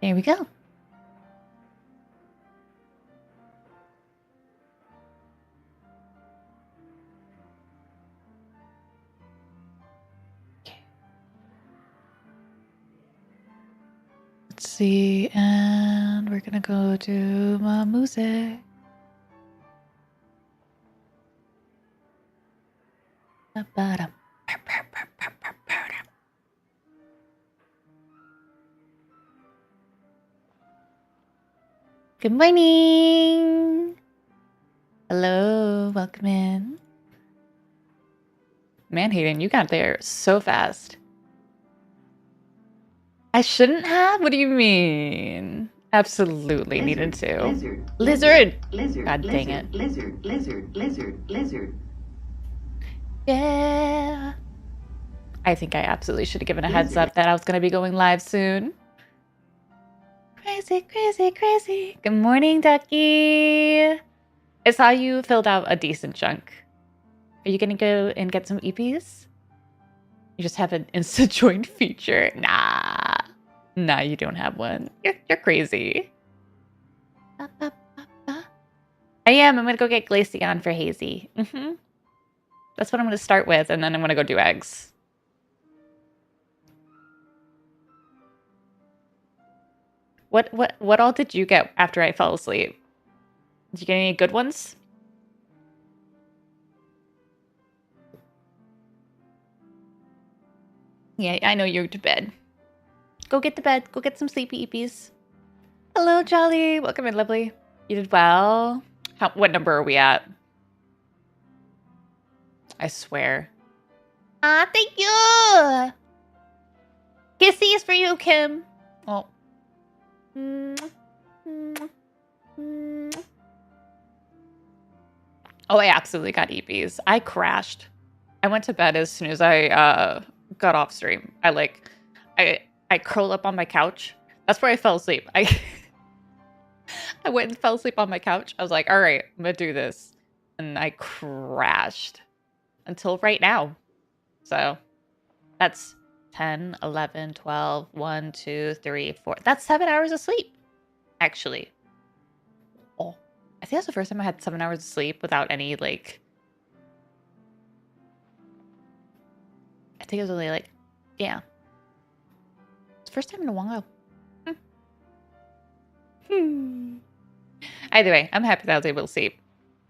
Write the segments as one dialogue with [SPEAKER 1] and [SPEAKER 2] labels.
[SPEAKER 1] There we go. Let's see, and we're gonna go to my music. Good morning. Hello, welcome in. Man, Hayden, you got there so fast. I shouldn't have? What do you mean? Absolutely needed to. Lizard! God dang it. Lizard. Yeah. I think I absolutely should have given a heads up that I was going to be going live soon. Crazy. Good morning, Ducky. I saw you filled out a decent chunk. Are you going to go and get some EPs? You just have an instant join feature. Nah, you don't have one. You're crazy. I am. I'm going to go get Glaceon for Hazy. That's what I'm going to start with, and then I'm going to go do eggs. What all did you get after I fell asleep? Did you get any good ones? Yeah, I know you're to bed. Go get to bed. Go get some sleepy eepies. Hello, Jolly. Welcome in, lovely. You did well. What number are we at? I swear. Thank you. Kisses for you, Kim. Oh. Oh, I absolutely got EPs. I crashed. I went to bed as soon as I got off stream. I curled up on my couch. That's where I fell asleep. I went and fell asleep on my couch. I was like, all right, I'm gonna do this. And I crashed until right now. So that's 10, 11, 12, 1, 2, 3, 4. That's 7 hours of sleep, actually. Oh, I think that's the first time I had 7 hours of sleep without any, like... I think it was only, like... Yeah. It's the first time in a while. Either way, I'm happy that I was able to sleep.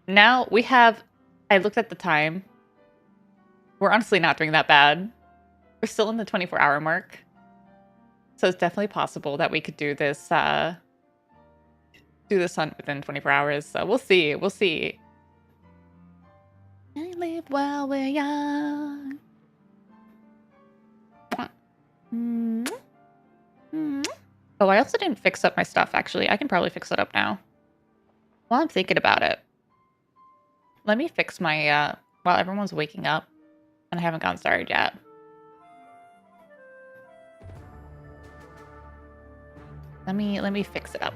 [SPEAKER 1] Now we have... I looked at the time. We're honestly not doing that bad. We're still in the 24-hour mark. So it's definitely possible that we could do this hunt within 24 hours. So we'll see. We'll see. I live while we're young. Oh, I also didn't fix up my stuff, actually. I can probably fix it up now. While I'm thinking about it, let me fix my, while everyone's waking up, and I haven't gotten started yet. Let me fix it up.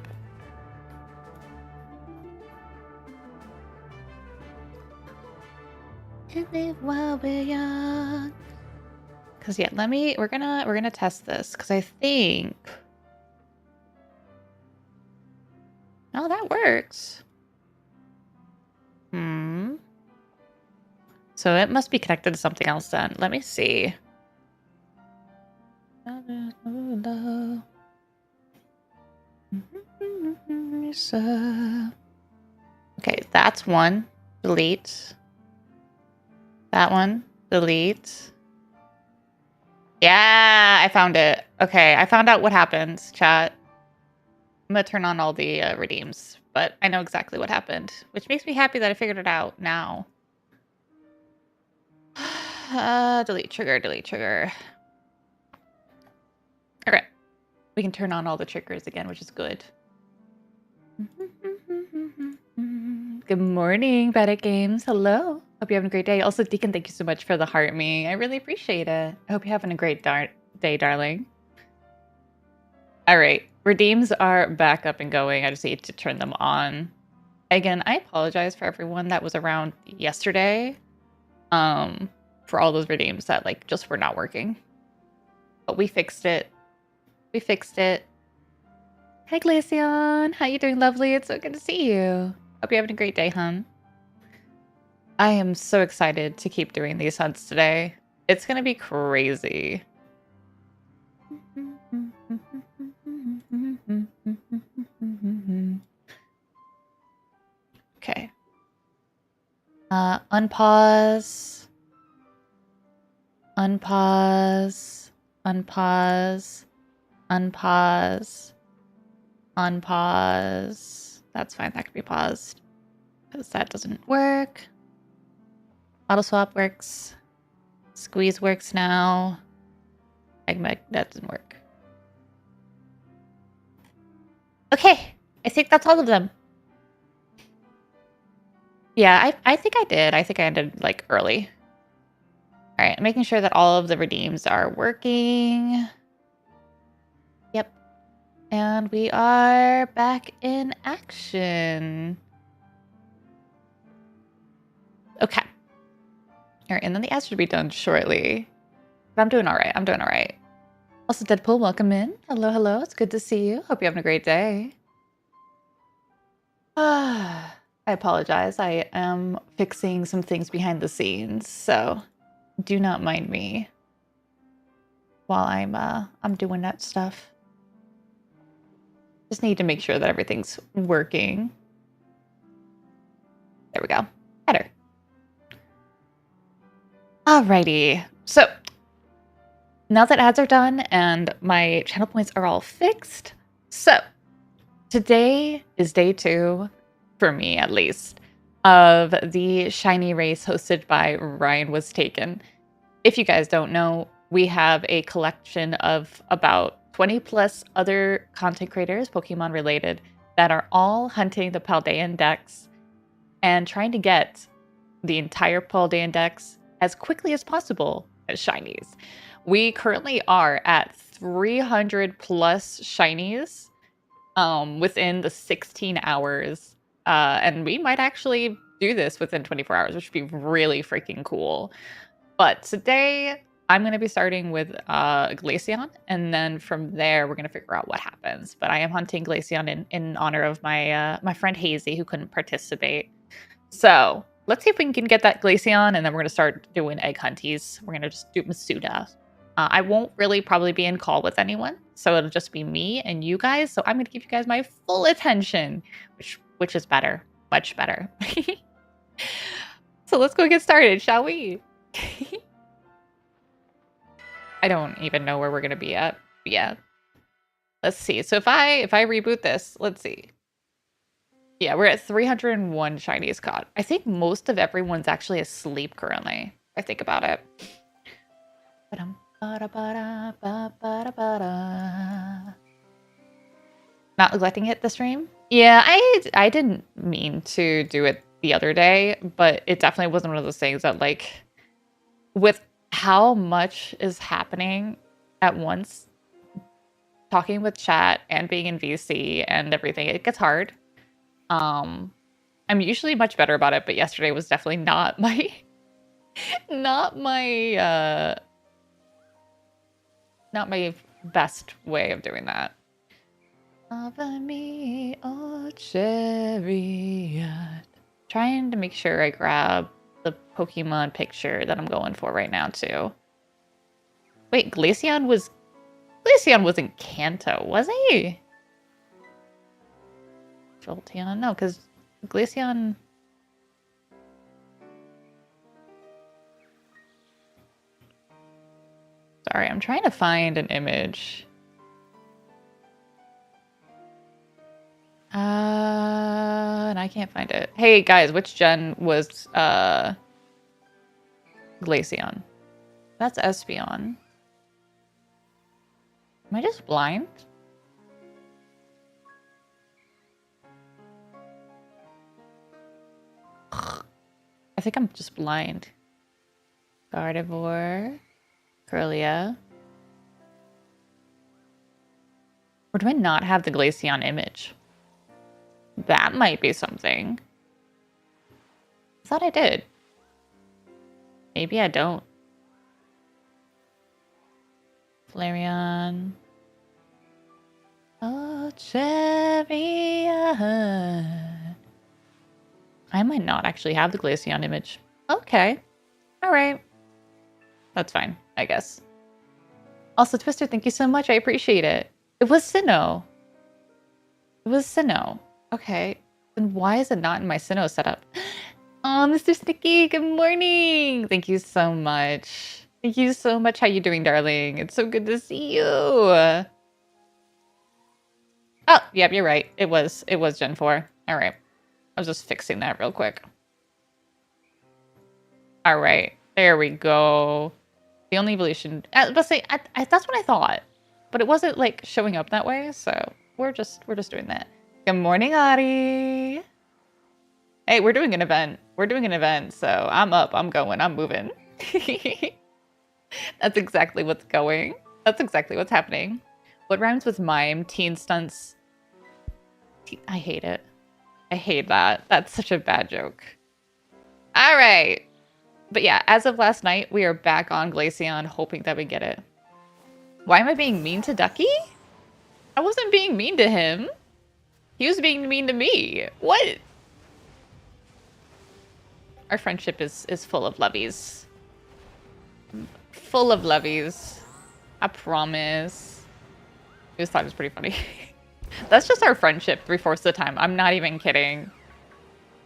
[SPEAKER 1] And live while we're young. Cause yeah, we're gonna test this, cause I think... Oh, that works. So it must be connected to something else then. Let me see. Okay, that's one. Delete. That one. Delete. Yeah, I found it. Okay, I found out what happens, chat. I'm gonna turn on all the redeems, but I know exactly what happened, which makes me happy that I figured it out now. Delete trigger. Okay. We can turn on all the triggers again, which is good. Good morning, Bad Games. Hello. Hope you're having a great day. Also, Deacon, thank you so much for the heart me. I really appreciate it. I hope you're having a great day, darling. All right. Redeems are back up and going. I just need to turn them on. Again, I apologize for everyone that was around yesterday. For all those redeems that like just were not working. But we fixed it. Hey, Glaceon. How you doing, lovely? It's so good to see you. Hope you're having a great day, hon. I am so excited to keep doing these hunts today. It's gonna be crazy. Okay. Unpause. Unpause. Unpause. Unpause. Unpause. That's fine. That can be paused. Because that doesn't work. Auto swap works. Squeeze works now. That doesn't work. Okay. I think that's all of them. Yeah, I think I did. I think I ended like early. All right, I'm making sure that all of the redeems are working. Yep. And we are back in action. Okay. All right, and then the ads should be done shortly. But I'm doing all right. I'm doing all right. Also, Deadpool, welcome in. Hello, hello. It's good to see you. Hope you're having a great day. I apologize. I am fixing some things behind the scenes, so do not mind me while I'm doing that stuff. Just need to make sure that everything's working. There we go. Better. Alrighty. So now that ads are done and my channel points are all fixed, so today is day 2, for me at least, of the shiny race hosted by Ryan Was Taken. If you guys don't know, we have a collection of about 20 plus other content creators, Pokemon related, that are all hunting the Paldean Dex and trying to get the entire Paldean Dex as quickly as possible as shinies. We currently are at 300 plus shinies within the 16 hours. And we might actually do this within 24 hours, which would be really freaking cool. But today, I'm going to be starting with Glaceon, and then from there, we're going to figure out what happens. But I am hunting Glaceon in honor of my my friend Hazy, who couldn't participate. So let's see if we can get that Glaceon, and then we're going to start doing egg hunties. We're going to just do Masuda. I won't really probably be in call with anyone, so it'll just be me and you guys. So I'm going to give you guys my full attention, which is better, much better. So let's go get started, shall we? I don't even know where we're going to be at. Yeah. Let's see. So if I reboot this, let's see. Yeah, we're at 301 shinies caught. I think most of everyone's actually asleep currently. I think about it. Not neglecting it this stream? Yeah, I didn't mean to do it the other day, but it definitely wasn't one of those things that, like, with how much is happening at once, talking with chat and being in VC and everything, it gets hard. I'm usually much better about it, but yesterday was definitely not my not my not my best way of doing that. Love me, oh chariot. Trying to make sure I grab the Pokemon picture that I'm going for right now too. Wait, Glaceon was in Kanto, was he? Jolteon? No, because Glaceon... Sorry, I'm trying to find an image. And I can't find it. Hey, guys, which gen was Glaceon? That's Espeon. Am I just blind? I think I'm just blind. Gardevoir. Curlia. Or do I not have the Glaceon image? That might be something. I thought I did. Maybe I don't. Flareon. Oh, chariot. I might not actually have the Glaceon image. Okay. All right. That's fine, I guess. Also, Twister, thank you so much. I appreciate it. It was Sinnoh. It was Sinnoh. Okay. Then why is it not in my Sinnoh setup? Oh, Mr. Sticky, good morning. Thank you so much. Thank you so much. How you doing, darling? It's so good to see you. Oh, yep, you're right. It was Gen 4. All right. I was just fixing that real quick. All right. There we go. The only evolution. Let's say that's what I thought, but it wasn't like showing up that way. So we're just doing that. Good morning, Ari. Hey, we're doing an event. We're doing an event. So I'm up. I'm going. I'm moving. That's exactly what's going. That's exactly what's happening. What rhymes with mime? Teen stunts. I hate it. I hate that. That's such a bad joke. All right. But yeah, as of last night, we are back on Glaceon, hoping that we get it. Why am I being mean to Ducky? I wasn't being mean to him. He was being mean to me. What? Our friendship is full of lovies. Full of lovies. I promise. I just thought it was pretty funny. That's just our friendship 3/4 of the time. I'm not even kidding.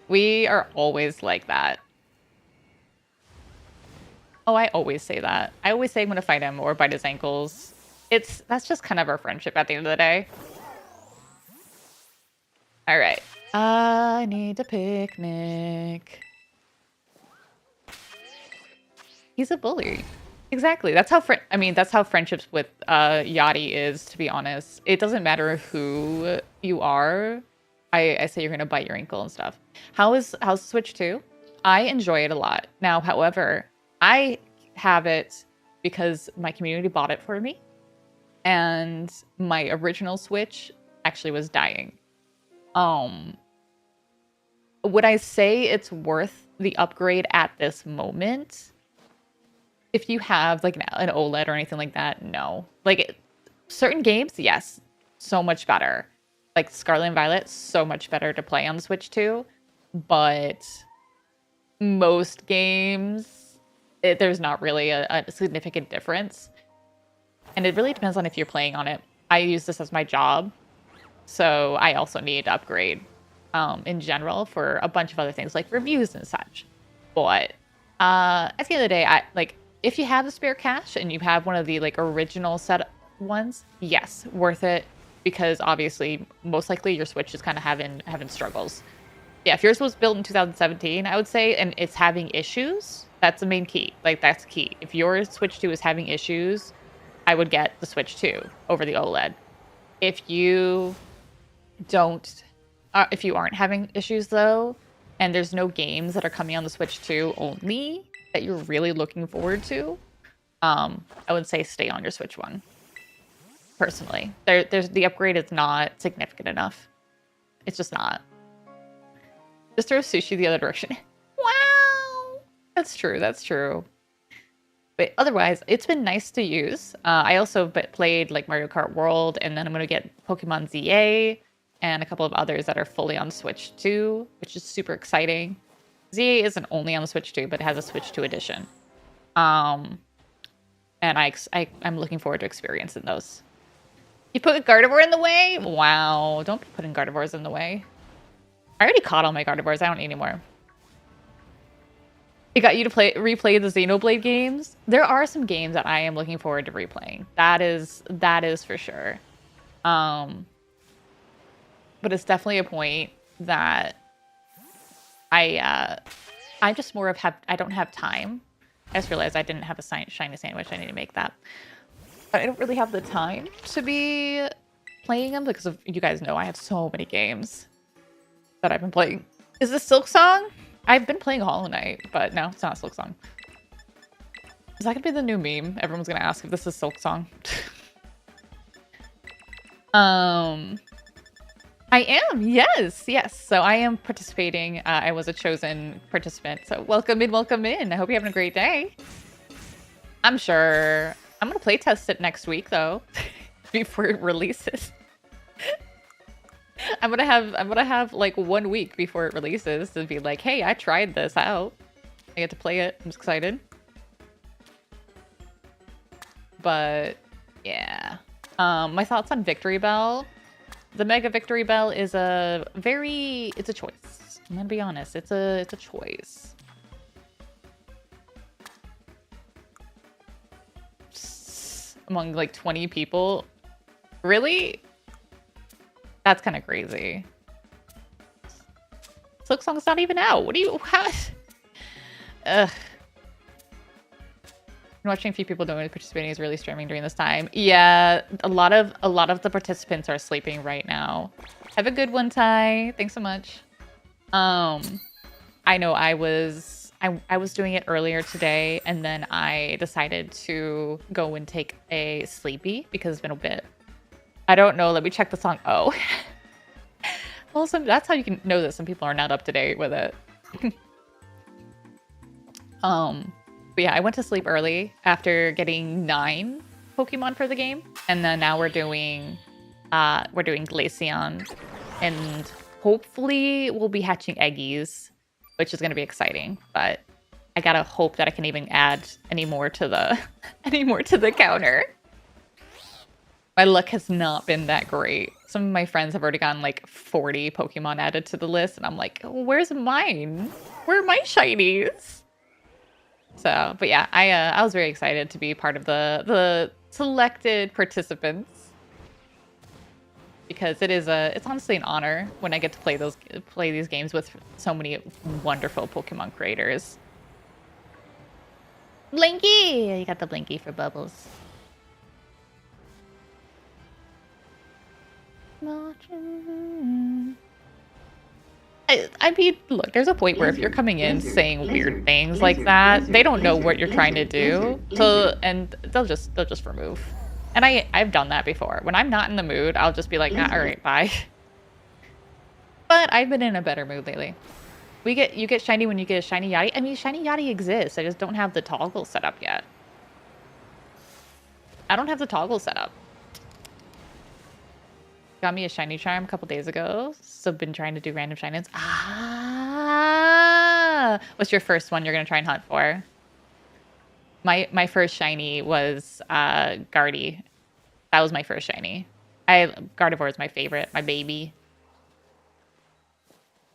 [SPEAKER 1] We are always like that. Oh, I always say that. I always say I'm gonna fight him or bite his ankles. That's just kind of our friendship at the end of the day. All right. I need a picnic. He's a bully. Exactly. That's how that's how friendships with Yachty is, to be honest. It doesn't matter who you are. I say you're gonna bite your ankle and stuff. How's Switch 2? I enjoy it a lot. Now, however, I have it because my community bought it for me, and my original Switch actually was dying. Would I say it's worth the upgrade at this moment? If you have like an OLED or anything like that, no. Like certain games, yes, so much better. Like Scarlet and Violet, so much better to play on the Switch 2. But most games, there's not really a significant difference. And it really depends on if you're playing on it. I use this as my job, so I also need to upgrade in general for a bunch of other things like reviews and such. But at the end of the day, if you have the spare cash and you have one of the like original set ones, yes, worth it, because obviously most likely your Switch is kind of having struggles. Yeah, if yours was built in 2017, I would say, and it's having issues, that's the main key. Like that's key. If your Switch 2 is having issues, I would get the Switch 2 over the OLED. If you aren't having issues though, and there's no games that are coming on the Switch 2 only that you're really looking forward to, I would say stay on your Switch 1. Personally, there's the upgrade is not significant enough. It's just not. Just throw sushi the other direction. Wow, that's true. That's true. But otherwise, it's been nice to use. I also played like Mario Kart World, and then I'm gonna get Pokemon ZA and a couple of others that are fully on Switch 2, which is super exciting. ZA isn't only on the Switch 2, but it has a Switch 2 edition. And I'm looking forward to experiencing those. You put Gardevoir in the way? Wow, don't be putting Gardevoirs in the way. I already caught all my Gardevoirs. I don't need any more. It got you to replay the Xenoblade games. There are some games that I am looking forward to replaying. That is for sure. But it's definitely a point that I just more of I don't have time. I just realized I didn't have a shiny sandwich. I need to make that. But I don't really have the time to be playing them because you guys know I have so many games that I've been playing. Is this Silk Song? I've been playing Hollow Knight, but no, it's not Silk Song. Is that gonna be the new meme? Everyone's gonna ask if this is Silk Song. I am, yes. So I am participating. I was a chosen participant. So welcome in. I hope you're having a great day. I'm sure. I'm gonna play test it next week though, before it releases. I'm gonna have like 1 week before it releases to be like, hey, I tried this out. I get to play it. I'm excited. But yeah. My thoughts on Victory Bell. The Mega Victory Bell is it's a choice. I'm gonna be honest, it's a choice. Among like 20 people. Really? That's kind of crazy. Silk Song's not even out. What do you Ugh. Watching a few people doing participating is really streaming during this time. Yeah, a lot of the participants are sleeping right now. Have a good one, Ty. Thanks so much. I know I was doing it earlier today, and then I decided to go and take a sleepy because it's been a bit. I don't know. Let me check the song. Oh, well, that's how you can know that some people are not up to date with it. But yeah, I went to sleep early after getting 9 Pokemon for the game, and then now we're doing Glaceon, and hopefully we'll be hatching Eggies, which is gonna be exciting. But I gotta hope that I can even add any more to the counter. My luck has not been that great. Some of my friends have already gotten like 40 Pokemon added to the list, and I'm like, where's mine? Where are my shinies? So, but yeah, I was very excited to be part of the selected participants because it's honestly an honor when I get to play these games with so many wonderful Pokemon creators. Blinky, you got the Blinky for Bubbles. I mean, look, there's a point where if you're coming in saying weird things like that, they don't know what you're trying to do, and they'll just remove. And I've done that before. When I'm not in the mood, I'll just be like, nah, all right, bye. But I've been in a better mood lately. You get shiny when you get a shiny Yachty. I mean, shiny Yachty exists. I just don't have the toggle set up yet. I don't have the toggle set up. Got me a shiny charm a couple days ago, so been trying to do random shinies. Ah, what's your first one you're gonna try and hunt for? My first shiny was Gardy. That was my first shiny. Gardevoir is my favorite, my baby.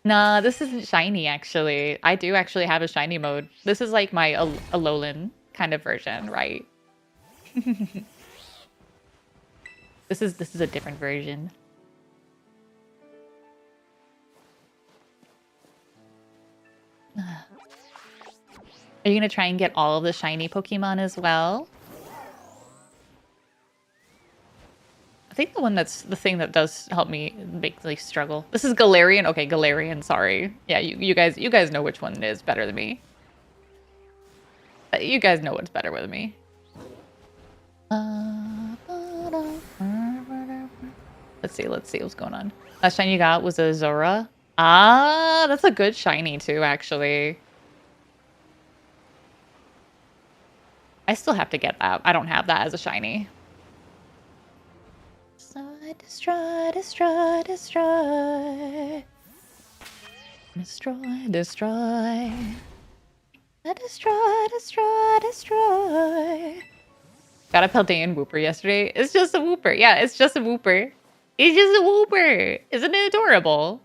[SPEAKER 1] Nah, this isn't shiny actually. I do actually have a shiny mode. This is like my Alolan kind of version, right? This is a different version. Are you gonna try and get all of the shiny Pokemon as well? I think the thing that does help me make me struggle. This is Galarian. Okay, Galarian. Sorry. Yeah, you guys know which one is better than me. You guys know what's better with me. Let's see what's going on. Last shiny you got was a Zora. Ah, that's a good shiny too, actually. I still have to get that. I don't have that as a shiny. Destroy, destroy, destroy. Destroy, destroy. Destroy, destroy, destroy. Got a Paldean Wooper yesterday. It's just a Wooper. Yeah, it's just a Wooper. It's just a Wooper. Isn't it adorable?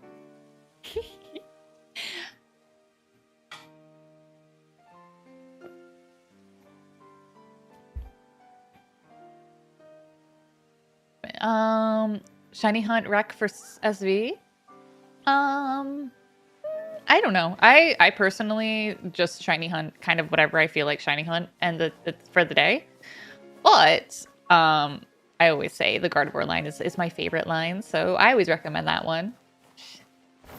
[SPEAKER 1] Shiny Hunt Rec for SV. I don't know. I personally just shiny hunt kind of whatever I feel like shiny hunt and it's for the day. But I always say the Gardevoir line is my favorite line, so I always recommend that one.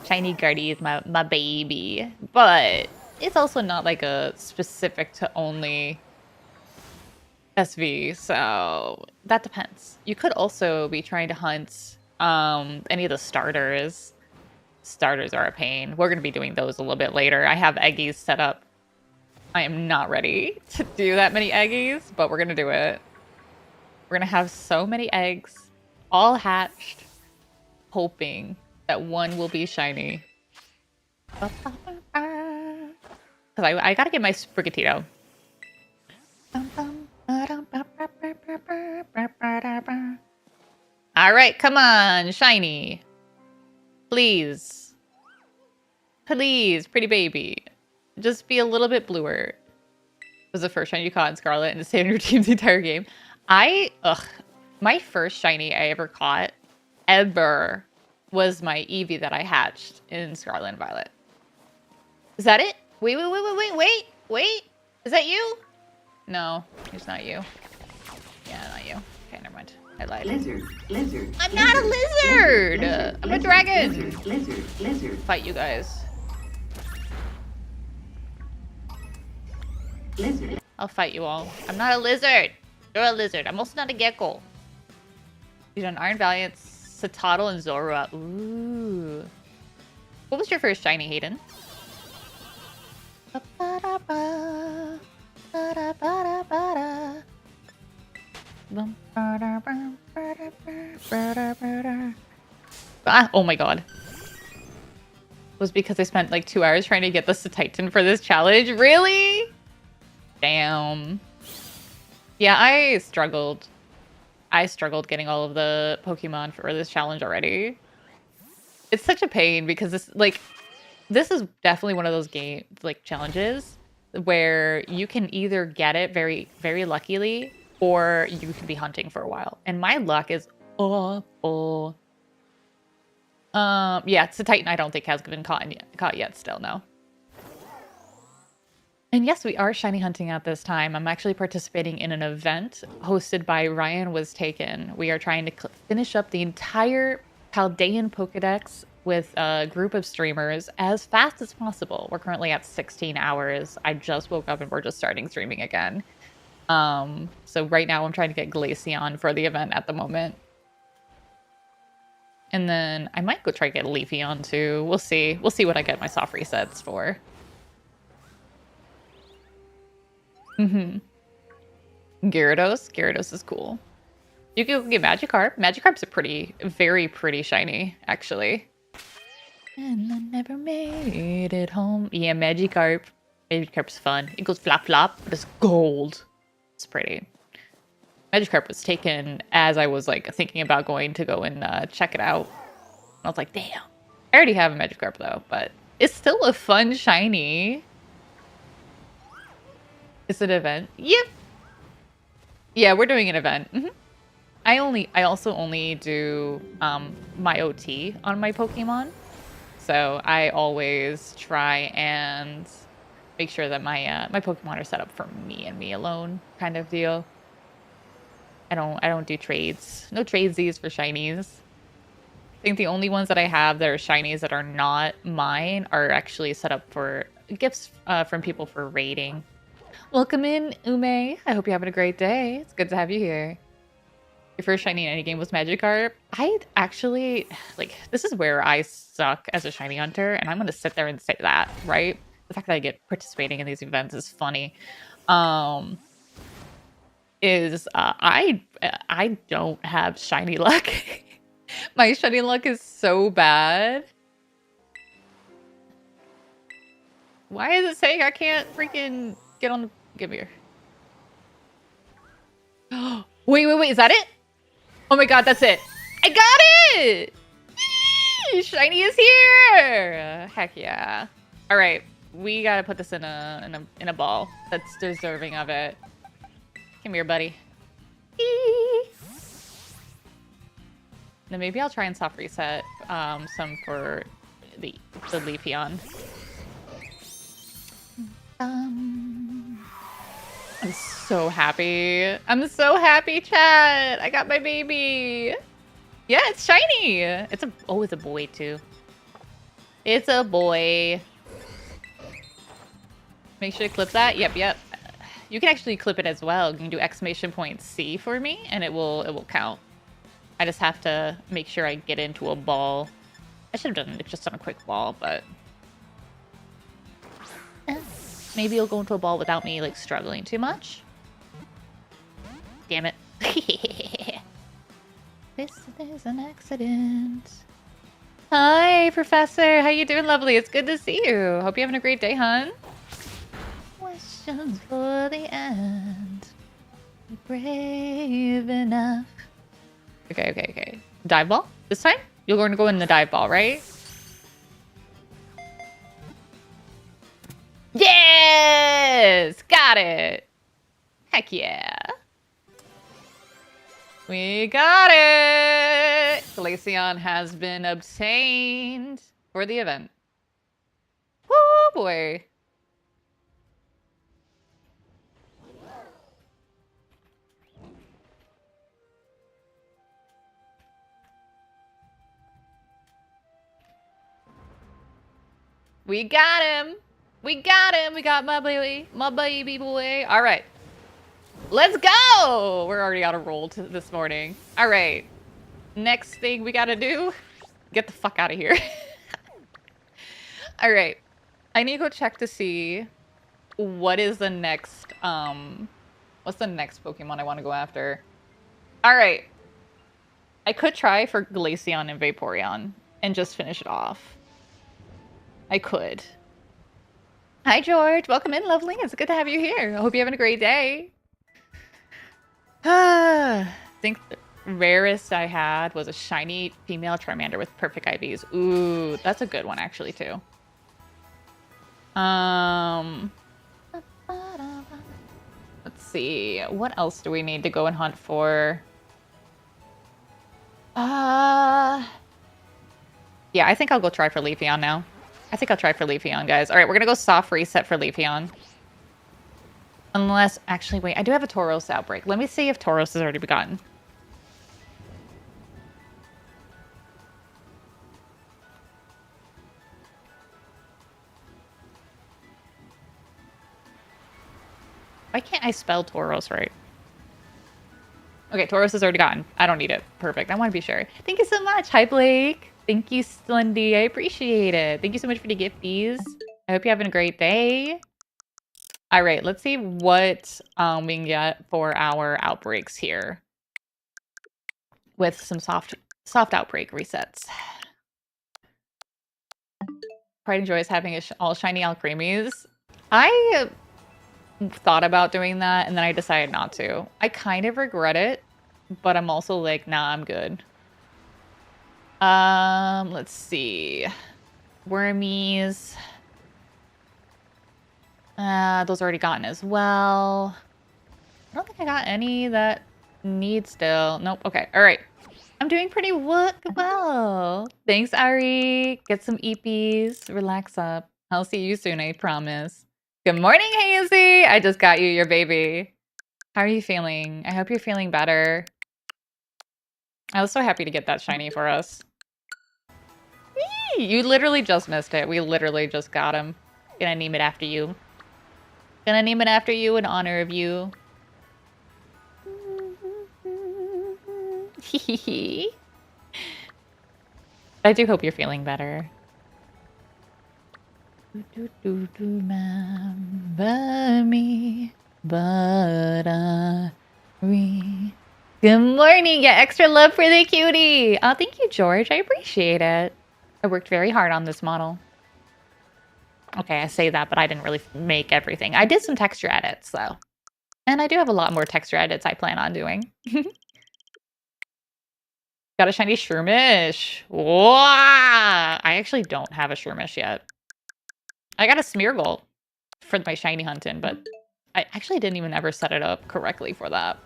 [SPEAKER 1] Shiny Guardy is my baby, but it's also not like a specific to only SV, so that depends. You could also be trying to hunt any of the starters. Starters are a pain. We're going to be doing those a little bit later. I have Eggies set up. I am not ready to do that many Eggies, but we're going to do it. We're going to have so many eggs, all hatched. hoping that one will be shiny. Because I gotta get my Sprigatito. Alright, come on, shiny. Please. Please, pretty baby. Just be a little bit bluer. Was the first shiny you caught in Scarlet and stayed on your team the entire game. My first shiny I ever caught, ever, was my Eevee that I hatched in Scarlet and Violet. Is that it? Wait. Is that you? No, it's not you. Yeah, not you. Okay, never mind. I lied.
[SPEAKER 2] Lizard.
[SPEAKER 1] I'm not a lizard! I'm a dragon!
[SPEAKER 2] Lizard.
[SPEAKER 1] Fight you guys.
[SPEAKER 2] Lizard.
[SPEAKER 1] I'll fight you all. I'm not a lizard! You're a lizard. I'm also not a gecko. You done Iron Valiant, Satotl, and Zorua. Ooh. What was your first shiny, Hayden? Ah, oh my god. It was because I spent like 2 hours trying to get the Titan for this challenge? Really? Damn. Yeah, I struggled. I struggled getting all of the Pokemon for this challenge already. It's such a pain because this is definitely one of those challenges where you can either get it very, very luckily or you could be hunting for a while. And my luck is awful. Yeah, it's a Titan I don't think has been caught yet still, no. And yes, we are shiny hunting at this time. I'm actually participating in an event hosted by Ryan Was Taken. We are trying to finish up the entire Paldean Pokedex with a group of streamers as fast as possible. We're currently at 16 hours. I just woke up and we're just starting streaming again. So right now I'm trying to get Glaceon for the event at the moment. And then I might go try to get Leafeon too. We'll see. We'll see what I get my soft resets for. Gyarados is cool. You can go get Magikarp. Magikarp's a very pretty shiny, actually. And I never made it home. Yeah, Magikarp. Magikarp's fun. It goes flop flop, but it's gold. It's pretty. Magikarp was taken as I was thinking about going and check it out. I was like, damn. I already have a Magikarp though, but it's still a fun shiny. It's an event. Yep. Yeah, we're doing an event. I also only do my OT on my Pokemon. So I always try and make sure that my Pokemon are set up for me and me alone kind of deal. I don't do trades. No tradesies for shinies. I think the only ones that I have that are shinies that are not mine are actually set up for gifts from people for raiding. Welcome in, Ume. I hope you're having a great day. It's good to have you here. Your first shiny in any game was Magikarp. I actually, this is where I suck as a shiny hunter, and I'm going to sit there and say that, right? The fact that I get participating in these events is funny. I don't have shiny luck. My shiny luck is so bad. Why is it saying I can't freaking get on the... Give me here. Wait, is that it? Oh my god, that's it. I got it! Yee! Shiny is here! Heck yeah. Alright, we gotta put this in a ball that's deserving of it. Come here, buddy. Eee! Then maybe I'll try and soft reset some for the Leafeon. I'm so happy. I'm so happy, chat. I got my baby. Yeah, it's shiny. It's a boy too. It's a boy. Make sure to clip that. Yep. You can actually clip it as well. You can do exclamation point C for me, and it will count. I just have to make sure I get into a ball. I should have done it just on a quick ball, but maybe you'll go into a ball without me struggling too much. Damn it. This is an accident. Hi, Professor. How you doing, lovely? It's good to see you. Hope you're having a great day, hon. Questions for the end. Be brave enough. Okay. Dive ball? This time? You're going to go in the dive ball, right? Yes! Got it! Heck yeah. We got it! Glaceon has been obtained for the event. Woo boy. We got him! We got him! We got my baby boy. All right. Let's go! We're already on a roll this morning. All right. Next thing we gotta do, get the fuck out of here. All right. I need to go check to see what is the next, what's the next Pokemon I want to go after. All right. I could try for Glaceon and Vaporeon and just finish it off. I could. Hi, George. Welcome in, lovely. It's good to have you here. I hope you're having a great day. I think the rarest I had was a shiny female Charmander with perfect IVs. Ooh, that's a good one, actually, too. Let's see. What else do we need to go and hunt for? Yeah, I think I'll go try for Leafeon now. I think I'll try for Leafeon, guys. All right, we're going to go soft reset for Leafeon. Unless, actually, wait. I do have a Tauros outbreak. Let me see if Tauros has already begun. Why can't I spell Tauros right? Okay, Tauros has already gotten. I don't need it. Perfect. I want to be sure. Thank you so much. Hi, Blake. Thank you, Slendy. I appreciate it. Thank you so much for the gifties. I hope you're having a great day. All right, let's see what we can get for our outbreaks here with some soft outbreak resets. Pride and Joy is having all shiny Alcremies. I thought about doing that and then I decided not to. I kind of regret it, but I'm also like, nah, I'm good. Let's see. Wormies. Those already gotten as well. I don't think I got any that need still. Nope. Okay. All right. I'm doing pretty well. Thanks, Ari. Get some EPs. Relax up. I'll see you soon, I promise. Good morning, Hazy. I just got you your baby. How are you feeling? I hope you're feeling better. I was so happy to get that shiny for us. Yee! You literally just missed it. We literally just got him. Gonna name it after you. Gonna name it after you in honor of you. I do hope you're feeling better. Remember me, but Good morning. Yeah, extra love for the cutie. Oh, thank you, George. I appreciate it. I worked very hard on this model. Okay, I say that, but I didn't really make everything. I did some texture edits, though. And I do have a lot more texture edits I plan on doing. Got a shiny Shroomish. Wow! I actually don't have a Shroomish yet. I got a Smeargle for my shiny hunting, but I actually didn't even ever set it up correctly for that.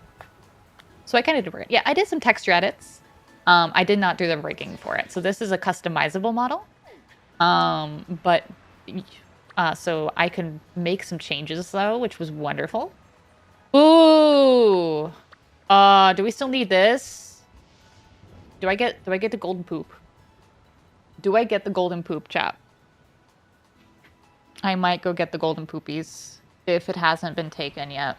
[SPEAKER 1] So I kind of did. Yeah, I did some texture edits. I did not do the rigging for it. So this is a customizable model. So I can make some changes though, which was wonderful. Ooh. Do we still need this? Do I get the golden poop? Do I get the golden poop, chap? I might go get the golden poopies if it hasn't been taken yet.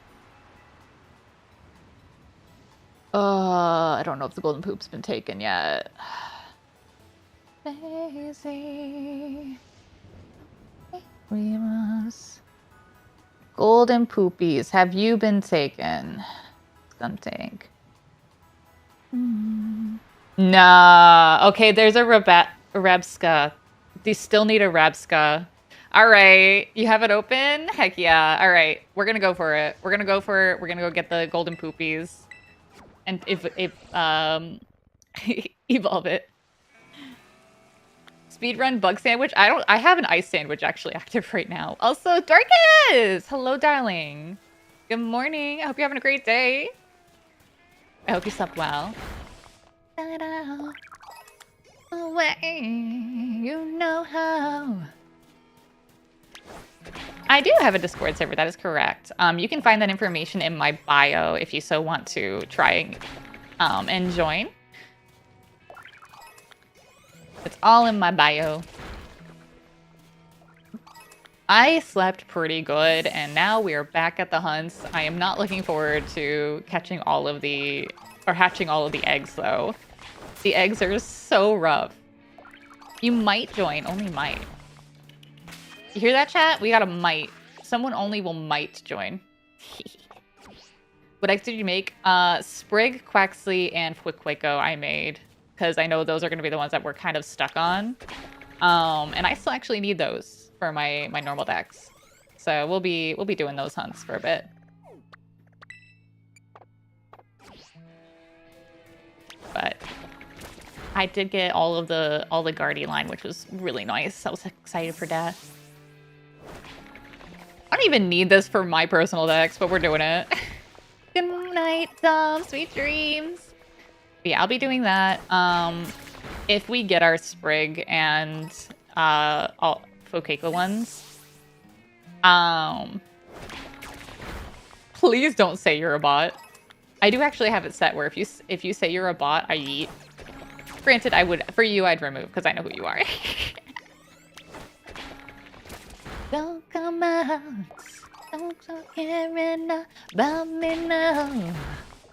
[SPEAKER 1] I don't know if the golden poop's been taken yet. Daisy. Golden poopies, have you been taken? Skuntank. Nah. Okay, there's a Rebska. They still need a Rebska. All right, you have it open? Heck yeah. All right, we're gonna go for it. We're gonna go for it. We're gonna go get the golden poopies. And if evolve it. Speedrun bug sandwich. I have an ice sandwich actually active right now. Also, Darkus! Hello, darling. Good morning. I hope you're having a great day. I hope you slept well. Away, you know how. I do have a Discord server, that is correct. You can find that information in my bio if you so want to try and join. It's all in my bio. I slept pretty good, and now we are back at the hunts. I am not looking forward to hatching all of the eggs, though. The eggs are so rough. You might join, only might. You hear that, chat? We got a might. Someone only will might join. What eggs did you make? Sprig, Quaxley, and Fuequaco I made. Because I know those are going to be the ones that we're kind of stuck on. And I still actually need those for my normal decks. So we'll be doing those hunts for a bit. But I did get all the Guardy line, which was really nice. I was excited for that. I don't even need this for my personal decks, but we're doing it. Good night, Tom. Sweet dreams. But yeah, I'll be doing that. If we get our Sprig and all Fuequaco ones. Please don't say you're a bot. I do actually have it set where if you say you're a bot, I yeet. Granted, for you I'd remove because I know who you are. Don't come out. Don't stop caring about me now.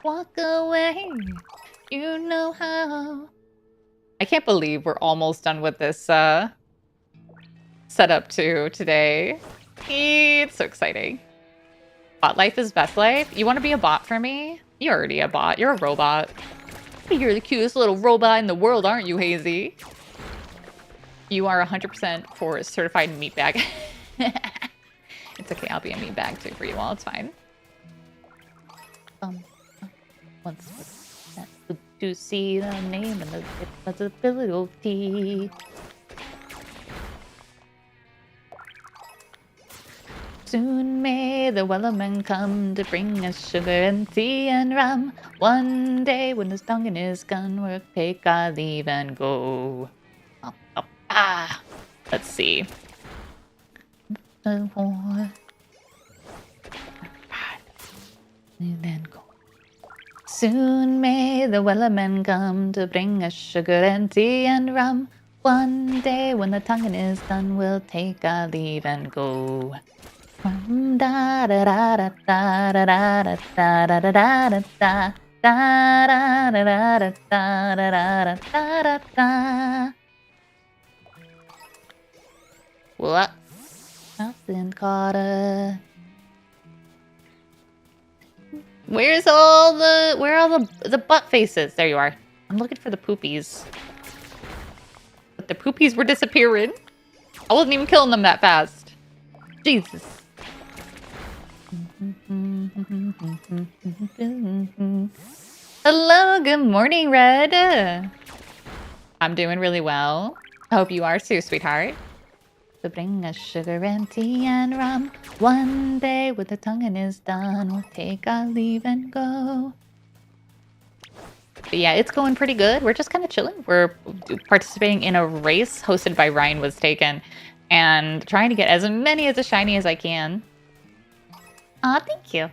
[SPEAKER 1] Walk away. You know how. I can't believe we're almost done with this setup too today. It's so exciting. Bot life is best life. You want to be a bot for me? You're already a bot. You're a robot. You're the cutest little robot in the world, aren't you, Hazy? You are 100% for certified meatbag. It's okay, I'll be a meatbag too for you all. It's fine. Once to see the name and the responsibility. Soon may the wellerman come to bring us sugar and tea and rum. One day when the stonking is gone, we'll take our leave and go. Let's see. And then go. Soon may the wellerman come to bring us sugar and tea and rum. One day when the tonguing is done, we'll take our leave and go. Da da da da da da da da da da da da da da da da da da da da. What? Nothing, Carter. Where are all the butt faces? There you are. I'm looking for the poopies. But the poopies were disappearing. I wasn't even killing them that fast. Jesus. Hello, good morning, Red. I'm doing really well. I hope you are too, sweetheart. To bring us sugar and tea and rum. One day when the tonguing is done, we'll take our leave and go. But yeah, it's going pretty good. We're just kind of chilling. We're participating in a race hosted by Ryan Was Taken and trying to get as many as a shiny as I can. Aw, thank you.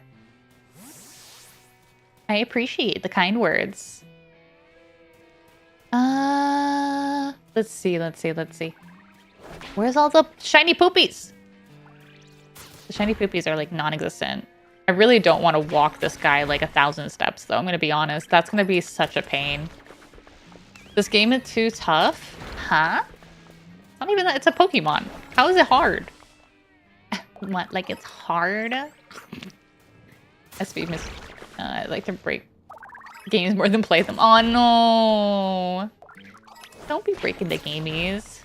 [SPEAKER 1] I appreciate the kind words. Let's see. Where's all the shiny poopies? The shiny poopies are like non-existent. I really don't want to walk this guy like 1,000 steps though. I'm going to be honest. That's going to be such a pain. This game is too tough? Huh? It's not even that. It's a Pokemon. How is it hard? What? Like it's hard? SP miss. I like to break games more than play them. Oh no! Don't be breaking the gamies.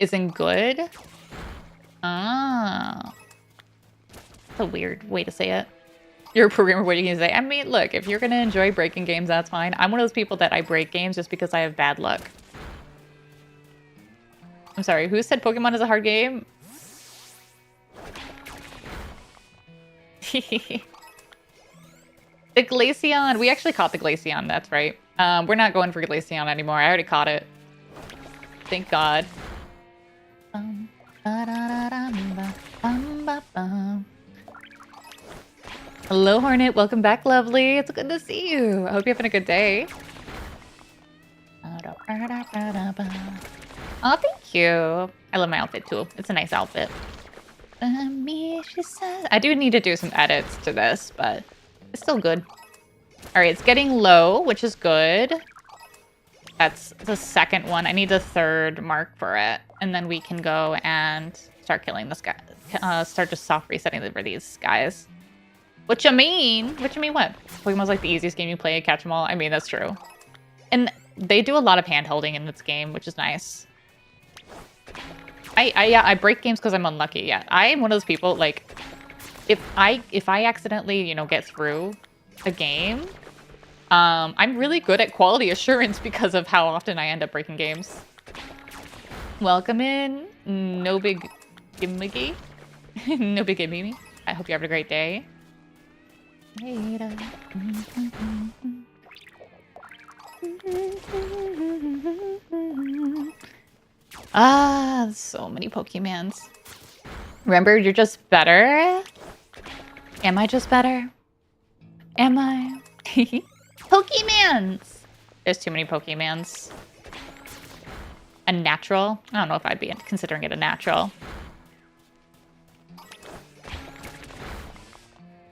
[SPEAKER 1] Isn't good? Ah. That's a weird way to say it. You're a programmer, what are you going to say? I mean, look, if you're going to enjoy breaking games, that's fine. I'm one of those people that I break games just because I have bad luck. I'm sorry, who said Pokemon is a hard game? The Glaceon. We actually caught the Glaceon, that's right. We're not going for Glaceon anymore. I already caught it. Thank God. Hello, Hornet. Welcome back, lovely. It's good to see you. I hope you're having a good day. Oh, thank you. I love my outfit, too. It's a nice outfit. I do need to do some edits to this, but it's still good. All right, it's getting low, which is good. That's the second one. I need the third mark for it. And then we can go and start killing this guy. Start just soft resetting for these guys. What you mean? What you mean what? Pokemon's like the easiest game you play, catch them all. I mean, that's true. And they do a lot of hand-holding in this game, which is nice. I break games because I'm unlucky. Yeah, I am one of those people, like, if I accidentally, you know, get through a game, I'm really good at quality assurance because of how often I end up breaking games. Welcome in, no big gimmicky. No big gimmie. I hope you're having a great day. Ah, so many Pokemons. Remember, you're just better. Am I just better? Am I? Pokemons! There's too many Pokemons. A natural? I don't know if I'd be considering it a natural.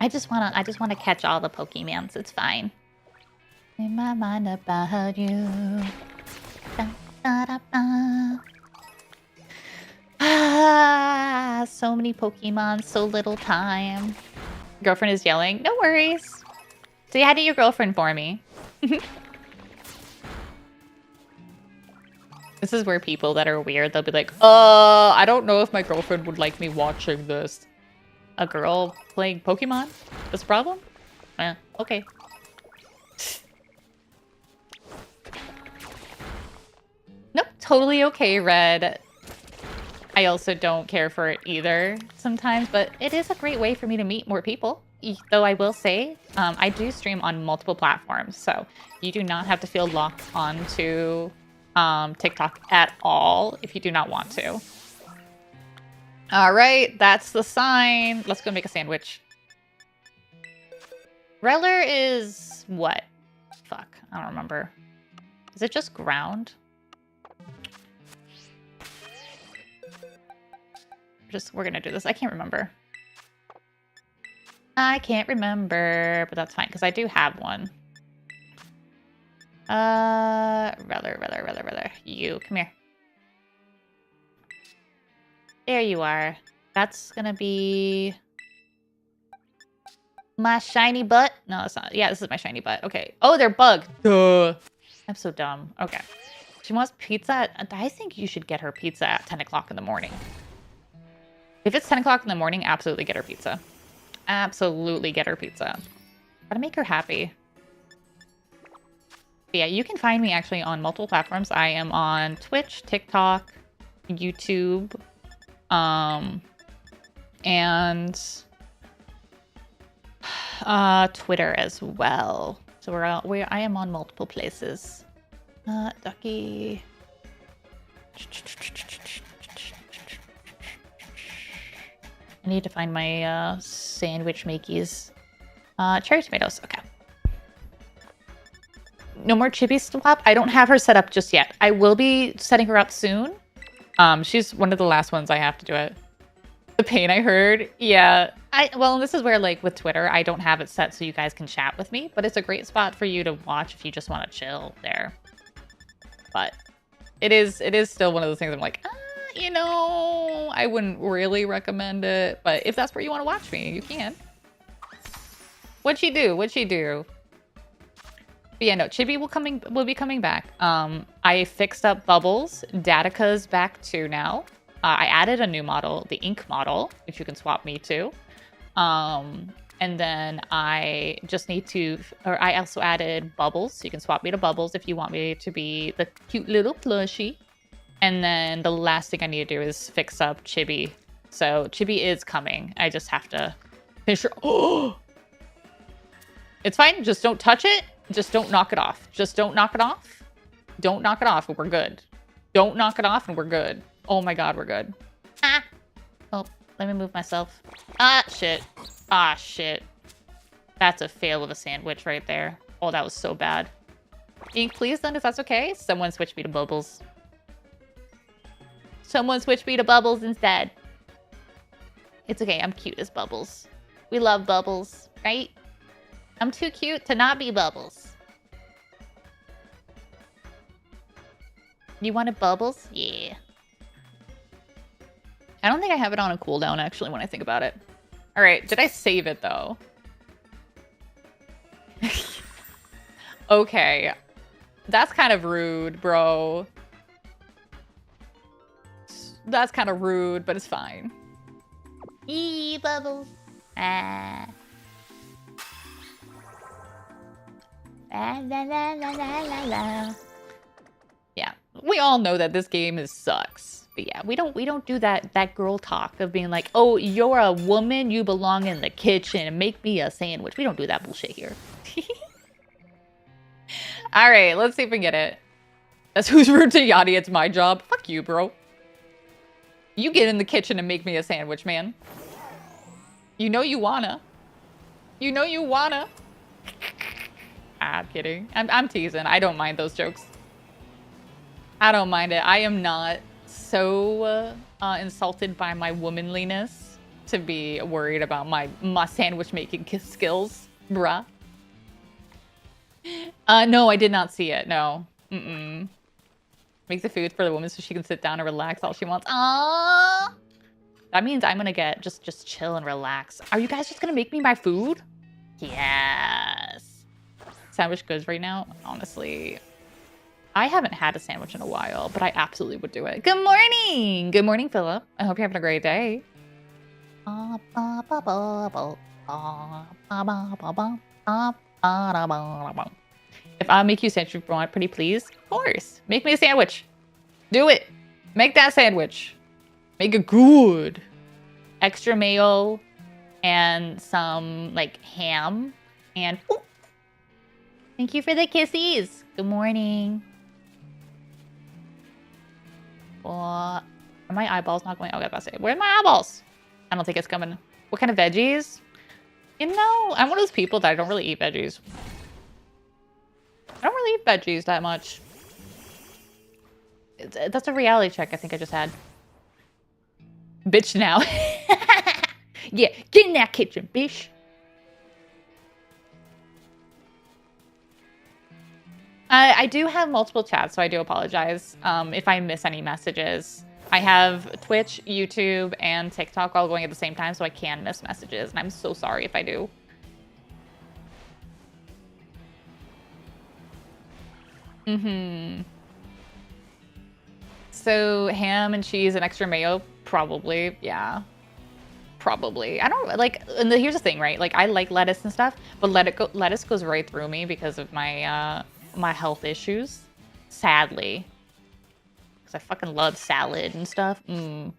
[SPEAKER 1] I just wanna catch all the Pokemons. It's fine. In my mind about you. Da, da, da, da. Ah, so many Pokemon, so little time. Girlfriend is yelling. No worries. Say hi to your girlfriend for me. This is where people that are weird, they'll be like, I don't know if my girlfriend would like me watching this. A girl playing Pokemon? That's a problem? Okay. Nope, totally okay, Red. I also don't care for it either sometimes, but it is a great way for me to meet more people. Though I will say, I do stream on multiple platforms, so you do not have to feel locked onto TikTok at all if you do not want to. All right, that's the sign. Let's go make a sandwich. Reller is what? Fuck, I don't remember. Is it just ground? We're gonna do this. I can't remember. I can't remember, but that's fine because I do have one. Reller. You, come here. There you are. That's gonna be my shiny butt. No, it's not. Yeah, this is my shiny butt. Okay. Oh, they're bugged. Duh. I'm so dumb. Okay. She wants pizza. I think you should get her pizza at 10 o'clock in the morning. If it's 10 o'clock in the morning, absolutely get her pizza. Absolutely get her pizza. Gotta make her happy. But yeah, you can find me actually on multiple platforms. I am on Twitch, TikTok, YouTube, and Twitter as well. So I am on multiple places. Ducky. I need to find my sandwich makies. Cherry tomatoes. Okay. No more Chibi swap. I don't have her set up just yet. I will be setting her up soon. She's one of the last ones I have to do it. The pain I heard. Yeah. Well, this is where, like, with Twitter, I don't have it set so you guys can chat with me, but it's a great spot for you to watch if you just want to chill there. But it is still one of those things I'm like, you know, I wouldn't really recommend it, but if that's where you want to watch me, you can. What'd she do? But yeah, no, Chibi will be coming back. I fixed up Bubbles. Yatica's back too now. I added a new model, the Ink model, which you can swap me to. And then I just need to, or I also added Bubbles. So you can swap me to Bubbles if you want me to be the cute little plushie. And then the last thing I need to do is fix up Chibi. So Chibi is coming. I just have to finish her. Oh! It's fine. Just don't touch it. Just don't knock it off. Just don't knock it off. Don't knock it off and we're good. Don't knock it off and we're good. Oh my god, we're good. Ah! Oh, let me move myself. Ah, shit. Ah, shit. That's a fail of a sandwich right there. Oh, that was so bad. Ink, please then, if that's okay. Someone switch me to Bubbles. Someone switch me to Bubbles instead. It's okay, I'm cute as Bubbles. We love Bubbles, right? I'm too cute to not be Bubbles. You wanted Bubbles? Yeah. I don't think I have it on a cooldown, actually, when I think about it. Alright, did I save it, though? Okay. That's kind of rude, bro. That's kind of rude, but it's fine. Eee, Bubbles. Ah. La, la, la, la, la, la. Yeah, we all know that this game sucks. But yeah, we don't do that girl talk of being like, oh, you're a woman, you belong in the kitchen, and make me a sandwich. We don't do that bullshit here. All right, let's see if we get it. That's who's rude to Yachty. It's my job. Fuck you, bro. You get in the kitchen and make me a sandwich, man. You know you wanna. You know you wanna. I'm kidding. I'm teasing. I don't mind those jokes. I don't mind it. I am not so insulted by my womanliness to be worried about my sandwich making skills, bruh. No, I did not see it. No. Mm-mm. Make the food for the woman so she can sit down and relax all she wants. Aww. That means I'm gonna get just chill and relax. Are you guys just gonna make me my food? Yes. Sandwich goods right now, honestly. I haven't had a sandwich in a while, but I absolutely would do it. Good morning! Good morning, Philip. I hope you're having a great day. If I make you a sandwich, you want pretty please? Of course. Make me a sandwich. Do it. Make that sandwich. Make it good. Extra mayo and some, like, ham. And... Ooh. Thank you for the kissies. Good morning. Are my eyeballs not going? Oh, I was about to say, where are my eyeballs? I don't think it's coming. What kind of veggies? You know, I'm one of those people that I don't really eat veggies. I don't really eat veggies that much. That's a reality check I think I just had. Bitch now. Yeah, get in that kitchen, bitch. I do have multiple chats, so I do apologize if I miss any messages. I have Twitch, YouTube, and TikTok all going at the same time, so I can miss messages, and I'm so sorry if I do. So ham and cheese and extra mayo, probably, yeah. Probably. I don't like, and here's the thing, right? Like, I like lettuce and stuff, but lettuce goes right through me because of my my health issues, sadly. Because I fucking love salad and stuff. Am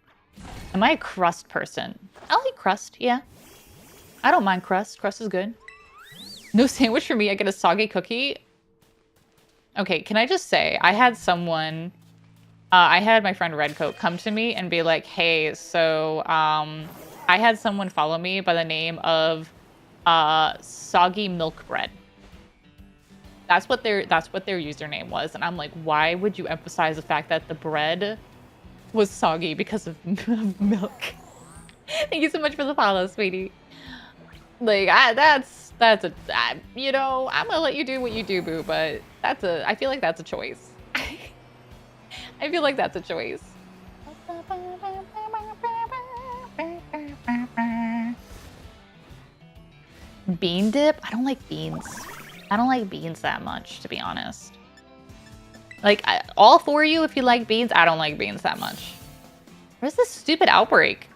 [SPEAKER 1] I a crust person? I'll eat crust, yeah. I don't mind crust. Crust is good. No sandwich for me. I get a soggy cookie. Okay, can I just say, I had someone... I had my friend Redcoat come to me and be like, hey, so I had someone follow me by the name of Soggy Milk Bread. That's what their username was. And I'm like, why would you emphasize the fact that the bread was soggy because of milk? Thank you so much for the follow, sweetie. Like, you know, I'm gonna let you do what you do, boo, but I feel like that's a choice. I feel like that's a choice. Bean dip? I don't like beans. I don't like beans that much, to be honest. Like, all for you if you like beans. I don't like beans that much. Where's this stupid outbreak?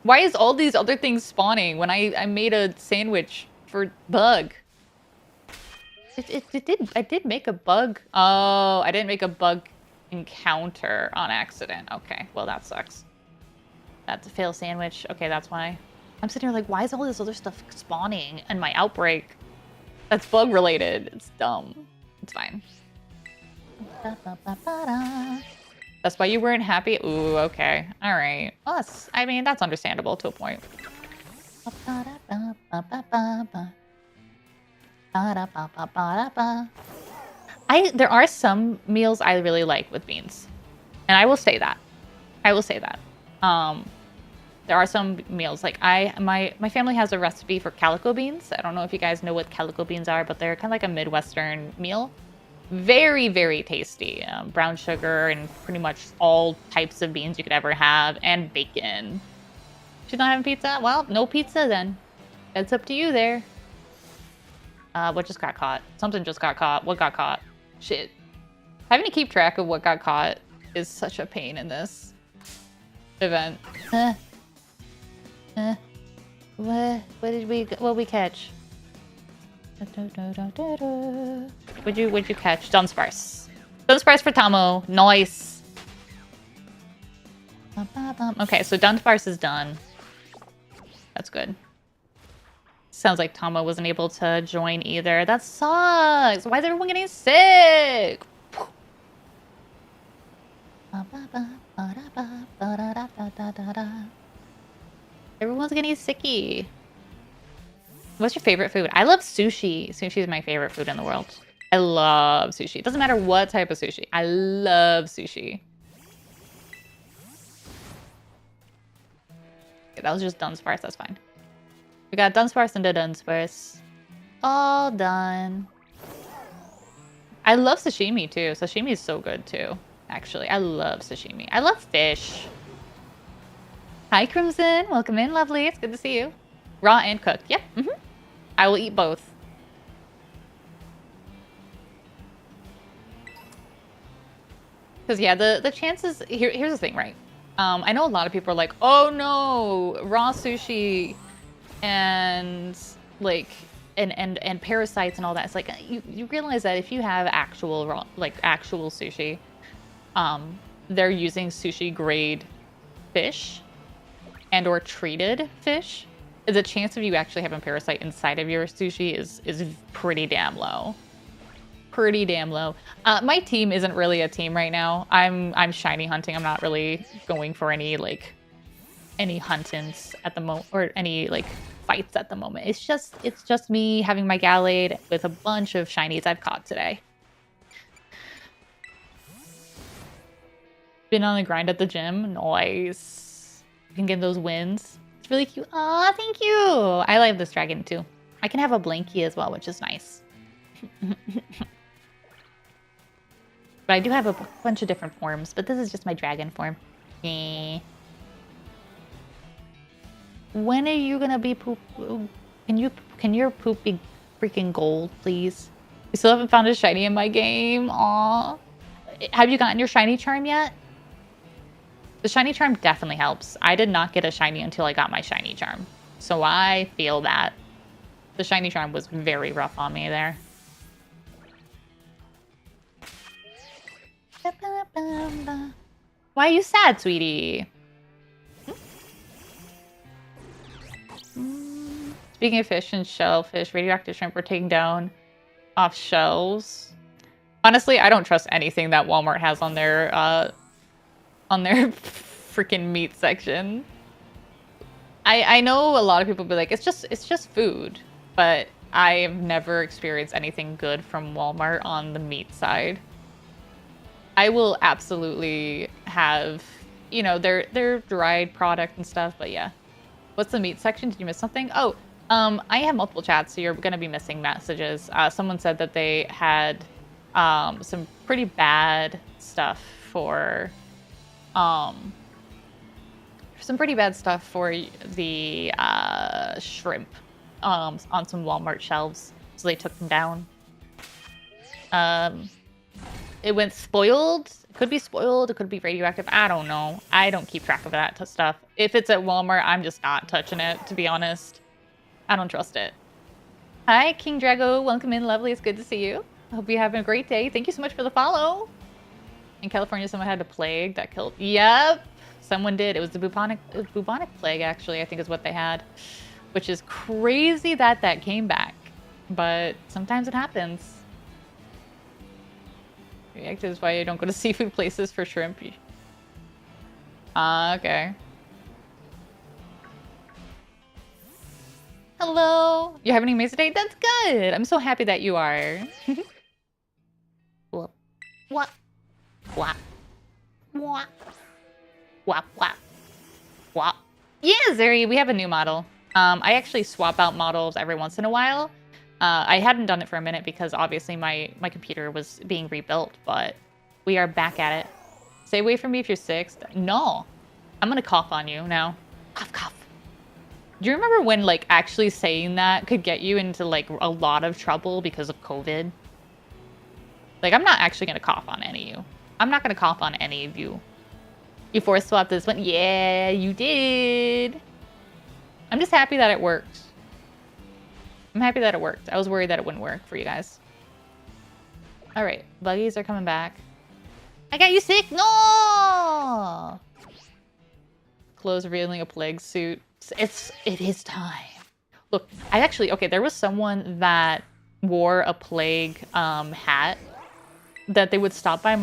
[SPEAKER 1] Why is all these other things spawning when I made a sandwich for bug? I did make a bug. Oh, I didn't make a bug encounter on accident. Okay, well that sucks. That's a fail sandwich. Okay, that's why. I'm sitting here like, why is all this other stuff spawning in my outbreak? That's bug related. It's dumb. It's fine. That's why you weren't happy? Ooh, okay. All right. Well, I mean, that's understandable to a point. There are some meals I really like with beans. And I will say that. I will say that. There are some meals like my family has a recipe for calico beans. I don't know if you guys know what calico beans are, but they're kind of like a Midwestern meal. Very, very tasty. Brown sugar and pretty much all types of beans you could ever have, and bacon. She's not having pizza? Well, no pizza then. It's up to you there. What just got caught? Something just got caught. What got caught? Shit. Having to keep track of what got caught is such a pain in this event. What we catch? What'd you catch? Dunsparce. Dunsparce for Tamo. Nice. Okay, so Dunsparce is done. That's good. Sounds like Tamo wasn't able to join either. That sucks. Why is everyone getting sick? Everyone's getting sicky. What's your favorite food? I love sushi. Sushi is my favorite food in the world. I love sushi. It doesn't matter what type of sushi. I love sushi. Okay, that was just Dunsparce. That's fine. We got Dunsparce into Dunsparce. All done. I love sashimi too. Sashimi is so good too. Actually, I love sashimi. I love fish. Hi, Crimson. Welcome in, lovely. It's good to see you. Raw and cooked. Yep. I will eat both. Because, yeah, the chances... Here's the thing, right? I know a lot of people are like, oh, no, raw sushi and, like, and parasites and all that. It's like, you realize that if you have actual raw, like, actual sushi, they're using sushi-grade fish and or treated fish. The chance of you actually having parasite inside of your sushi is pretty damn low. Pretty damn low. My team isn't really a team right now. I'm shiny hunting. I'm not really going for any huntings at the moment, or any like fights at the moment. It's just me having my Gallade with a bunch of shinies I've caught today. Been on the grind at the gym. Nice. You can get those wins. It's really cute. Aw, thank you. I like this dragon too. I can have a Blanky as well, which is nice. But I do have a bunch of different forms, but this is just my dragon form. When are you gonna be poop? Can your poop be freaking gold, please? We still haven't found a shiny in my game. Aw. Have you gotten your shiny charm yet? The shiny charm definitely helps. I did not get a shiny until I got my shiny charm. So I feel that. The shiny charm was very rough on me there. Why are you sad, sweetie? Speaking of fish and shellfish, radioactive shrimp were taken down off shelves. Honestly, I don't trust anything that Walmart has on their freaking meat section. I know a lot of people be like, it's just food, but I have never experienced anything good from Walmart on the meat side. I will absolutely have, you know, their dried product and stuff, but yeah. What's the meat section? Did you miss something? Oh, I have multiple chats, so you're going to be missing messages. Someone said that they had some pretty bad stuff for the shrimp on some Walmart shelves, so they took them down. It went spoiled. It could be spoiled. It could be radioactive. I don't know. I don't keep track of that stuff. If it's at Walmart, I'm just not touching it, to be honest. I don't trust it. Hi, King Drago. Welcome in, lovely. It's good to see you. I hope you're having a great day. Thank you so much for the follow. In California, someone had a plague that killed. Yep, someone did. It was the bubonic plague, actually, I think is what they had. Which is crazy that that came back. But sometimes it happens. Reactive is why you don't go to seafood places for shrimp. Okay. Hello. You having an amazing day? That's good. I'm so happy that you are. What? What? What? What? What? What? What? Yeah, Zeri, we have a new model. I actually swap out models every once in a while. I hadn't done it for a minute because obviously my computer was being rebuilt, but we are back at it. Stay away from me if you're sick. No. I'm gonna cough on you now. Cough, cough. Do you remember when, like, actually saying that could get you into, like, a lot of trouble because of COVID? Like, I'm not actually gonna cough on any of you. I'm not gonna cough on any of you. You force swapped this one? Yeah, you did. I'm just happy that it worked. I'm happy that it worked. I was worried that it wouldn't work for you guys. All right, buggies are coming back. I got you sick. No. Clothes revealing a plague suit. It is time. Look, I actually there was someone that wore a plague hat that they would stop by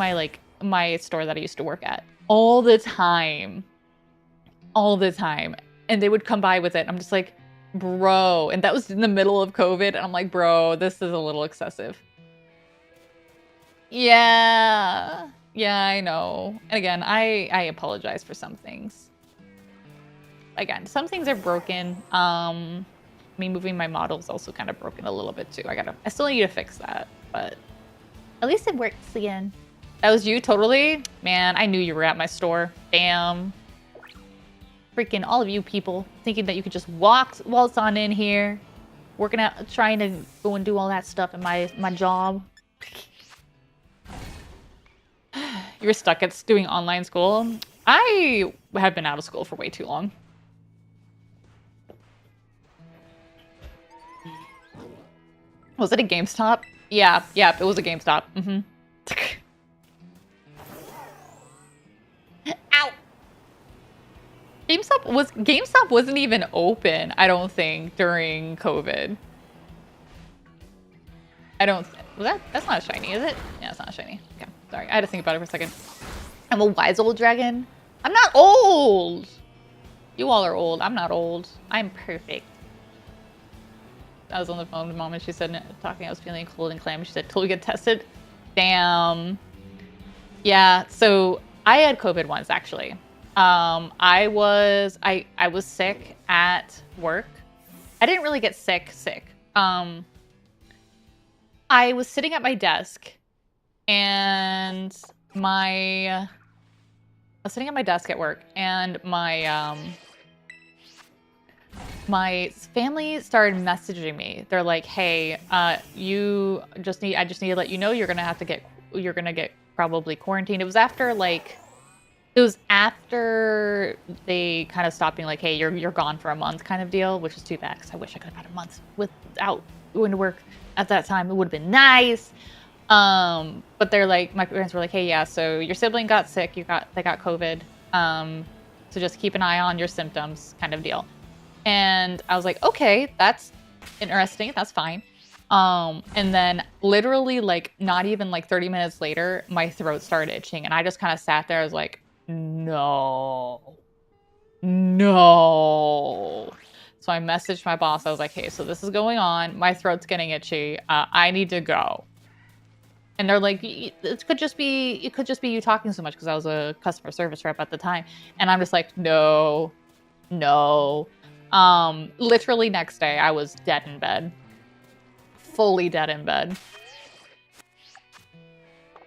[SPEAKER 1] my store that I used to work at all the time, and they would come by with it. I'm just like, bro, and that was in the middle of COVID, and I'm like, bro, this is a little excessive. Yeah, I know. And again, I apologize for some things. Again, some things are broken. Me moving my model is also kind of broken a little bit too. I still need to fix that, but at least it works again. That was you, totally? Man, I knew you were at my store. Damn. Freaking all of you people thinking that you could just waltz on in here, working out, trying to go and do all that stuff in my job. You were stuck at doing online school. I have been out of school for way too long. Was it a GameStop? Yeah, it was a GameStop. Ow! GameStop wasn't even open, I don't think, during COVID. That's not shiny, is it? Yeah, it's not shiny. Okay, sorry, I had to think about it for a second. I'm a wise old dragon. I'm not old! You all are old. I'm not old. I'm perfect. I was on the phone with mom and she said, talking, I was feeling cold and clammy. She said, till we get tested. Damn. Yeah, so I had COVID once, actually. I was sick at work. I didn't really get sick. I was sitting at my desk and I was sitting at my desk at work and my family started messaging me. They're like, "Hey, I just need to let you know you're gonna get probably quarantined." It was after they kind of stopped being like, "Hey, you're gone for a month," kind of deal, which is too bad because I wish I could have had a month without going to work at that time. It would have been nice. But they're like, my parents were like, "Hey, yeah, so your sibling got sick. They got COVID. So just keep an eye on your symptoms," kind of deal. And I was like, okay, that's interesting. That's fine. And then literally not even 30 minutes later, my throat started itching and I just kind of sat there. I was like, no. So I messaged my boss. I was like, hey, so this is going on. My throat's getting itchy. I need to go. And they're like, it could just be you talking so much, because I was a customer service rep at the time. And I'm just like, no. Literally next day, I was dead in bed. Fully dead in bed.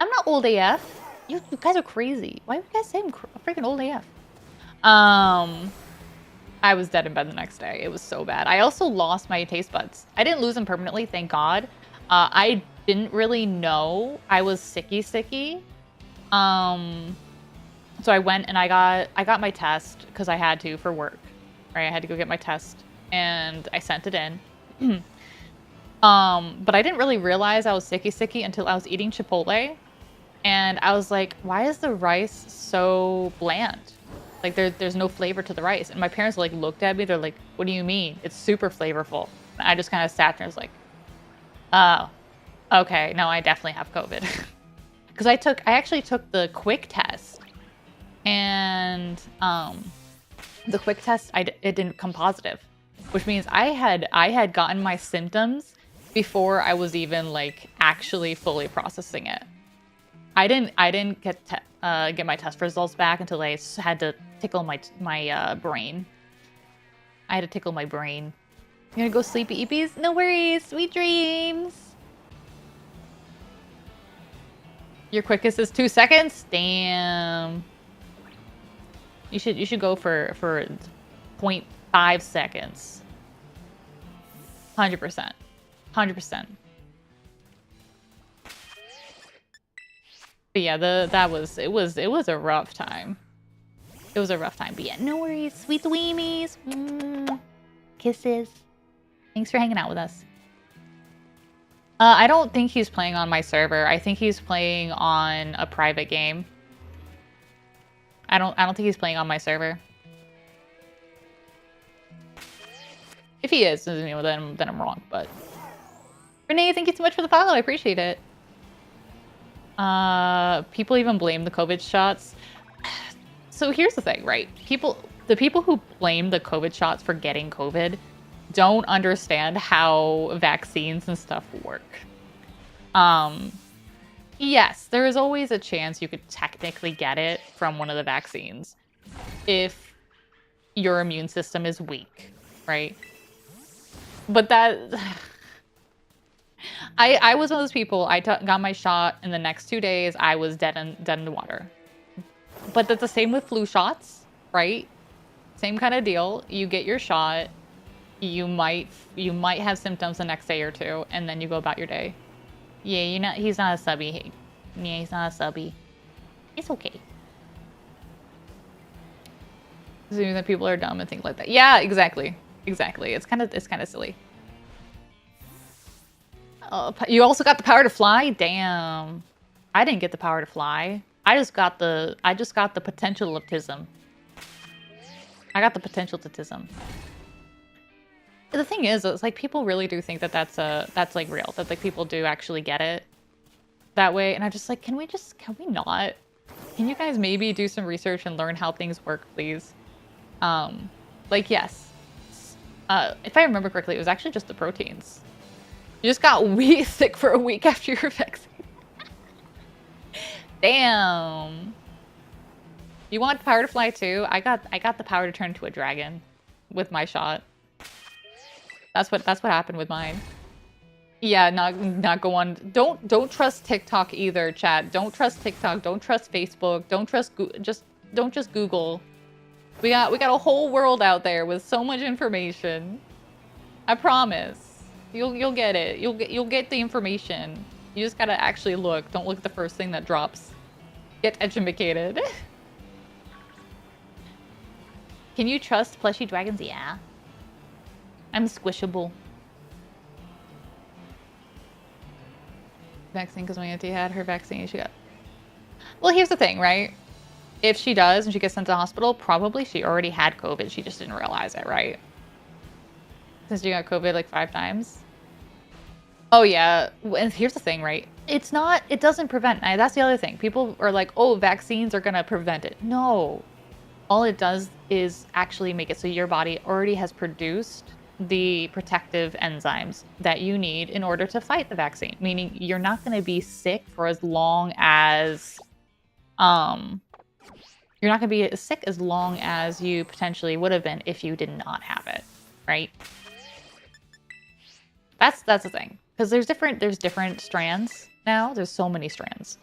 [SPEAKER 1] I'm not old AF. You guys are crazy. Why would you guys say I'm freaking old AF? I was dead in bed the next day. It was so bad. I also lost my taste buds. I didn't lose them permanently, thank God. I didn't really know I was sicky. So I went and I got my test because I had to for work. Right, I had to go get my test, and I sent it in. But I didn't really realize I was sicky until I was eating Chipotle, and I was like, why is the rice so bland? Like there's no flavor to the rice. And my parents like looked at me, they're like, what do you mean? It's super flavorful. And I just kind of sat there and was like, oh, okay, no, I definitely have COVID. Because I actually took the quick test, and the quick test it didn't come positive, which means I had gotten my symptoms before I was even like actually fully processing it. I didn't get my test results back until I had to tickle my brain. I had to tickle my brain. You gonna go sleepy eepies? No worries. Sweet dreams. Your quickest is 2 seconds? Damn. You should go for 0.5 seconds. 100%. 100%. But yeah, it was a rough time. It was a rough time. But yeah, no worries, sweet weemies. Kisses. Thanks for hanging out with us. I don't think he's playing on my server. I think he's playing on a private game. I don't think he's playing on my server. If he is, you know, then I'm wrong. But Renee, thank you so much for the follow. I appreciate it. People even blame the COVID shots. So here's the thing, right? The people who blame the COVID shots for getting COVID don't understand how vaccines and stuff work. Yes, there is always a chance you could technically get it from one of the vaccines if your immune system is weak, right? But that... I was one of those people, got my shot, and the next 2 days, I was dead in the water. But that's the same with flu shots, right? Same kind of deal. You get your shot, you might have symptoms the next day or two, and then you go about your day. Yeah, he's not a subby. Yeah, he's not a subby. It's okay. Assuming that people are dumb and things like that. Yeah, exactly. Exactly. It's kind of silly. You also got the power to fly? Damn. I didn't get the power to fly. I just got the potential of tism. I got the potential to tism. The thing is, it's like people really do think that that's like real. That like people do actually get it that way. And I'm just like, can we not? Can you guys maybe do some research and learn how things work, please? Like, yes. If I remember correctly, it was actually just the proteins. You just got sick for a week after your vaccine. Damn. You want power to fly too? I got the power to turn into a dragon with my shot. That's what happened with mine. Yeah, not go on. Don't trust TikTok either, chat. Don't trust TikTok. Don't trust Facebook. Don't trust don't just Google. We got a whole world out there with so much information. I promise. You'll get it. You'll get the information. You just gotta actually look. Don't look at the first thing that drops. Get educated. Can you trust plushy dragons? Yeah. I'm squishable. Vaccine, because my auntie had her vaccine, she got... Well, here's the thing, right? If she does and she gets sent to the hospital, probably she already had COVID. She just didn't realize it, right? Since she got COVID like 5 times. Oh, yeah. And here's the thing, right? It doesn't prevent. That's the other thing. People are like, oh, vaccines are going to prevent it. No. All it does is actually make it so your body already has produced the protective enzymes that you need in order to fight the vaccine. Meaning you're not going to be sick for as long as... You're not going to be sick as long as you potentially would have been if you did not have it, right? That's the thing. Because there's different strands now. There's so many strands.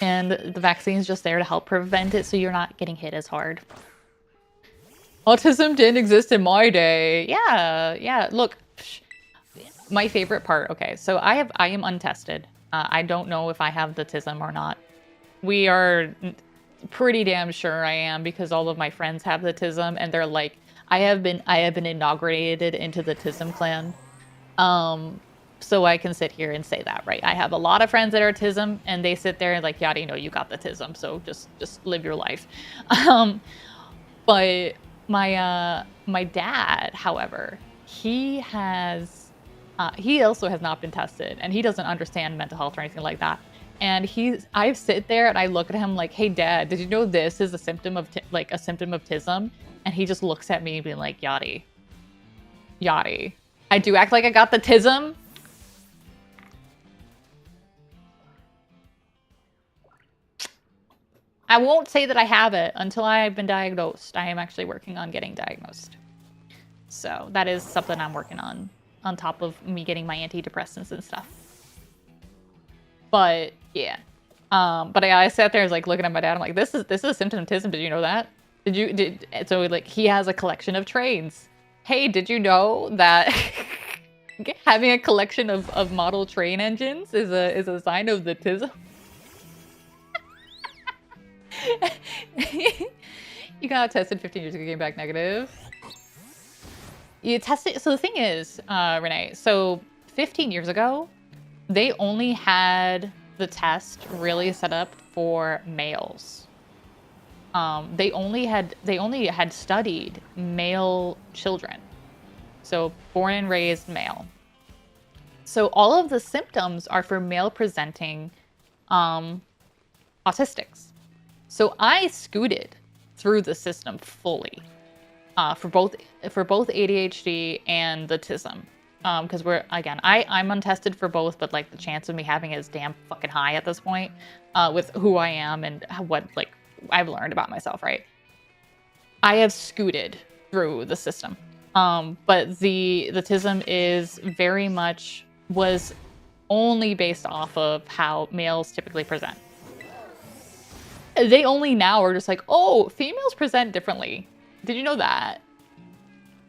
[SPEAKER 1] And the vaccine's just there to help prevent it so you're not getting hit as hard. Autism didn't exist in my day. Yeah. Look, my favorite part. Okay, so I am untested. I don't know if I have the tism or not. We are pretty damn sure I am because all of my friends have the tism, and they're like, I have been inaugurated into the tism clan. So I can sit here and say that, right? I have a lot of friends that are tism, and they sit there and like, Yadi, no, you got the tism, so just live your life. Um, but my dad, however, he also has not been tested, and he doesn't understand mental health or anything like that. And I sit there and I look at him like, "Hey, Dad, did you know this is a symptom of like a symptom of tism?" And he just looks at me being like, "Yachty, Yachty, I do act like I got the tism." I won't say that I have it until I've been diagnosed. I am actually working on getting diagnosed. So that is something I'm working on top of me getting my antidepressants and stuff. But yeah. But I sat there, I was like looking at my dad. I'm like, this is a symptom of tism. Did you know that? So like he has a collection of trains. Hey, did you know that having a collection of model train engines is a sign of the tism? You got tested 15 years ago, came back negative. You tested. So the thing is, Renee, so 15 years ago, they only had the test really set up for males. They only had studied male children. So born and raised male. So all of the symptoms are for male presenting autistics. So I scooted through the system fully for both ADHD and the tism. Because I'm untested for both, but like the chance of me having it is damn fucking high at this point with who I am and what like I've learned about myself, right? I have scooted through the system. But the tism is very much was only based off of how males typically present. They only now are just like, oh, females present differently. Did you know that?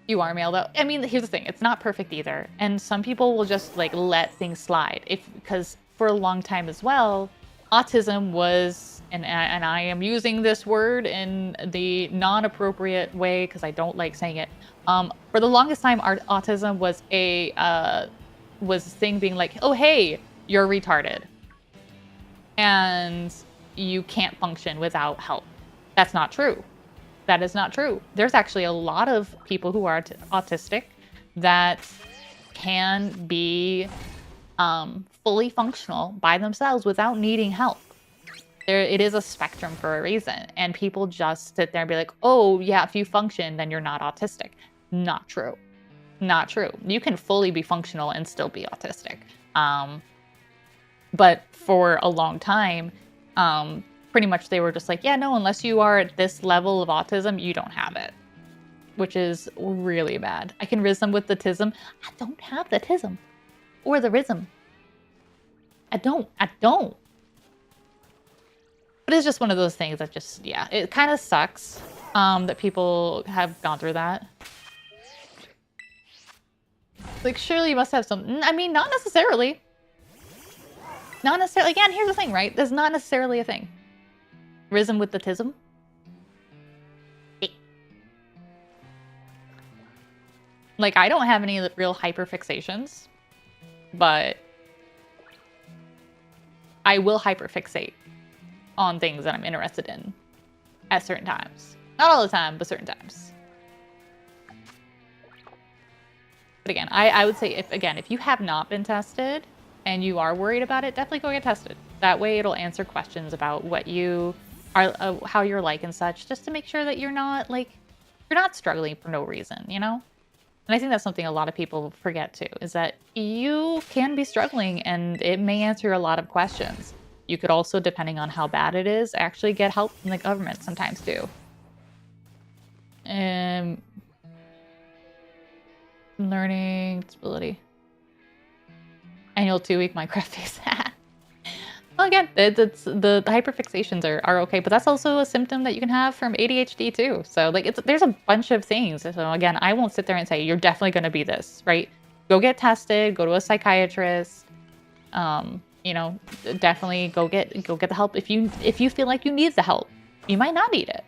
[SPEAKER 1] You are male though. I mean, here's the thing. It's not perfect either. And some people will just like let things slide. Because for a long time as well, autism was, and I am using this word in the non-appropriate way because I don't like saying it. For the longest time, autism was was thing being like, oh, hey, you're retarded. And you can't function without help. That's not true. That is not true. There's actually a lot of people who are autistic that can be fully functional by themselves without needing help. It is a spectrum for a reason. And people just sit there and be like, oh, yeah, if you function, then you're not autistic. Not true. Not true. You can fully be functional and still be autistic. But for a long time, pretty much they were just like, yeah, no, unless you are at this level of autism, you don't have it, which is really bad. I can rhythm with the tism. I don't have the tism or the rhythm. I don't. But it's just one of those things that just, yeah, it kind of sucks that people have gone through that. Like, surely you must have some, I mean, not necessarily. Not necessarily. Again, here's the thing, right? There's not necessarily a thing. Rhythm with the tism. Like, I don't have any real hyperfixations, but I will hyperfixate on things that I'm interested in at certain times. Not all the time, but certain times. But again, I would say if you have not been tested and you are worried about it, definitely go get tested. That way it'll answer questions about what you are, how you're like and such, just to make sure that you're not struggling for no reason, you know? And I think that's something a lot of people forget too, is that you can be struggling and it may answer a lot of questions. You could also, depending on how bad it is, actually get help from the government sometimes too. Learning disability. Annual 2-week Minecraft face. Well, again, the hyperfixations are okay, but that's also a symptom that you can have from ADHD too. So like there's a bunch of things. So again, I won't sit there and say you're definitely going to be this, right? go get tested, go to a psychiatrist. You know, definitely go get the help if you feel like you need the help. You might not need it.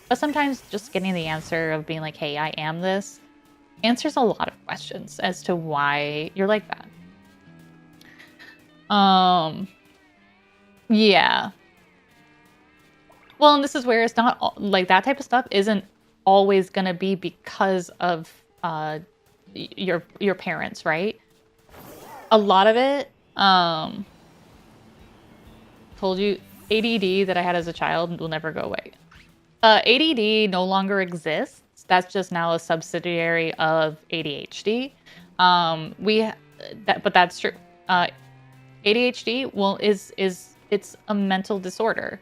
[SPEAKER 1] But sometimes just getting the answer of being like, "Hey, I am this," answers a lot of questions as to why you're like that. Yeah. Well, and this is where it's not like that type of stuff isn't always gonna be because of your parents, right? A lot of it, told you ADD that I had as a child will never go away. ADD no longer exists. That's just now a subsidiary of ADHD. But that's true. ADHD it's a mental disorder.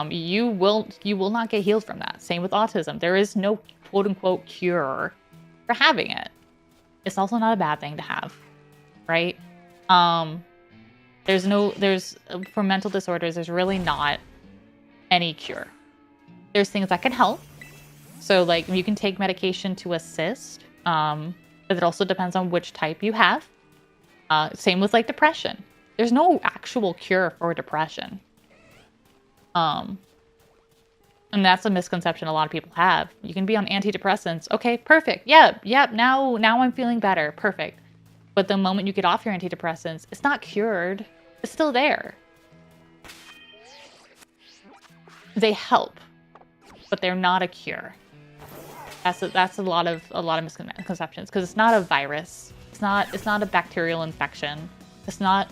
[SPEAKER 1] You will not get healed from that. Same with autism. There is no quote unquote cure for having it. It's also not a bad thing to have, right? There's for mental disorders, there's really not any cure. There's things that can help. So like you can take medication to assist. But it also depends on which type you have. Same with like depression. There's no actual cure for depression. And that's a misconception a lot of people have. You can be on antidepressants. Okay, perfect. Yep. Now I'm feeling better. Perfect. But the moment you get off your antidepressants, it's not cured. It's still there. They help, but they're not a cure. That's a lot of misconceptions because it's not a virus. It's not a bacterial infection. It's not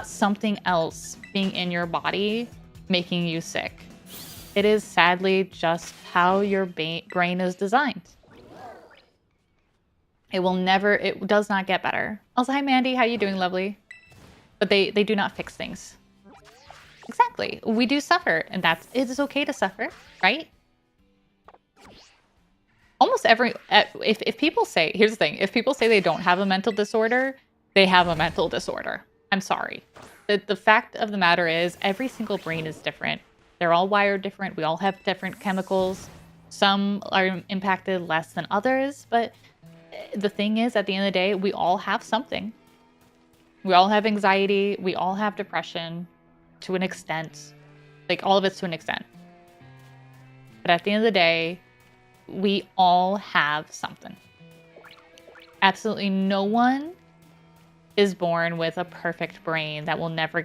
[SPEAKER 1] something else being in your body making you sick. It is sadly just how your brain is designed. It does not get better. Also, hi Mandy, how you doing, lovely? But they do not fix things. Exactly. We do suffer, and it is okay to suffer, right? Almost if people say, here's the thing, if people say they don't have a mental disorder, they have a mental disorder. I'm sorry. The fact of the matter is every single brain is different. They're all wired different. We all have different chemicals. Some are impacted less than others, but the thing is, at the end of the day, we all have something. We all have anxiety. We all have depression to an extent. Like, all of it's to an extent. But at the end of the day, we all have something. Absolutely no one is born with a perfect brain that will never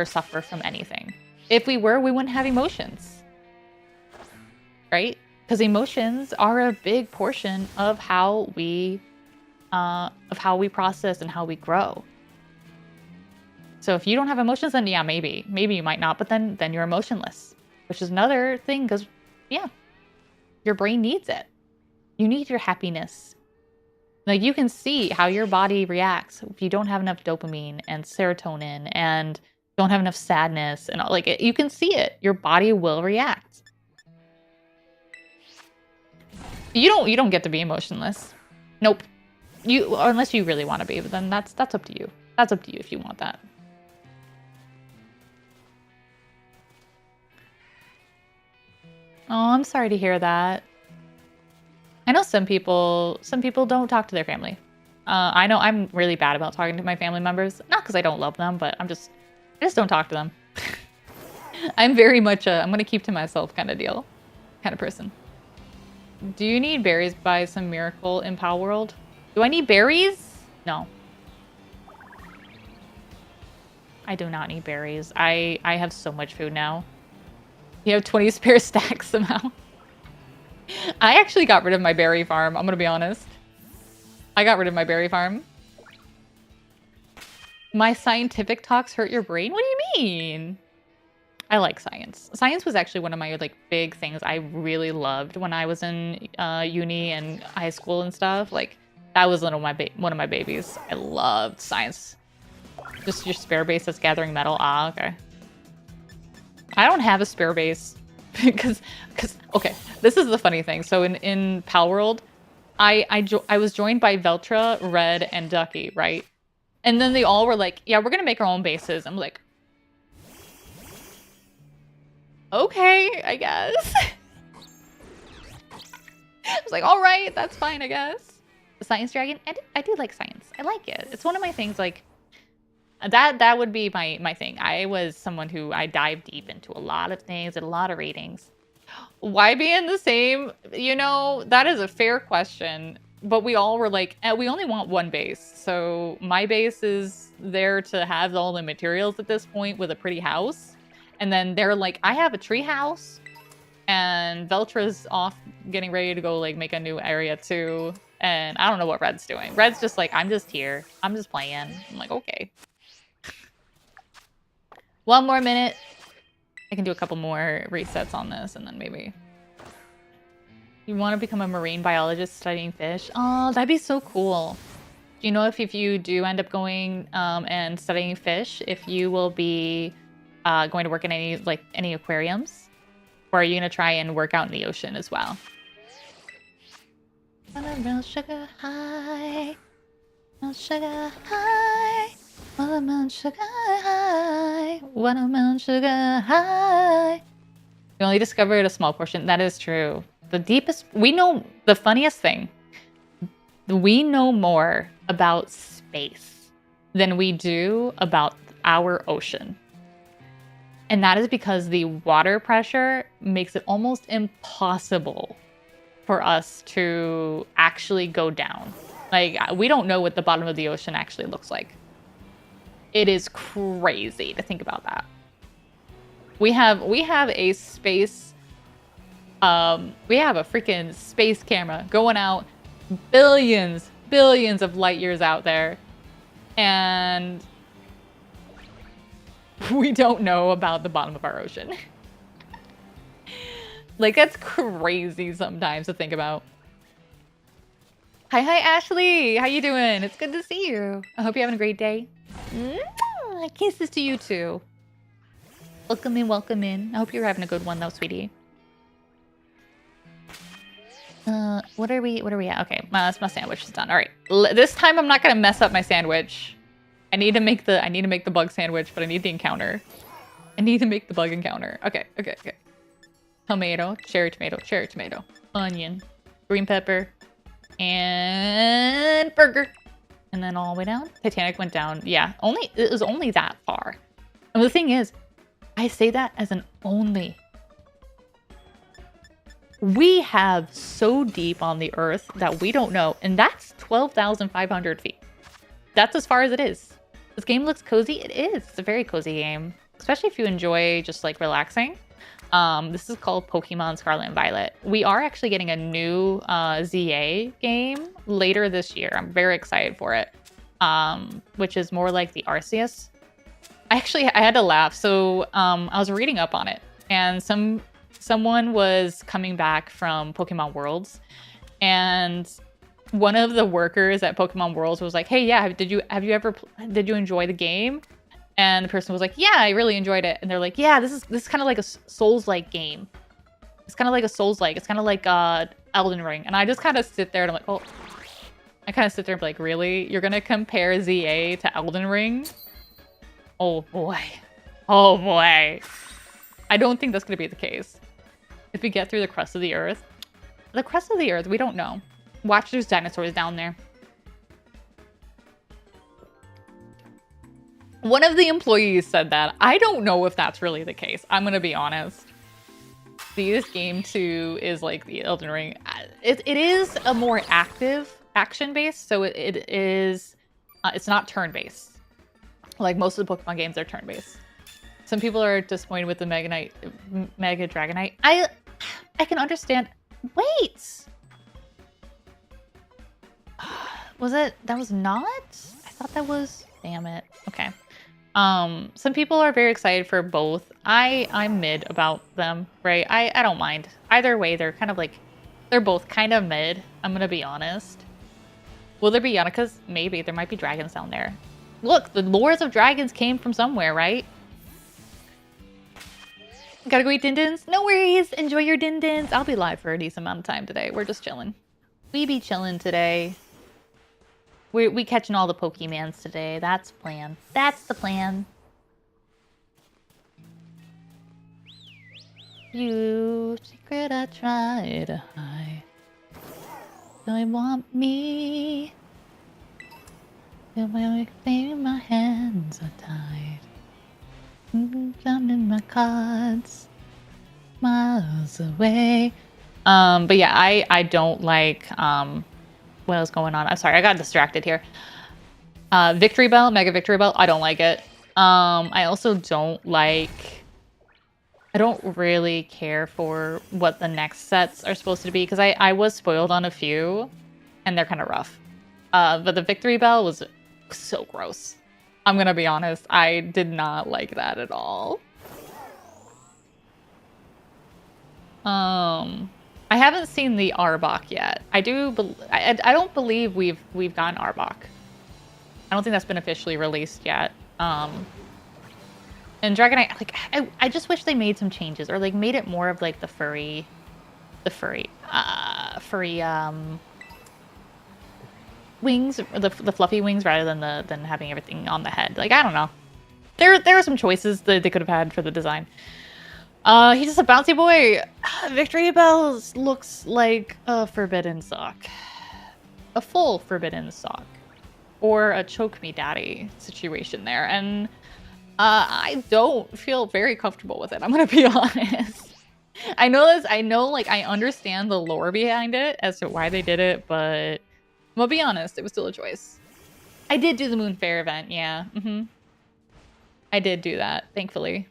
[SPEAKER 1] suffer from anything. If we were, we wouldn't have emotions. Right? Because emotions are a big portion of how we process and how we grow. So if you don't have emotions, then yeah, maybe you might not, but then you're emotionless, which is another thing because yeah, your brain needs it. You need your happiness. Like you can see how your body reacts if you don't have enough dopamine and serotonin and don't have enough sadness and you can see it. Your body will react. You don't get to be emotionless. Nope. Unless you really want to be, but then that's up to you. That's up to you if you want that. Oh, I'm sorry to hear that. I know some people don't talk to their family. I know I'm really bad about talking to my family members. Not because I don't love them, but I just don't talk to them. I'm very much I'm gonna keep to myself kind of person. Do you need berries by some miracle in Pal World? Do I need berries? No. I do not need berries. I have so much food now. You have 20 spare stacks somehow. I actually got rid of my berry farm. I'm gonna be honest. I got rid of my berry farm. My scientific talks hurt your brain? What do you mean? I like science. Science was actually one of my big things I really loved when I was in uni and high school and stuff. Like that was one of my babies. I loved science. Just your spare base that's gathering metal. Ah, okay. I don't have a spare base because okay, this is the funny thing. So in Pal World, I was joined by Veltra, Red, and Ducky, right? And then they all were like, "Yeah, we're gonna make our own bases." I'm like, okay, I guess. I was like, all right, that's fine, I guess. The Science Dragon, I do like science. I like it. It's one of my things, like, that would be my thing. I was someone who I dive deep into a lot of things and a lot of ratings. Why be in the same? You know, that is a fair question. But we all were like, we only want one base. So my base is there to have all the materials at this point with a pretty house. And then they're like, I have a tree house. And Veltra's off getting ready to go like make a new area too. And I don't know what Red's doing. Red's just like, I'm just here. I'm just playing. I'm like, okay. One more minute. I can do a couple more resets on this and then maybe. You want to become a marine biologist studying fish? Oh, that'd be so cool. Do you know if you do end up going and studying fish, if you will be going to work in any aquariums? Or are you going to try and work out in the ocean as well? Watermelon sugar high. Watermelon sugar high. Watermelon sugar high. Watermelon sugar high. We only discovered a small portion. That is true. The deepest, we know, the funniest thing, we know more about space than we do about our ocean. And that is because the water pressure makes it almost impossible for us to actually go down. Like, we don't know what the bottom of the ocean actually looks like. It is crazy to think about that. We have a space, we have a freaking space camera going out billions of light years out there. And we don't know about the bottom of our ocean. Like, that's crazy sometimes to think about. Hi, Ashley. How you doing? It's good to see you. I hope you're having a great day. Kisses to you too. Welcome in, welcome in. I hope you're having a good one though, sweetie. What are we at? Okay, my sandwich is done. All right, this time I'm not gonna mess up my sandwich. I need to make the bug sandwich, but I need the encounter. I need to make the bug encounter. Okay. Tomato, cherry tomato, onion, green pepper, and burger. And then all the way down. Titanic went down. Yeah, it was only that far. And the thing is, I say that as an only. We have so deep on the earth that we don't know. And that's 12,500 feet. That's as far as it is. This game looks cozy. It is. It's a very cozy game. Especially if you enjoy just like relaxing. This is called Pokemon Scarlet and Violet. We are actually getting a new ZA game later this year. I'm very excited for it. Which is more like the Arceus. I had to laugh. So I was reading up on it. And someone was coming back from Pokemon Worlds, and one of the workers at Pokemon Worlds was like, "Hey, yeah, did you enjoy the game?" And the person was like, "Yeah, I really enjoyed it." And they're like, "Yeah, this is kind of like a Souls-like game. It's kind of like a Souls-like. It's kind of like Elden Ring." And I just kind of sit there and I'm like, "Oh." I kind of sit there and be like, "Really? You're gonna compare ZA to Elden Ring?" Oh boy. Oh boy. I don't think that's gonna be the case. If we get through the crust of the earth. The crust of the earth, we don't know. Watch, there's dinosaurs down there. One of the employees said that. I don't know if that's really the case. I'm going to be honest. This game too is like the Elden Ring. It is a more active action-based, so it is. It's not turn-based. Like most of the Pokemon games are turn-based. Some people are disappointed with the Mega Dragonite. I can understand. Wait! That was not? I thought that was, damn it. Okay. Some people are very excited for both. I'm mid about them, right? I don't mind. Either way, they're kind of like, they're both kind of mid. I'm gonna be honest. Will there be Yaticas? Maybe. There might be dragons down there. Look, the lures of dragons came from somewhere, right? Gotta go eat din-dins? No worries. Enjoy your din-dins. I'll be live for a decent amount of time today. We're just chilling. We be chilling today. We catching all the Pokemans today. That's the plan. That's the plan. You secret I try to hide. Don't want me. Baby, my hands are tied. I'm in my cards, miles away. But yeah, I don't like what is going on. I'm sorry, I got distracted here. Victory Bell, Mega Victory Bell, I don't like it. I also don't like... I don't really care for what the next sets are supposed to be, because I was spoiled on a few, and they're kind of rough. But the Victory Bell was so gross. I'm gonna be honest, I did not like that at all. I haven't seen the Arbok yet. I don't believe we've gotten Arbok. I don't think that's been officially released yet. And Dragonite, like, I just wish they made some changes, or like made it more of like the furry wings, the fluffy wings, rather than having everything on the head. Like, I don't know. There are some choices that they could have had for the design. He's just a bouncy boy. Victory Bells looks like a forbidden sock. A full forbidden sock. Or a choke me daddy situation there. And I don't feel very comfortable with it. I'm gonna be honest. I know this. I know, like, I understand the lore behind it as to why they did it, but I'm gonna be honest. It was still a choice. I did do the Moon Fair event. Yeah. I did do that, thankfully.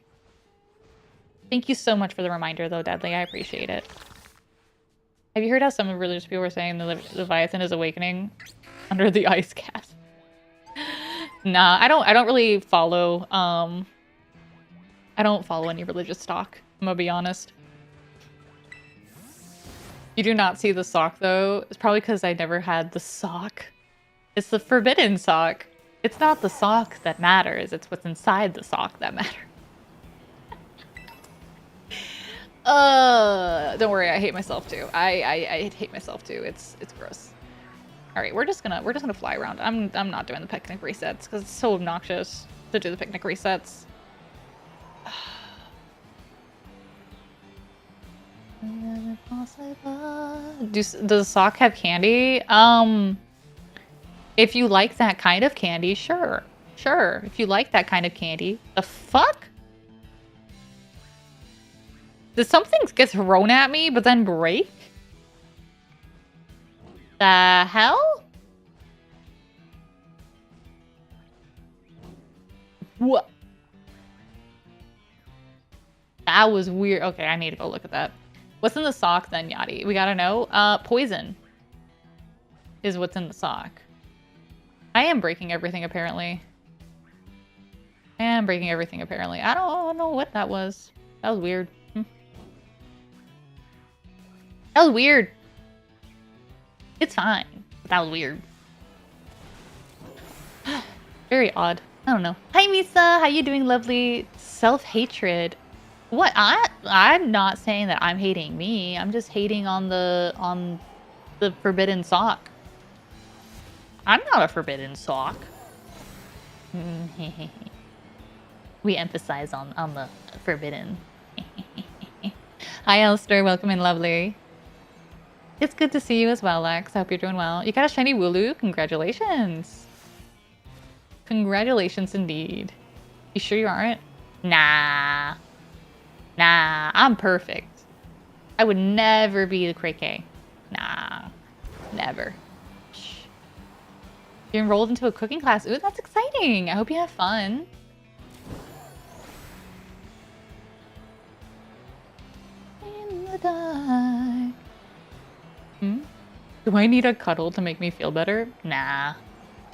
[SPEAKER 1] Thank you so much for the reminder, though, Deadly. I appreciate it. Have you heard how some religious people were saying the Leviathan is awakening under the ice cap? Nah, I don't really follow I don't follow any religious stock. I'm gonna be honest. You do not see the sock though. It's probably because I never had the sock. It's the forbidden sock. It's not the sock that matters. It's what's inside the sock that matters. Don't worry. I hate myself too. I hate myself too. It's gross. All right, we're just gonna fly around. I'm not doing the picnic resets because it's so obnoxious to do the picnic resets. Does the sock have candy? If you like that kind of candy, sure. Sure. If you like that kind of candy. The fuck? Did something get thrown at me but then break? The hell? What? That was weird. Okay, I need to go look at that. What's in the sock then, Yachty? We gotta know. Poison is what's in the sock. I am breaking everything, apparently. I am breaking everything, apparently. I don't know what that was. That was weird. That was weird. It's fine. But that was weird. Very odd. I don't know. Hi, Misa. How you doing, lovely? Self-hatred. What? I'm not saying that I'm hating me. I'm just hating on the forbidden sock. I'm not a forbidden sock. We emphasize on the forbidden. Hi, Elster. Welcome in, lovely. It's good to see you as well, Lex. I hope you're doing well. You got a shiny Wooloo. Congratulations. Congratulations indeed. You sure you aren't? Nah. Nah, I'm perfect. I would never be the Cray-K. Nah. Never. Shh. You're enrolled into a cooking class. Ooh, that's exciting. I hope you have fun. In the dark. Do I need a cuddle to make me feel better? Nah.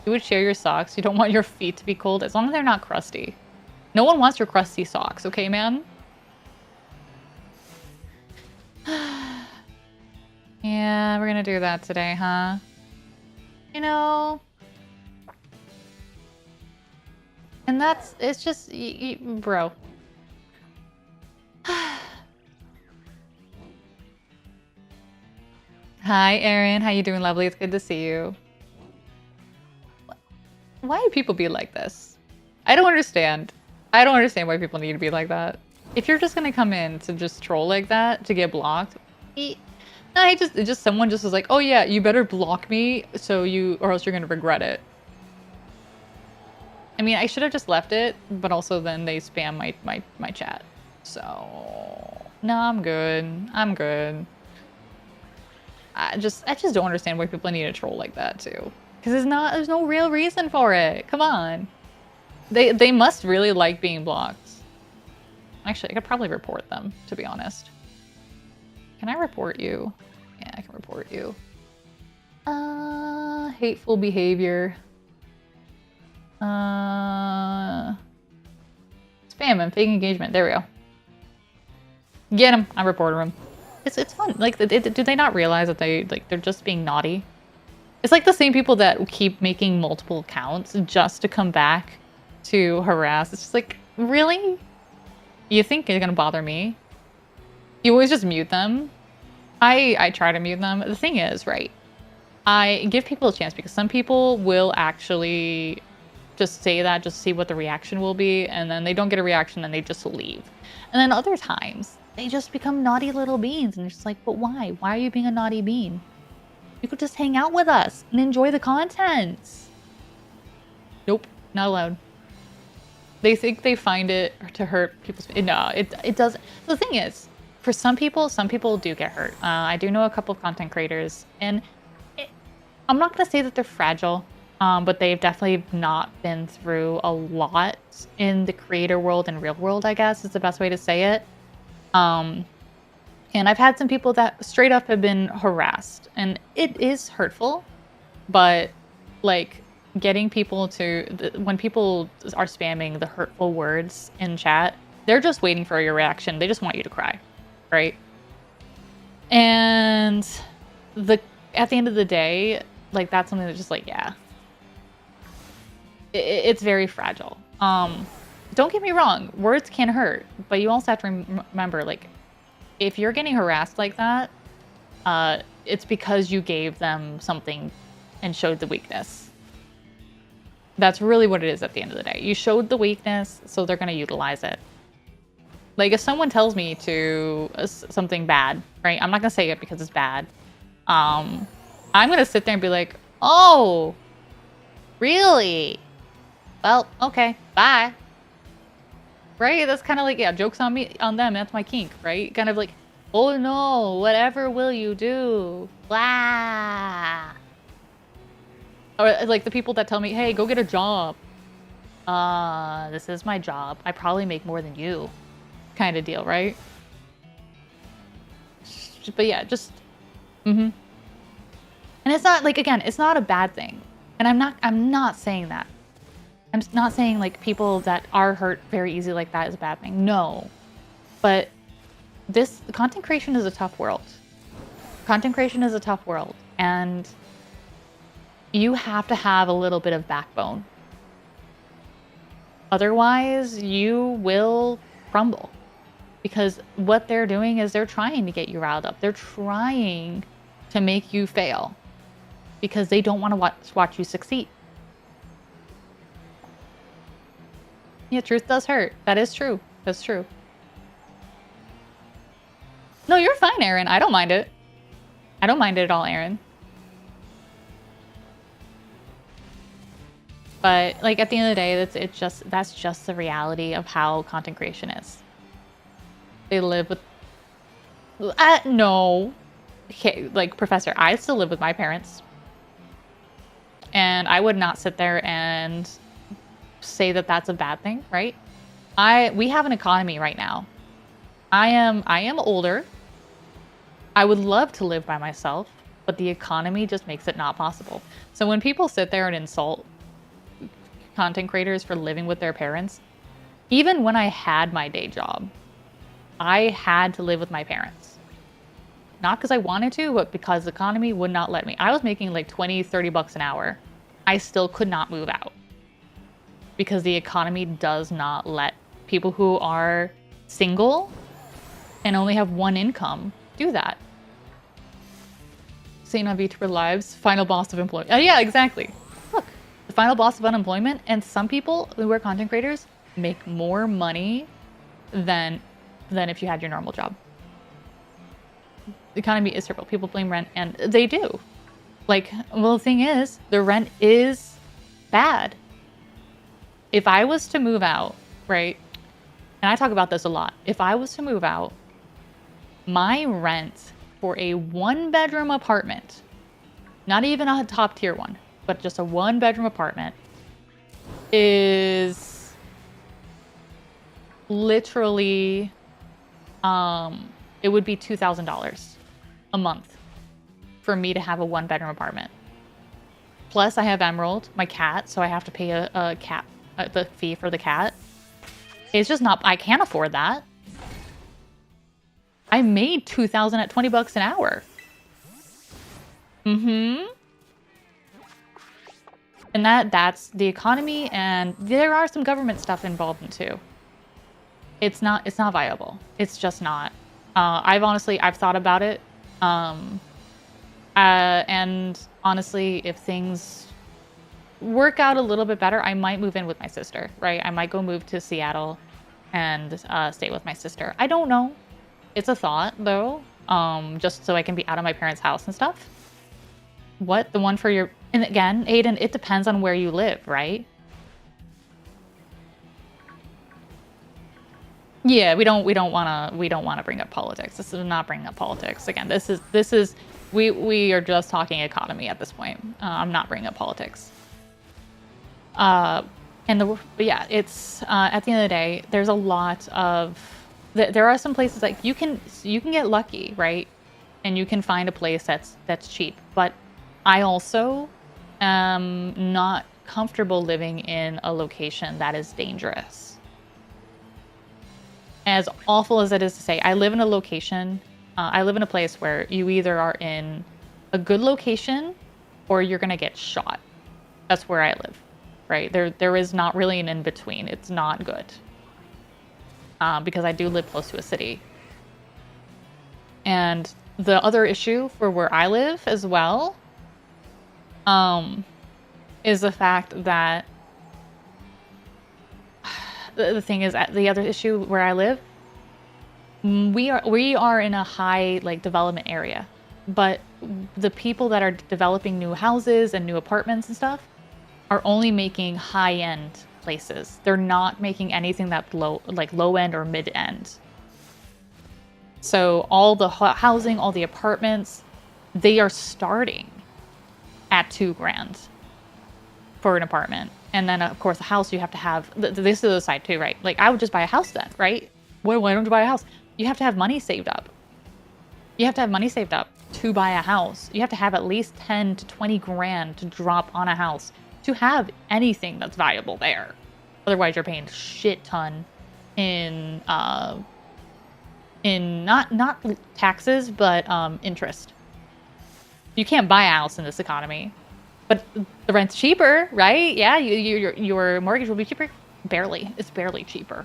[SPEAKER 1] You would share your socks. You don't want your feet to be cold as long as they're not crusty. No one wants your crusty socks, okay, man? Yeah, we're gonna do that today, huh? You know... And that's... It's just... bro. Hi, Erin. How you doing, lovely? It's good to see you. Why do people be like this? I don't understand. I don't understand why people need to be like that. If you're just gonna come in to just troll like that to get blocked, someone just was like, oh yeah, you better block me or else you're gonna regret it. mean, I should have just left it, but also then they spam my chat. So no, I'm good. I'm good. I just don't understand why people need a troll like that too. Because there's no real reason for it. Come on. They must really like being blocked. Actually, I could probably report them, to be honest. Can I report you? Yeah, I can report you. Hateful behavior. Spam and fake engagement. There we go. Get him. I reported him. It's fun. Like, do they not realize that they're just being naughty? It's like the same people that keep making multiple accounts just to come back to harass. It's just like, really? You think you're gonna bother me? You always just mute them. I try to mute them. The thing is, right, I give people a chance because some people will actually just say that, just see what the reaction will be, and then they don't get a reaction and they just leave. And then other times, they just become naughty little beans and it's just like, but why? Why are you being a naughty bean? You could just hang out with us and enjoy the content. Nope, not allowed. They think they find it to hurt people's... No, it doesn't. The thing is, for some people do get hurt. I do know a couple of content creators, and I'm not going to say that they're fragile, but they've definitely not been through a lot in the creator world and real world, I guess is the best way to say it. And I've had some people that straight up have been harassed, and it is hurtful, but like getting people to, when people are spamming the hurtful words in chat, they're just waiting for your reaction. They just want you to cry, right? And at the end of the day, like that's something that's just like, yeah, it's very fragile. Don't get me wrong, words can hurt, but you also have to remember, like, if you're getting harassed like that, it's because you gave them something and showed the weakness. That's really what it is at the end of the day. You showed the weakness, so they're going to utilize it. Like, if someone tells me to something bad, right? I'm not going to say it because it's bad. I'm going to sit there and be like, oh, really? Well, okay, bye. Right? That's kind of like, yeah, joke's on me, on them. That's my kink, right? Kind of like, oh no, whatever will you do? Blah. Or like the people that tell me, hey, go get a job. This is my job. I probably make more than you. Kind of deal, right? But yeah, just, And it's not like, again, it's not a bad thing. And I'm not saying that. I'm not saying like people that are hurt very easily like that is a bad thing. No. But content creation is a tough world. Content creation is a tough world. And you have to have a little bit of backbone. Otherwise, you will crumble. Because what they're doing is they're trying to get you riled up. They're trying to make you fail. Because they don't want to watch you succeed. Yeah, truth does hurt. That is true. That's true. No, you're fine, Aaron. I don't mind it. I don't mind it at all, Aaron. But like at the end of the day, that's just the reality of how content creation is. They live with no. Okay, like Professor, I still live with my parents. And I would not sit there and say that that's a bad thing, right? We have an economy right now. I am older. I would love to live by myself, but the economy just makes it not possible. So when people sit there and insult content creators for living with their parents, even when I had my day job, I had to live with my parents. Not because I wanted to, but because the economy would not let me. I was making like 20, 30 bucks an hour. I still could not move out because the economy does not let people who are single and only have one income do that. St. Avitra Lives, final boss of employment. Oh yeah, exactly. Look, the final boss of unemployment, and some people who are content creators make more money than if you had your normal job. The economy is terrible. People blame rent, and they do. Like, well, the thing is, the rent is bad. if I was to move out, right? And I talk about this a lot. If I was to move out, my rent for a 1-bedroom apartment, not even a top tier one, but just a 1-bedroom apartment, is literally, it would be $2,000 a month for me to have a 1-bedroom apartment. Plus, I have Emerald, my cat, so I have to pay a cat the fee for the cat. It's just not. I can't afford that. I made $2,000 at $20 an hour. Mm-hmm. And that's the economy, and there are some government stuff involved in too. It's not viable. It's just not. I've thought about it. And honestly, if things work out a little bit better, I might move in with my sister, right? I might go move to Seattle and stay with my sister. I don't know. It's a thought, though, just so I can be out of my parents' house and stuff. What? The one for your... And again, Aiden, it depends on where you live, right? Yeah, we don't want to bring up politics. This is not bringing up politics. Again, this is we are just talking economy at this point. I'm not bringing up politics. But yeah, it's at the end of the day, there's a lot of there are some places like you can get lucky, right? And you can find a place that's cheap. But I also am not comfortable living in a location that is dangerous. As awful as it is to say, I live in a location, I live in a place where you either are in a good location or you're going to get shot. That's where I live, right? There is not really an in-between. It's not good. Because I do live close to a city. And the other issue for where I live as well is the fact that the thing is, the other issue where I live, we are in a high development area, but the people that are developing new houses and new apartments and stuff are only making high-end places. They're not making anything that's low end or mid-end. So all the housing, all the apartments, they are starting at $2,000 for an apartment. And then, of course, the house you have to have... This is the side, too, right? I would just buy a house then, right? Why don't you buy a house? You have to have money saved up. You have to have money saved up to buy a house. You have to have at least 10 to 20 grand to drop on a house to have anything that's valuable there. Otherwise, you're paying shit ton in not taxes, but interest. You can't buy a house in this economy. But the rent's cheaper, right? Yeah, your mortgage will be cheaper. Barely. It's barely cheaper.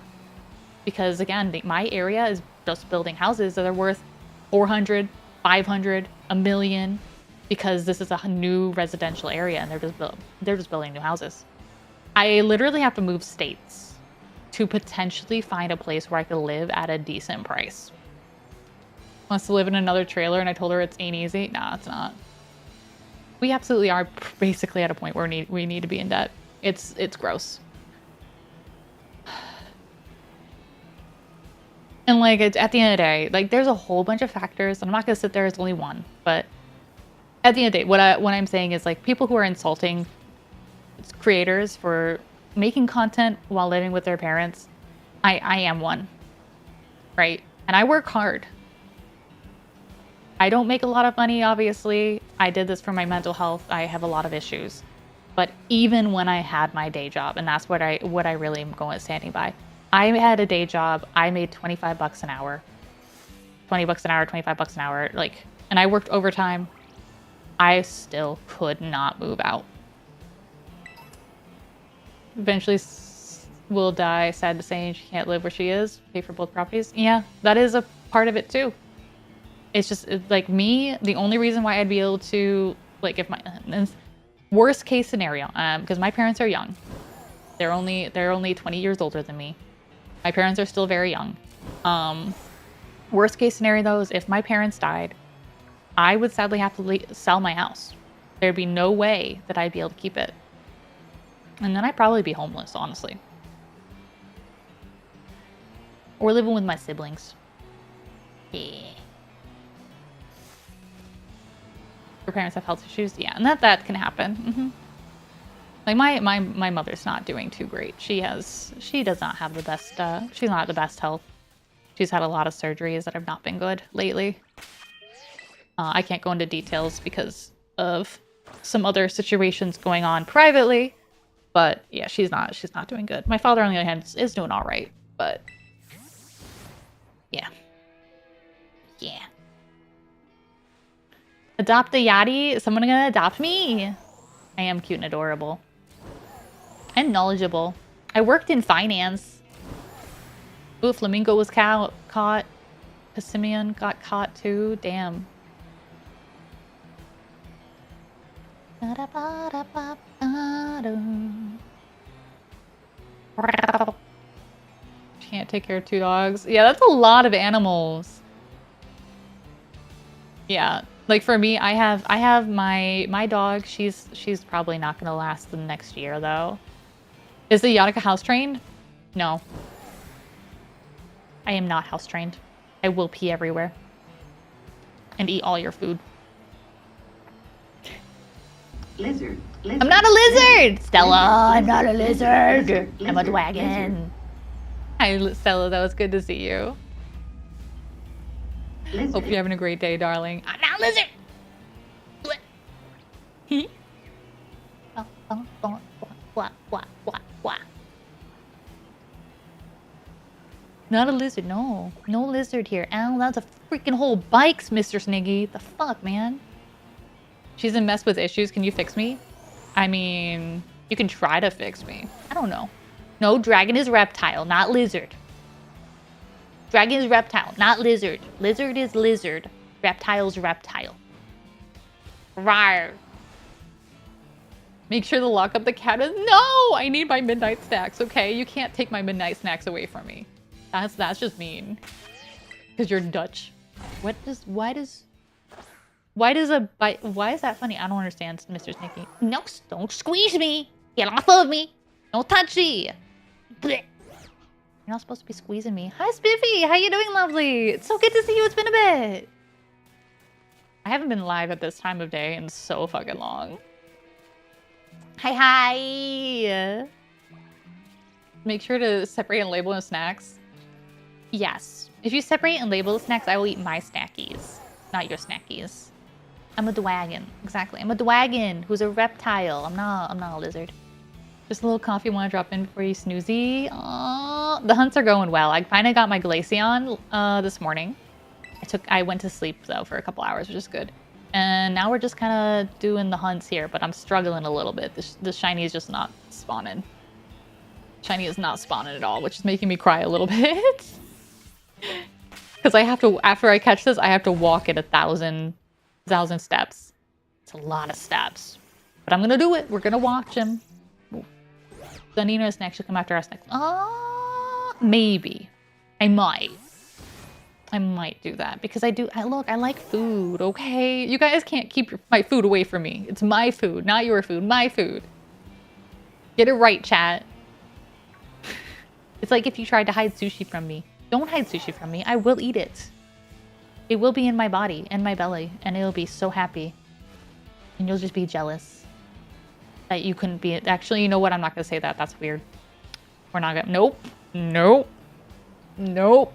[SPEAKER 1] Because, again, my area is just building houses that are worth $400,000, $500,000, $1 million. Because this is a new residential area and they're just building new houses. I literally have to move states to potentially find a place where I could live at a decent price. Wants to live in another trailer, and I told her it ain't easy. Nah, it's not. We absolutely are basically at a point where we need to be in debt. It's gross. And at the end of the day, there's a whole bunch of factors. I'm not gonna sit there as only one, but at the end of the day, what I'm saying is people who are insulting creators for making content while living with their parents, I am one, right? And I work hard. I don't make a lot of money, obviously. I did this for my mental health. I have a lot of issues. But even when I had my day job, and that's what I really am standing by. I had a day job. I made $25 an hour. $20 an hour, $25 an hour. And I worked overtime. I still could not move out. Eventually will die. Sad to say, she can't live where she is. Pay for both properties. Yeah, that is a part of it too. It's just me. The only reason why I'd be able to if my worst case scenario, because my parents are young. They're only 20 years older than me. My parents are still very young. Worst case scenario though is if my parents died, I would sadly have to sell my house. There'd be no way that I'd be able to keep it. And then I'd probably be homeless, honestly. Or living with my siblings. Yeah. Your parents have health issues? Yeah, and that can happen. Like my mother's not doing too great. She does not have the best she's not the best health. She's had a lot of surgeries that have not been good lately. I can't go into details because of some other situations going on privately, but yeah, she's not doing good. My father, on the other hand, is doing all right, but yeah. Adopt a Yachty? Is someone gonna adopt me? I am cute and adorable. And knowledgeable. I worked in finance. Ooh, Flamingo was caught. Passimian got caught too. Damn. Can't take care of 2 dogs. Yeah, that's a lot of animals. Yeah, like for me, I have my dog. She's probably not gonna last the next year though. Is the Yatica house trained? No. I am not house trained. I will pee everywhere. And eat all your food.
[SPEAKER 2] Lizard.
[SPEAKER 1] I'm not a lizard! Stella, I'm not a lizard! I'm a dragon. Hi, Stella, that was good to see you. Hope you're having a great day, darling. I'm not a lizard! Not a lizard, no. No lizard here. Ow, that's a freaking whole bikes, Mr. Sniggy. The fuck, man? She's a mess with issues. Can you fix me? I mean, you can try to fix me. I don't know. No, dragon is reptile, not lizard. Dragon is reptile, not lizard. Lizard is lizard. Reptile's reptile. Rawr. Make sure to lock up the cat. No! I need my midnight snacks, okay? You can't take my midnight snacks away from me. That's just mean. Because you're Dutch. Why is that funny? I don't understand, Mr. Sneaky. No, don't squeeze me. Get off of me. Don't touch me. Blech. You're not supposed to be squeezing me. Hi, Spiffy. How you doing, lovely? It's so good to see you. It's been a bit. I haven't been live at this time of day in so fucking long. Hi. Make sure to separate and label the snacks. Yes. If you separate and label the snacks, I will eat my snackies, not your snackies. I'm a dragon. Exactly. I'm a dragon who's a reptile. I'm not a lizard. Just a little coffee want to drop in before you snoozy. Aww. The hunts are going well. I finally got my Glaceon this morning. I went to sleep though for a couple hours, which is good. And now we're just kind of doing the hunts here, but I'm struggling a little bit. The shiny is just not spawning. Shiny is not spawning at all, which is making me cry a little bit. Because I have to, after I catch this, I have to walk at 1,000 steps. It's a lot of steps. But I'm gonna do it. We're gonna watch him. Danino is next. She'll come after us next. Maybe. I might do that because I like food, okay? You guys can't keep my food away from me. It's my food, not your food. My food. Get it right, chat. It's like if you tried to hide sushi from me. Don't hide sushi from me. I will eat it. It will be in my body and my belly, and it'll be so happy. And you'll just be jealous that you couldn't be. Actually, you know what? I'm not gonna say that. That's weird. We're not gonna. Nope. Nope. Nope.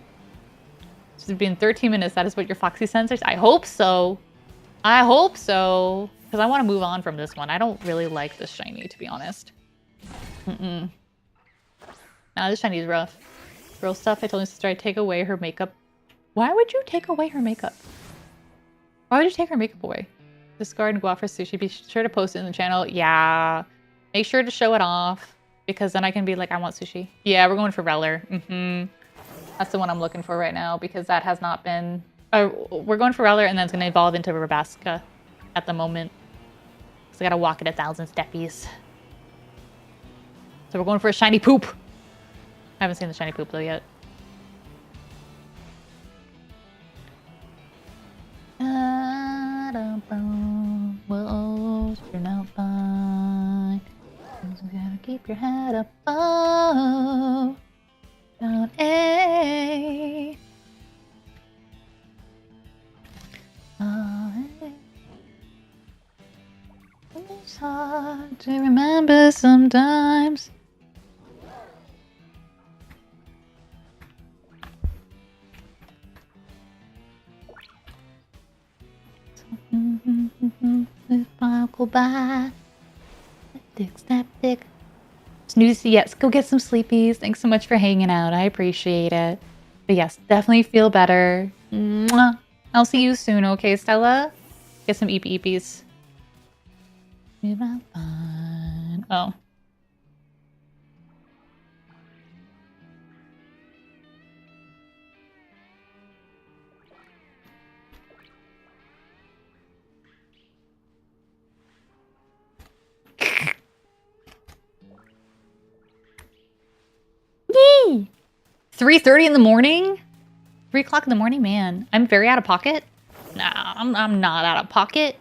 [SPEAKER 1] It's been 13 minutes. That is what your Foxy sensors. I hope so. I hope so. Because I want to move on from this one. I don't really like this shiny, to be honest. Nah, this shiny is rough. Girl stuff. I told my sister I'd take away her makeup. Why would you take away her makeup? Why would you take her makeup away? Discard and go out for sushi. Be sure to post it in the channel. Yeah. Make sure to show it off. Because then I can be like, I want sushi. Yeah, we're going for Reller. That's the one I'm looking for right now. Because that has not been... we're going for Reller and then it's going to evolve into Rabasca at the moment. So I gotta walk it 1,000 steppies. So we're going for a shiny poop. I haven't seen the shiny poop though yet. Well, you're not fine. keep your head up. Oh, down A. It's hard to remember sometimes. If I go by, snap dick. Snoozy, yes, go get some sleepies. Thanks so much for hanging out. I appreciate it. But yes, definitely feel better. Mwah. I'll see you soon, okay, Stella? Get some eepies. Fine. Oh. Yee! 3:30 in the morning? 3 o'clock in the morning, man. I'm very out of pocket. Nah, I'm not out of pocket.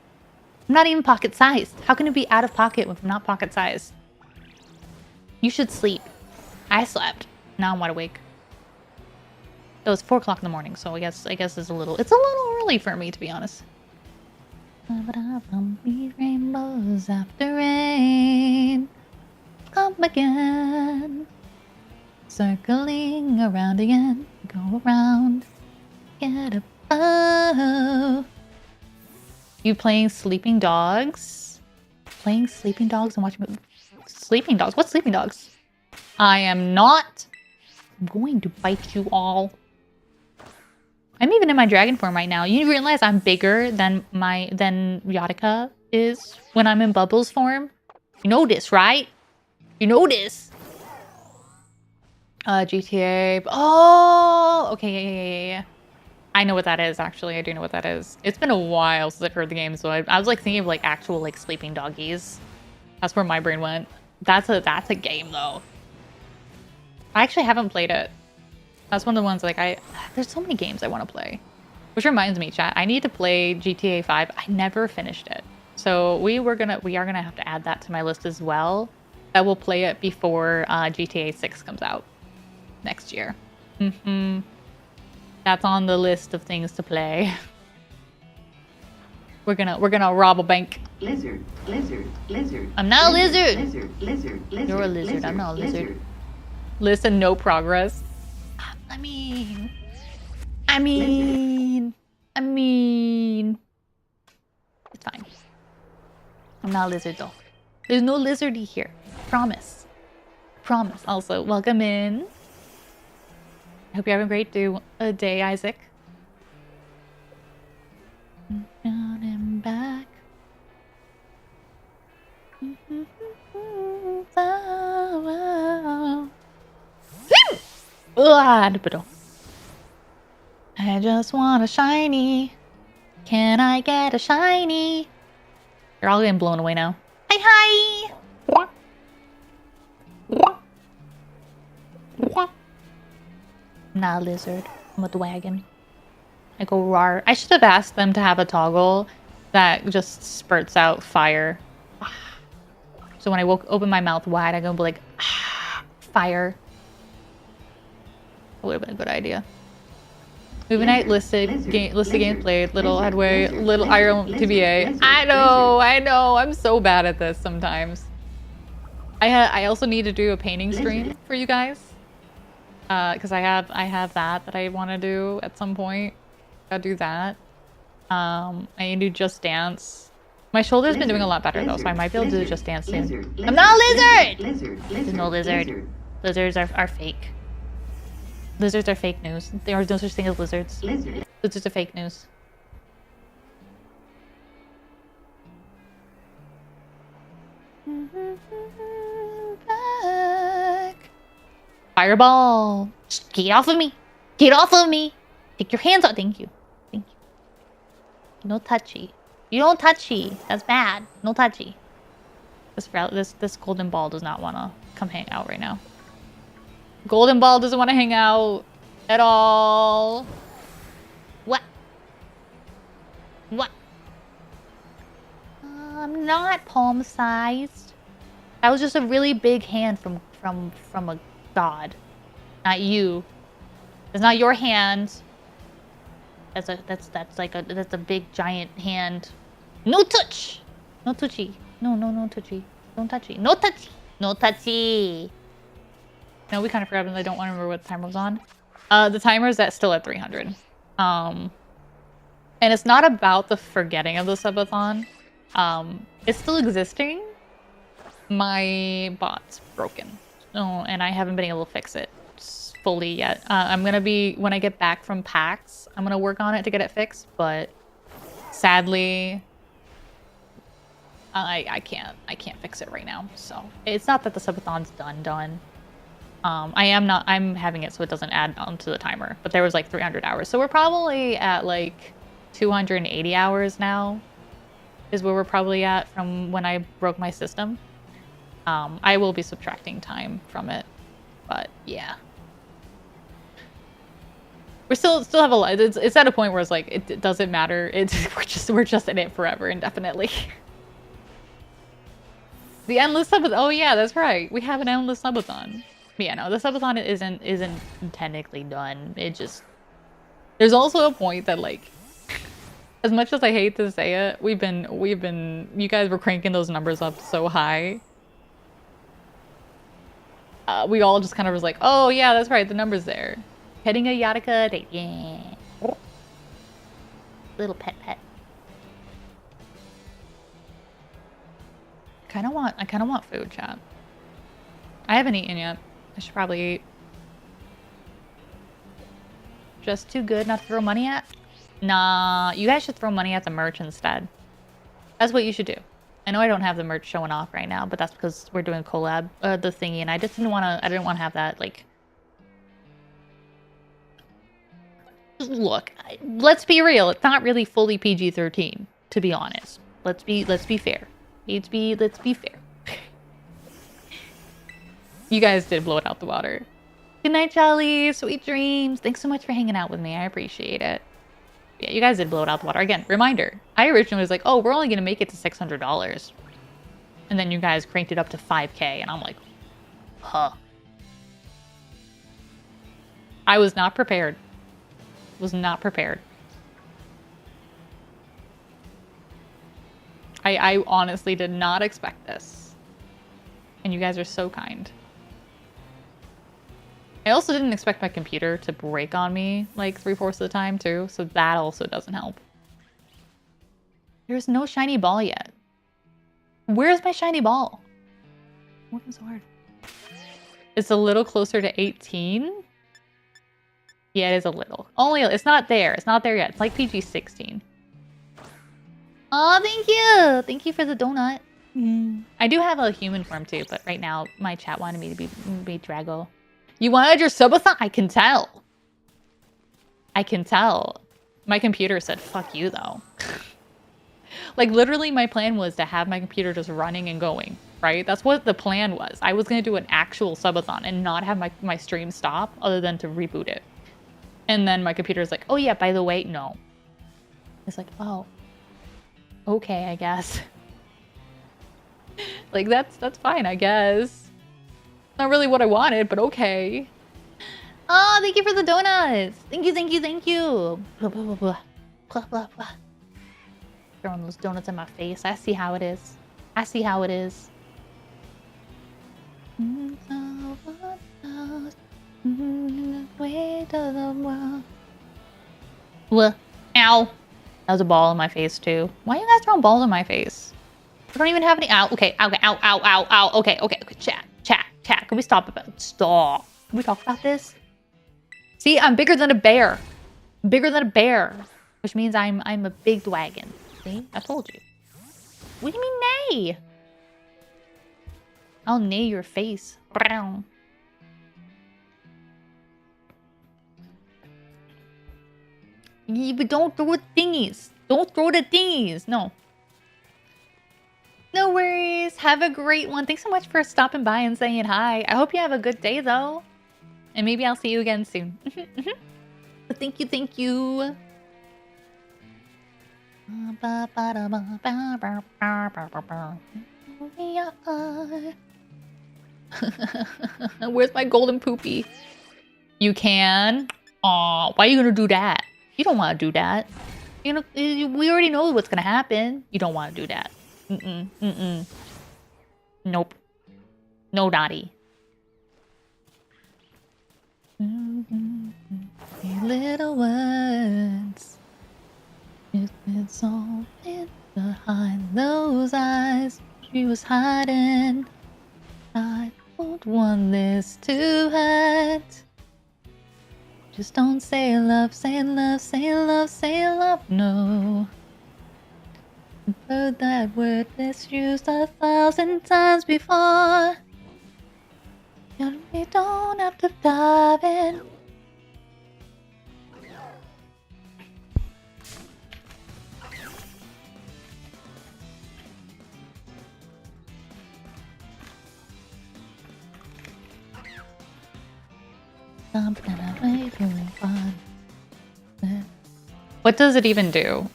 [SPEAKER 1] I'm not even pocket sized. How can it be out of pocket if I'm not pocket sized? You should sleep. I slept. Now I'm wide awake. It was 4 o'clock in the morning, so I guess it's a little early for me, to be honest. Rainbows after rain come again, circling around again, go around, get up. Oh, you playing Sleeping Dogs? Playing Sleeping Dogs and watching Sleeping Dogs? What's Sleeping Dogs? I am not. I'm going to bite you all. I'm even in my dragon form right now. You realize I'm bigger than Yatica is when I'm in Bubbles form? You know this, right? You know this. GTA. Oh, okay, yeah. I know what that is, actually. I do know what that is. It's been a while since I've heard the game, so I was like thinking of like actual like sleeping doggies. That's where my brain went. That's a game though. I actually haven't played it. That's one of the ones like there's so many games I want to play. Which reminds me, chat, I need to play GTA 5. I never finished it. So we are gonna have to add that to my list as well. I will play it before GTA 6 comes out next year. That's on the list of things to play. We're gonna rob a bank.
[SPEAKER 2] Lizard.
[SPEAKER 1] I'm not a lizard.
[SPEAKER 2] Lizard.
[SPEAKER 1] You're a lizard. I'm not a lizard. Listen, no progress. I mean. It's fine. I'm not a lizard though. There's no lizardy here. Promise. Also, welcome in. I hope you're having a great day, Isaac. Down and back. I just want a shiny. Can I get a shiny? You're all getting blown away now. Hi. I'm not a lizard. I'm a dragon. I go rar. I should have asked them to have a toggle that just spurts out fire. So when I open my mouth wide, I go like, fire. That would have been a good idea. Movie night listed games played, little headway, little Iron TBA. I know. I'm so bad at this sometimes. I also need to do a painting stream for you guys. Because I have that I want to do at some point. Gotta do that. I need to do Just Dance. My shoulder's been doing a lot better though, so I might be able to do Just Dance soon. I'm not a lizard! There's no lizard. Lizards are fake. Lizards are fake news. There are no such thing as lizards. Lizards are fake news. Fireball! Get off of me! Get off of me! Take your hands off! Thank you. No touchy. You don't touchy. That's bad. No touchy. This golden ball does not want to come hang out right now. Golden ball doesn't want to hang out at all. What? I'm not palm-sized. That was just a really big hand from a god. Not you. It's not your hand. That's a big giant hand. No touch! No touchy. No touchy. Don't touchy. No touchy! No touchy! No, we kind of forgot, but I don't want to remember what the timer was on. The timer is still at 300. And it's not about the forgetting of the subathon. It's still existing. My bot's broken. Oh, and I haven't been able to fix it fully yet. I'm gonna be, when I get back from PAX, I'm gonna work on it to get it fixed, but sadly, I can't fix it right now. So it's not that the subathon's done. I'm having it so it doesn't add onto the timer, but there was like 300 hours. So we're probably at like 280 hours now is where we're probably at from when I broke my system. I will be subtracting time from it, but yeah. We still have a lot. It's at a point where it's like it doesn't matter. We're just in it forever, indefinitely. The endless subathon. Oh yeah, that's right. We have an endless subathon. But yeah, no, the subathon isn't technically done. It just, there's also a point that, like, as much as I hate to say it, we've been you guys were cranking those numbers up so high. We all just kind of was like, oh yeah, that's right, the number's there. Petting a Yatica date, yeah. Little pet. I kind of want food, chat. I haven't eaten yet. I should probably eat. Just too good not to throw money at? Nah, you guys should throw money at the merch instead. That's what you should do. I know I don't have the merch showing off right now, but that's because we're doing collab, the thingy, and I just didn't want to. I didn't want to have that, like. Look, let's be real. It's not really fully PG-13, to be honest. Let's be fair. Let's be fair. You guys did blow it out the water. Good night, Charlie. Sweet dreams. Thanks so much for hanging out with me. I appreciate it. Yeah, you guys did blow it out the water. Again, reminder. I originally was like, oh, we're only going to make it to $600. And then you guys cranked it up to 5K. And I'm like, huh. I was not prepared. Was not prepared. I honestly did not expect this. And you guys are so kind. I also didn't expect my computer to break on me like 3/4 of the time too, so that also doesn't help. There's no shiny ball yet. Where's my shiny ball? What is the word? It's a little closer to 18. Yeah, it is a little. Only, it's not there. It's not there yet. It's like PG-16. Oh, thank you. Thank you for the donut. I do have a human form too, but right now my chat wanted me to be Drago. You wanted your subathon? I can tell. I can tell. My computer said, fuck you, though. Like, literally, my plan was to have my computer just running and going, right? That's what the plan was. I was going to do an actual subathon and not have my stream stop other than to reboot it. And then my computer's like, oh, yeah, by the way, no. It's like, oh. Okay, I guess. Like, that's fine, I guess. Not really what I wanted, but okay. Oh, thank you for the donuts. Thank you. Blah, blah, blah, blah. Blah, blah, blah. Throwing those donuts in my face. I see how it is. What? Ow. That was a ball in my face, too. Why are you guys throwing balls in my face? I don't even have any. Ow. Okay. Ow. Okay. Chat. Can we stop about? Stop. Can we talk about this? See, I'm bigger than a bear. Which means I'm a big dragon. See? I told you. What do you mean nay? I'll nay your face. Brown. Yeah, but don't throw the thingies. No. No worries. Have a great one. Thanks so much for stopping by and saying hi. I hope you have a good day, though. And maybe I'll see you again soon. But thank you. Where's my golden poopy? You can. Aw, why are you gonna do that? You don't want to do that. You know, we already know what's gonna happen. You don't want to do that. Nope. No, naughty. Little words. It's all in behind those eyes. She was hiding. I don't want this to hurt. Just don't say love, say love, say love, say love, no. I've heard that word misused 1,000 times before. You don't have to dive in. What does it even do?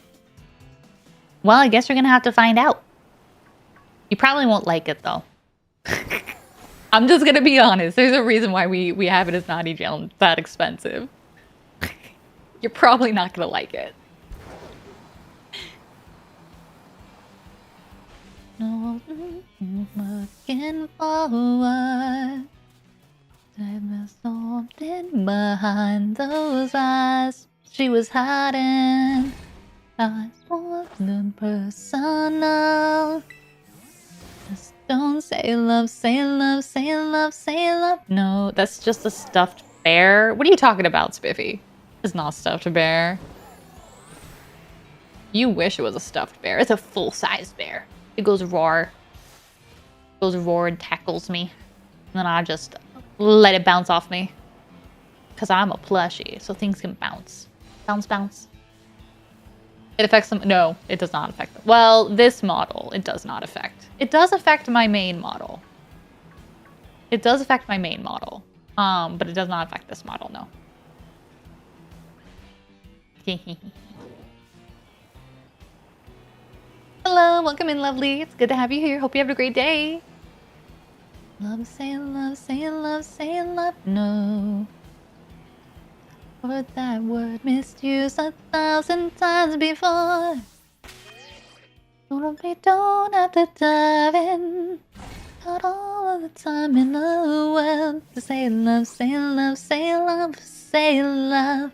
[SPEAKER 1] Well, I guess you're gonna have to find out. You probably won't like it though. I'm just gonna be honest. There's a reason why we have it as naughty jail. It's that expensive. You're probably not gonna like it. No, looking forward. There's something behind those eyes. She was hiding. I wasn't personal. Just don't say love, say love, say love, say love. No, that's just a stuffed bear. What are you talking about, Spiffy? It's not a stuffed bear. You wish it was a stuffed bear. It's a full-size bear. It goes roar. It goes roar and tackles me. And then I just let it bounce off me. Because I'm a plushie, so things can bounce. Bounce, bounce. It affects them. No, it does not affect them. Well, this model, it does not affect. It does affect my main model. It does affect my main model. But it does not affect this model, no. Hello, welcome in, lovely. It's good to have you here. Hope you have a great day. Love, say love, say love, say love, no. Heard that word misused 1,000 times before. Don't have to dive in. Got all of the time in the world to say love, say love, say love, say love.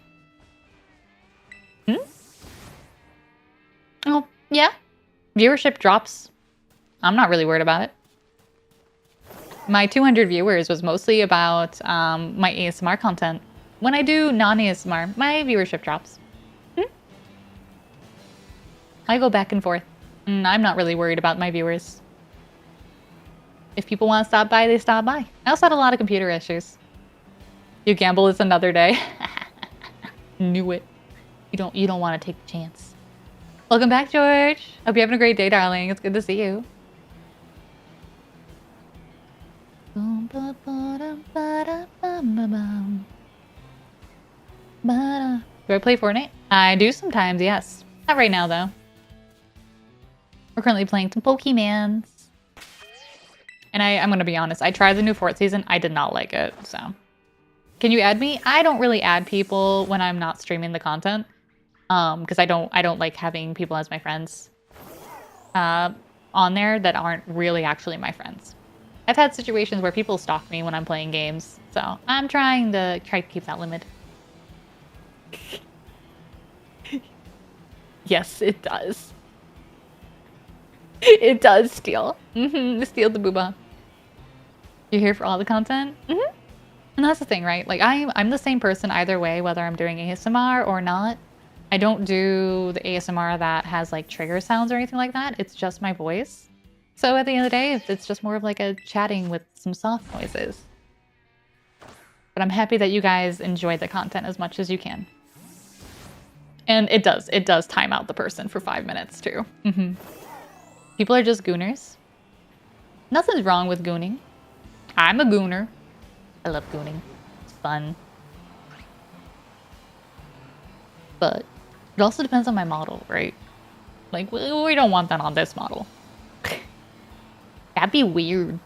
[SPEAKER 1] Oh, yeah. Viewership drops. I'm not really worried about it. My 200 viewers was mostly about my ASMR content. When I do non-ASMR, my viewership drops. I go back and forth. I'm not really worried about my viewers. If people want to stop by, they stop by. I also had a lot of computer issues. You gamble is another day. Knew it. You don't want to take the chance. Welcome back, George. Hope you're having a great day, darling. It's good to see you. Do I play Fortnite? I do sometimes, yes. Not right now, though. We're currently playing some Pokemans. And I'm going to be honest. I tried the new Fort season. I did not like it, so. Can you add me? I don't really add people when I'm not streaming the content. Because I don't like having people as my friends on there that aren't really actually my friends. I've had situations where people stalk me when I'm playing games, so I'm trying to keep that limit. Yes, it does. It does steal. Steal the booba. You're here for all the content? And that's the thing, right? Like, I'm the same person either way, whether I'm doing ASMR or not. I don't do the ASMR that has, like, trigger sounds or anything like that. It's just my voice. So at the end of the day, it's just more of like a chatting with some soft noises. But I'm happy that you guys enjoy the content as much as you can. And it does time out the person for 5 minutes too. People are just gooners. Nothing's wrong with gooning. I'm a gooner. I love gooning. It's fun. But it also depends on my model, right? Like, we don't want that on this model. That'd be weird.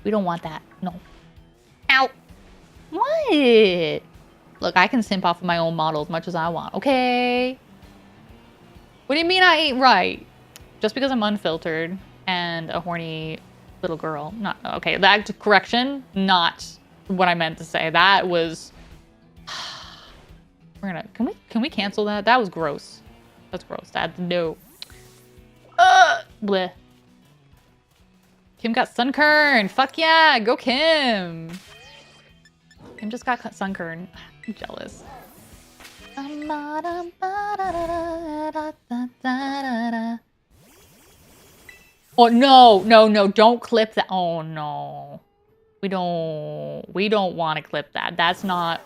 [SPEAKER 1] We don't want that. No. Ow. What? Look, I can simp off of my own model as much as I want, okay? What do you mean I ain't right? Just because I'm unfiltered and a horny little girl. Not okay, that correction, not what I meant to say. That was we're gonna can we cancel that? That was gross. That's gross. That's no. Bleh. Kim got Sunkern. Fuck yeah, go Kim. Kim just got Sunkern. I'm jealous. Oh no, don't clip that. Oh no. We don't want to clip that. That's not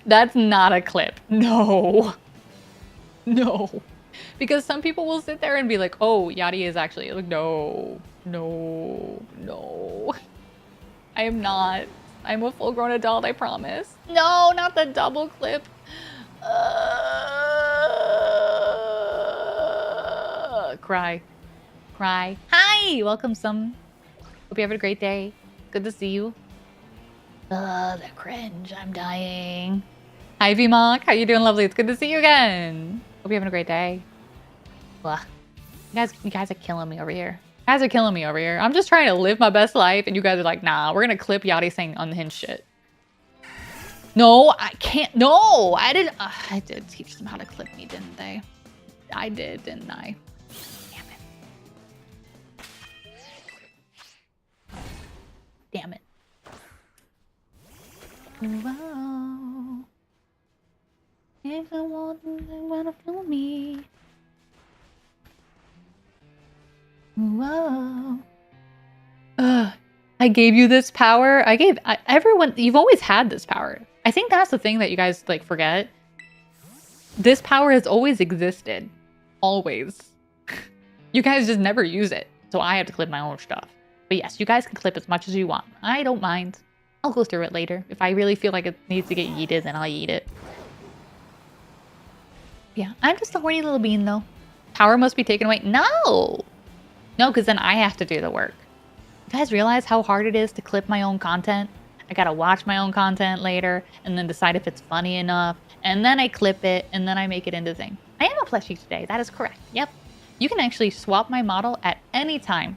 [SPEAKER 1] that's not a clip. No. No. Because some people will sit there and be like, oh, Yachty is actually like, no. I am not. I'm a full-grown adult, I promise. No, not the double clip. Cry. Hi, welcome some. Hope you have a great day. Good to see you. The cringe. I'm dying. Hi, VMock. How you doing, lovely? It's good to see you again. Hope you're having a great day. Ugh. You guys are killing me over here. I'm just trying to live my best life, and you guys are like, nah, we're gonna clip Yachty saying unhinged shit. No, I can't. No, I didn't. I did teach them how to clip me, didn't they? I did, didn't I? Damn it. Whoa. If I want, they wanna feel me. Whoa. I gave you this power. Everyone, you've always had this power. I think that's the thing that you guys like forget. This power has always existed. Always. You guys just never use it. So I have to clip my own stuff. But yes, you guys can clip as much as you want. I don't mind. I'll go through it later. If I really feel like it needs to get yeeted, then I'll yeet it. Yeah, I'm just a horny little bean though. Power must be taken away. No! No, because then I have to do the work. You guys realize how hard it is to clip my own content? I gotta watch my own content later and then decide if it's funny enough. And then I clip it and then I make it into thing. I am a plushie today. That is correct. Yep. You can actually swap my model at any time.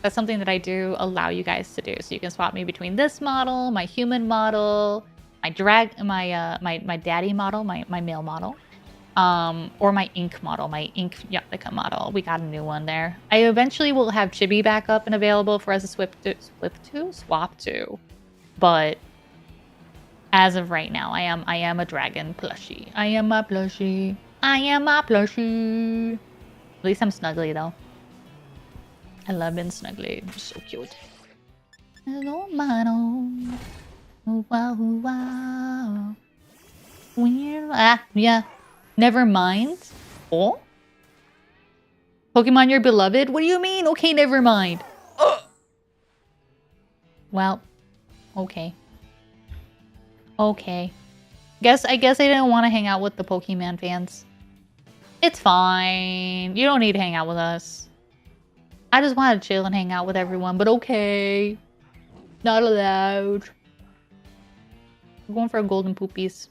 [SPEAKER 1] That's something that I do allow you guys to do. So you can swap me between this model, my human model, my daddy model, my male model. Or my ink model, my ink Yatica model. We got a new one there. I eventually will have Chibi back up and available for us to swap to. But as of right now, I am a dragon plushie. I am a plushie. At least I'm snuggly though. I love being snuggly. It's so cute. Hello, model. Wow. Weird. Yeah. Never mind. Oh? Pokemon, you're beloved? What do you mean? Okay, never mind. Well, okay. I guess I didn't want to hang out with the Pokemon fans. It's fine. You don't need to hang out with us. I just want to chill and hang out with everyone, but okay. Not allowed. We're going for a golden poopies.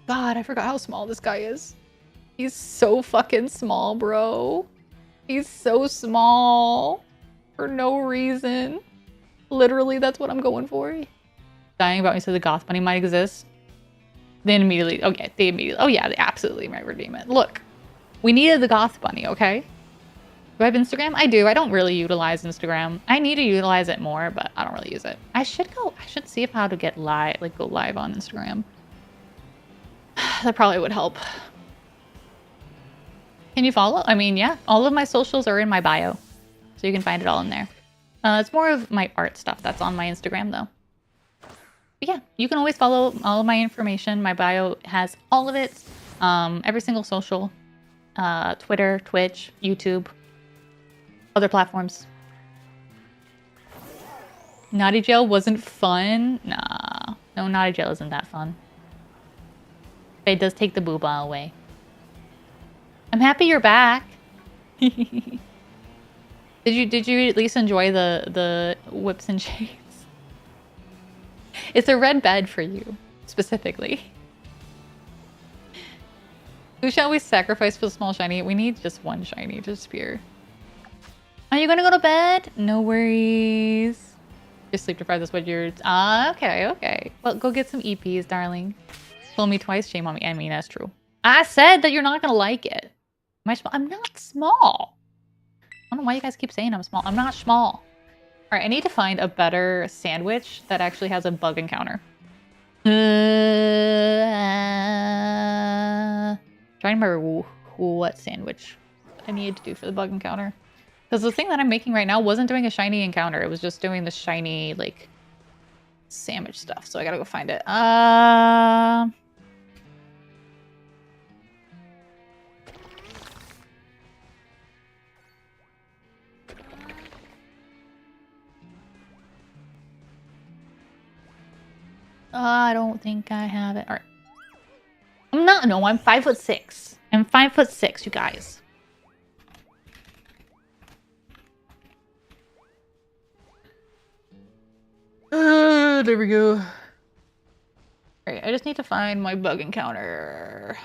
[SPEAKER 1] God, I forgot how small this guy is. He's so fucking small, bro. He's so small. For no reason. Literally, that's what I'm going for. Dying about me so the goth bunny might exist. Then immediately, okay, oh yeah, they absolutely might redeem it. Look, we needed the goth bunny, okay? Do I have Instagram? I do. I don't really utilize Instagram. I need to utilize it more, but I don't really use it. I should see how to get live, like go live on Instagram. That probably would help. Can you follow? I mean, yeah, all of my socials are in my bio. So you can find it all in there. It's more of my art stuff that's on my Instagram though. But yeah, you can always follow all of my information. My bio has all of it. Every single social. Twitter, Twitch, YouTube. Other platforms. Naughty Jail wasn't fun? Nah. No, Naughty Jail isn't that fun. But it does take the booba away. I'm happy you're back. Did you at least enjoy the whips and chains? It's a red bed for you, specifically. Who shall we sacrifice for the small shiny? We need just one shiny to spear. Are you gonna go to bed? No worries. You're sleep deprived, that's what you're... Ah, okay, okay. Well, go get some EPs, darling. Told me twice, shame on me. I mean, that's true. I said that you're not gonna like it. Am I small? I'm not small. I don't know why you guys keep saying I'm small. I'm not small. All right, I need to find a better sandwich that actually has a bug encounter. Trying to remember what sandwich I needed to do for the bug encounter. Because the thing that I'm making right now wasn't doing a shiny encounter. It was just doing the shiny, like, sandwich stuff. So I gotta go find it. I don't think I have it. All right. I'm not. No, I'm 5'6". I'm 5'6", you guys. There we go. All right, I just need to find my bug encounter.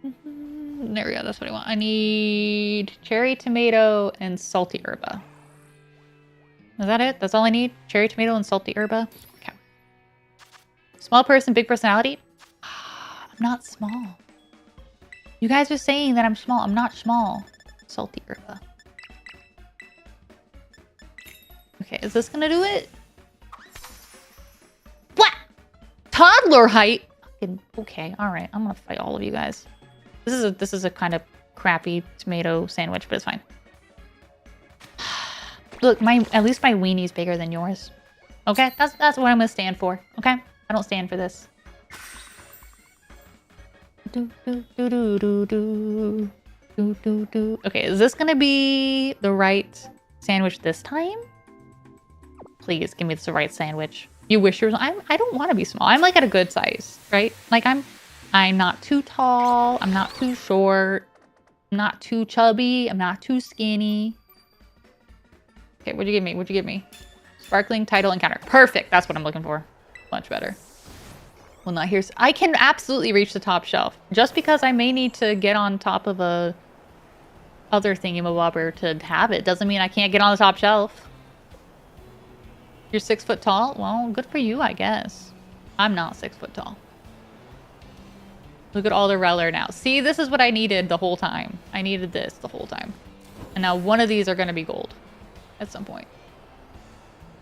[SPEAKER 1] There we go. That's what I want. I need cherry tomato and salty herba. Is that it? That's all I need? Cherry tomato and salty herba? Okay. Small person, big personality? I'm not small. You guys are saying that I'm small. I'm not small. Salty herba. Okay, is this gonna do it? What? Toddler height? Okay, alright. I'm gonna fight all of you guys. This is a kind of crappy tomato sandwich, but it's fine. Look, at least my weenie's bigger than yours. Okay, that's what I'm gonna stand for. Okay, I don't stand for this. Okay, is this gonna be the right sandwich this time? Please give me the right sandwich. You wish you were. I don't want to be small. I'm like at a good size, right? Like I'm not too tall. I'm not too short. I'm not too chubby. I'm not too skinny. Okay, what'd you give me? What'd you give me? Sparkling title encounter. Perfect. That's what I'm looking for. Much better. Well, now here's... I can absolutely reach the top shelf. Just because I may need to get on top of a other thingy-mabobber to have it doesn't mean I can't get on the top shelf. You're 6 foot tall? Well, good for you, I guess. I'm not 6 foot tall. Look at all the Reller now. See, this is what I needed the whole time. I needed this the whole time. And now one of these are going to be gold. At some point.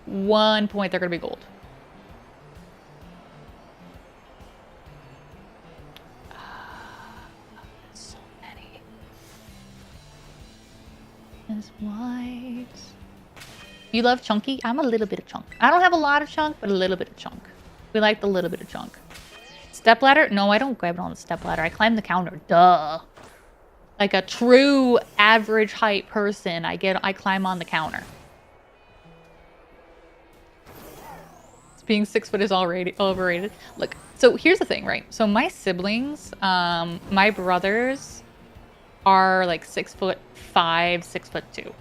[SPEAKER 1] One point they're going to be gold. So many. There's white. You love chunky? I'm a little bit of chunk. I don't have a lot of chunk, but a little bit of chunk. We like the little bit of chunk. Step ladder? No, I don't grab it on the step ladder. I climb the counter. Duh. Like a true average height person, I climb on the counter. Being 6 foot is already overrated. Look, so here's the thing, right? So my siblings, my brothers are like 6'5", 6'2".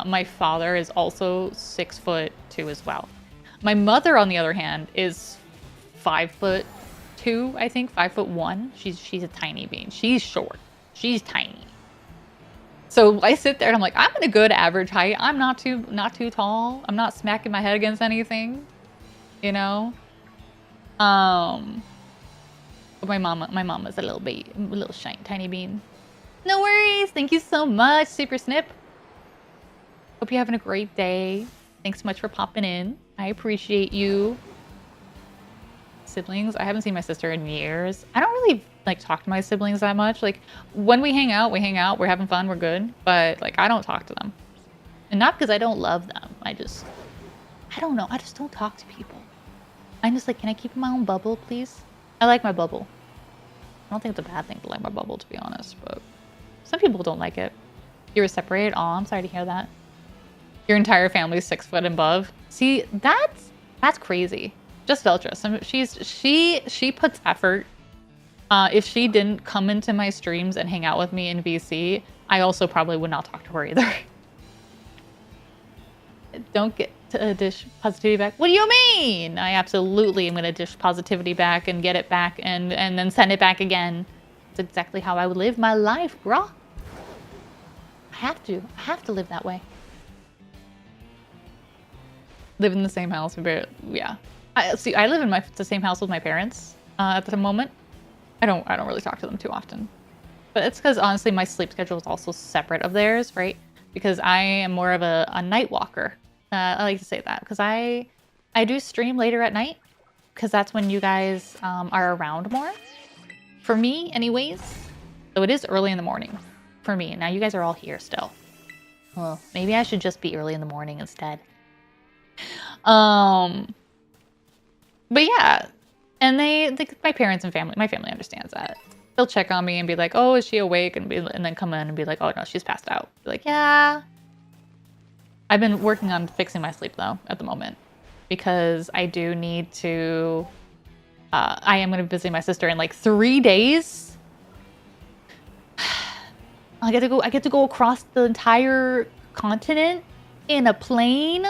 [SPEAKER 1] My father is also 6'2" as well. My mother, on the other hand, is 5'2", I think, 5'1". She's a tiny bean. She's short. She's tiny. So I sit there and I'm like, I'm in a good average height. I'm not too tall. I'm not smacking my head against anything, you know. But my mama's a little shiny, tiny bean. No worries. Thank you so much, Super Snip. Hope you're having a great day. Thanks so much for popping in. I appreciate you. Siblings. I haven't seen my sister in years. I don't really like talk to my siblings that much. Like when we hang out, we're having fun, we're good. But like I don't talk to them. And not because I don't love them. I don't know. I just don't talk to people. I'm just like, can I keep my own bubble, please? I like my bubble. I don't think it's a bad thing to like my bubble, to be honest, but some people don't like it. You were separated? Oh, I'm sorry to hear that. Your entire family's 6 foot and above. See, that's crazy. Just Veltra. She puts effort If she didn't come into my streams and hang out with me in VC, I also probably would not talk to her either. Don't get to dish positivity back. What do you mean? I absolutely am going to dish positivity back and get it back and then send it back again. That's exactly how I would live my life, bruh. I have to. I have to live that way. Live in the same house. Yeah. I live in the same house with my parents at the moment. I don't really talk to them too often. But it's because honestly my sleep schedule is also separate of theirs, right? Because I am more of a night walker. I like to say that because I do stream later at night because that's when you guys are around more. For me, anyways. So it is early in the morning for me. Now you guys are all here still. Well, maybe I should just be early in the morning instead. But yeah, and my parents and my family understands that. They'll check on me and be like, "Oh, is she awake?" and then come in and be like, "Oh no, she's passed out." Be like, "Yeah." I've been working on fixing my sleep though at the moment because I do need to. I am going to be visiting my sister in like 3 days. I get to go across the entire continent in a plane.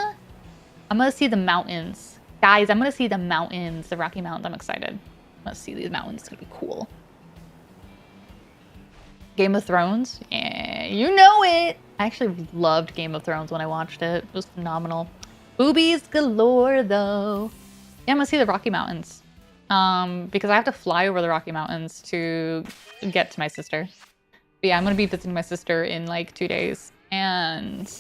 [SPEAKER 1] I'm going to see the mountains. Guys, I'm going to see the mountains, the Rocky Mountains. I'm excited. I'm going to see these mountains. It's going to be cool. Game of Thrones? Yeah, you know it. I actually loved Game of Thrones when I watched it. It was phenomenal. Boobies galore, though. Yeah, I'm going to see the Rocky Mountains. Because I have to fly over the Rocky Mountains to get to my sister. But yeah, I'm going to be visiting my sister in like 2 days. And...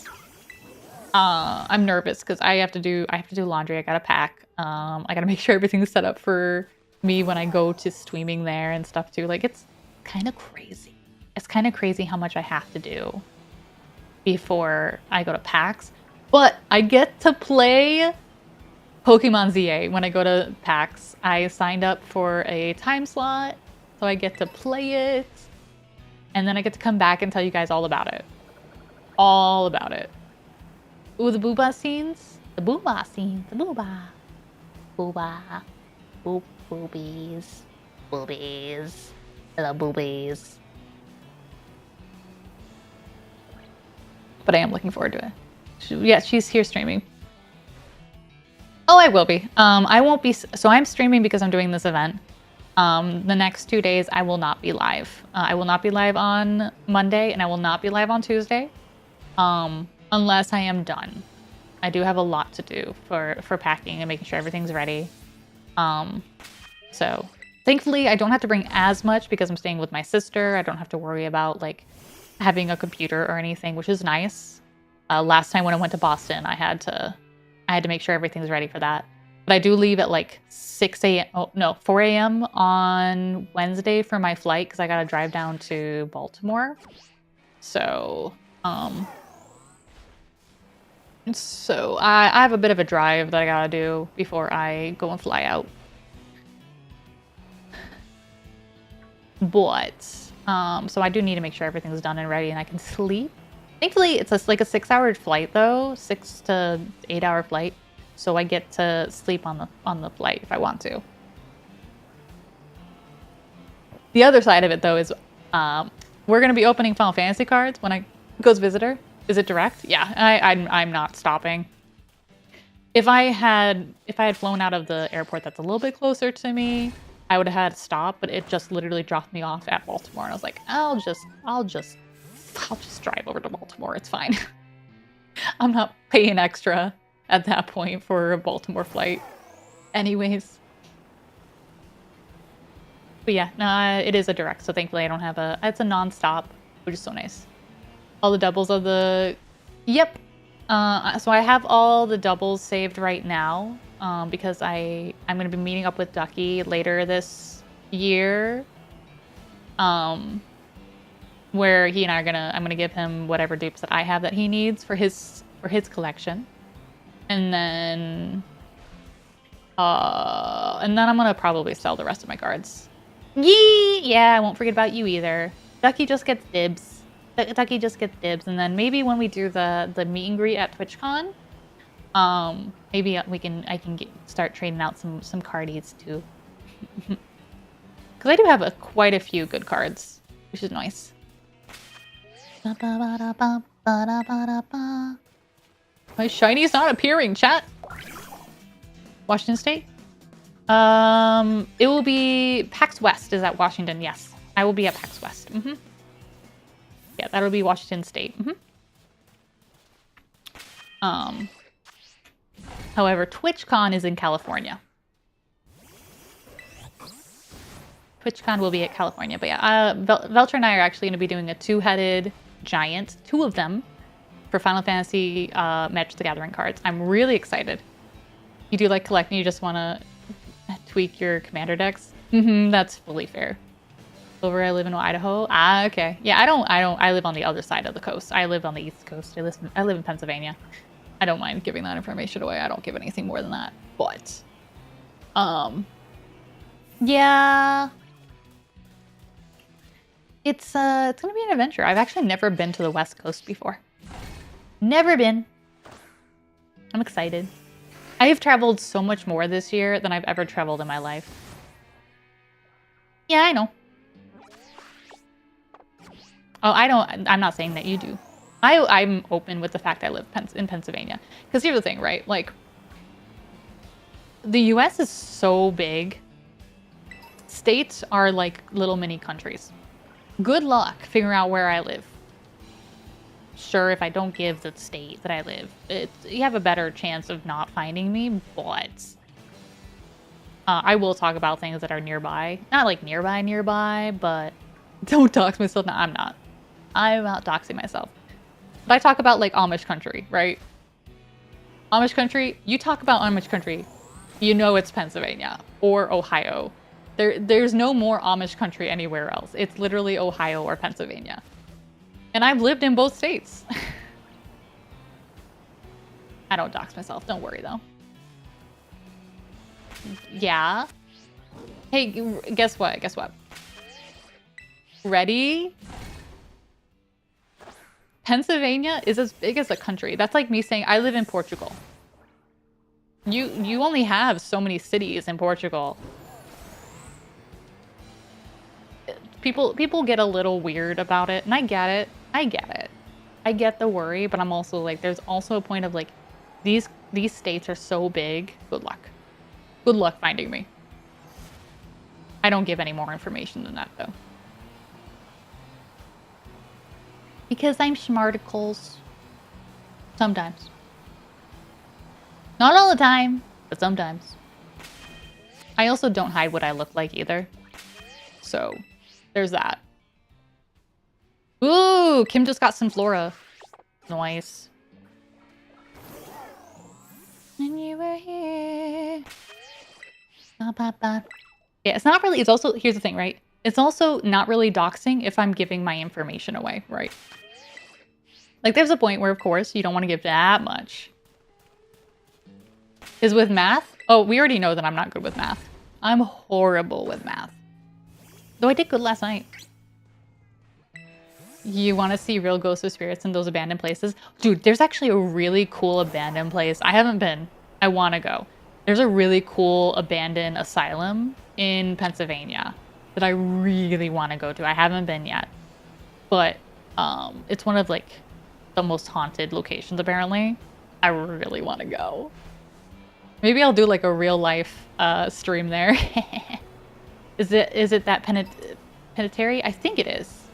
[SPEAKER 1] I'm nervous because I have to do laundry. I gotta pack. I gotta make sure everything's set up for me when I go to streaming there and stuff too. Like it's kind of crazy. It's kind of crazy how much I have to do before I go to PAX. But I get to play Pokemon ZA when I go to PAX. I signed up for a time slot, so I get to play it. And then I get to come back and tell you guys all about it. All about it. Ooh, the booba scenes? The booba scenes. The booba. Booba. Boop. Boobies. Boobies. I love boobies. But I am looking forward to it. Yeah, she's here streaming. Oh, I will be. I won't be. So I'm streaming because I'm doing this event. The next 2 days, I will not be live. I will not be live on Monday, and I will not be live on Tuesday. Unless I am done. I do have a lot to do for packing and making sure everything's ready. So thankfully I don't have to bring as much because I'm staying with my sister. I don't have to worry about like having a computer or anything, which is nice. Last time when I went to Boston, I had to make sure everything's ready for that. But I do leave at like 6 a.m. Oh no, 4 a.m. on Wednesday for my flight because I gotta drive down to Baltimore. So I have a bit of a drive that I gotta do before I go and fly out. But, so I do need to make sure everything's done and ready and I can sleep. Thankfully, it's like a 6-hour flight though, 6 to 8 hour flight. So I get to sleep on the flight if I want to. The other side of it though is, we're gonna be opening Final Fantasy cards when I go visit her. Is it direct? Yeah, I'm not stopping. If I had flown out of the airport that's a little bit closer to me, I would have had to stop, but it just literally dropped me off at Baltimore, and I was like, I'll just drive over to Baltimore. It's fine. I'm not paying extra at that point for a Baltimore flight. Anyways. But yeah, no, it is a direct, so thankfully I don't have it's a non-stop, which is so nice. All the doubles of the... Yep. So I have all the doubles saved right now because I'm going to be meeting up with Ducky later this year. Where he and I are I'm going to give him whatever dupes that I have that he needs for his collection. And then I'm going to probably sell the rest of my cards. Yee! Yeah, I won't forget about you either. Ducky just gets dibs. Ducky just gets dibs, and then maybe when we do the meet and greet at TwitchCon, maybe I can start trading out some cardies too. Because Because I do have quite a few good cards, which is nice. My shiny's not appearing, chat. Washington State? It will be PAX West is at Washington, yes. I will be at PAX West. Yeah, that'll be Washington State. However, TwitchCon is in California. TwitchCon will be at California, but yeah, Veltra and I are actually going to be doing a two-headed giant, 2 of them, for Final Fantasy Magic the Gathering cards. I'm really excited. You do like collecting, you just want to tweak your commander decks? That's fully fair. Over, I live in Idaho. Ah, okay. Yeah, I live on the other side of the coast. I live on the East Coast. I live in Pennsylvania. I don't mind giving that information away. I don't give anything more than that. But, yeah. It's gonna be an adventure. I've actually never been to the West Coast before. Never been. I'm excited. I have traveled so much more this year than I've ever traveled in my life. Yeah, I know. Oh, I'm not saying that you do. I'm open with the fact I live in Pennsylvania. Because here's the thing, right? Like, the US is so big. States are like little mini countries. Good luck figuring out where I live. Sure, if I don't give the state that I live, you have a better chance of not finding me, but I will talk about things that are nearby. Not like nearby, but don't dox myself. No, I'm not. I'm not doxing myself. But I talk about like Amish country, right? Amish country, you talk about Amish country, you know it's Pennsylvania or Ohio. There's no more Amish country anywhere else. It's literally Ohio or Pennsylvania. And I've lived in both states. I don't dox myself. Don't worry, though. Yeah. Hey, guess what? Guess what? Ready? Pennsylvania is as big as a country. That's like me saying I live in Portugal. You only have so many cities in Portugal. People get a little weird about it, and I get it. I get it. I get the worry, but I'm also like, there's also a point of like, these states are so big. Good luck. Good luck finding me. I don't give any more information than that, though. Because I'm smarticles. Sometimes. Not all the time, but sometimes. I also don't hide what I look like either. So, there's that. Ooh, Kim just got some flora. Nice. And you were here. Ba, ba, ba. Yeah, it's not really, it's also, here's the thing, right? It's also not really doxing if I'm giving my information away, right? Like, there's a point where, of course, you don't want to give that much. Is with math? Oh, we already know that I'm not good with math. I'm horrible with math. Though I did good last night. You want to see real ghosts of spirits in those abandoned places? Dude, there's actually a really cool abandoned place. I haven't been. I want to go. There's a really cool abandoned asylum in Pennsylvania that I really want to go to. I haven't been yet. But it's one of like the most haunted locations apparently. I really want to go. Maybe I'll do like a real life stream there. Is it that penitentiary? I think it is.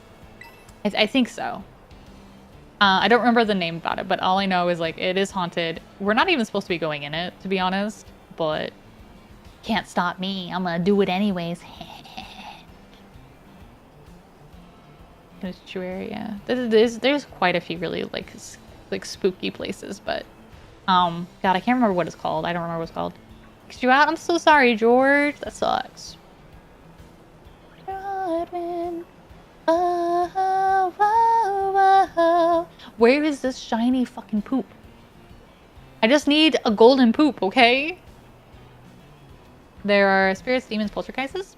[SPEAKER 1] I think so. I don't remember the name about it, but all I know is like it is haunted. We're not even supposed to be going in it, to be honest, but can't stop me. I'm gonna do it anyways. Yeah. There's quite a few really like spooky places, but God, I can't remember what it's called. I don't remember what it's called. Kicked you out? I'm so sorry, George. That sucks. Where is this shiny fucking poop? I just need a golden poop, okay? There are spirits, demons, poltergeists.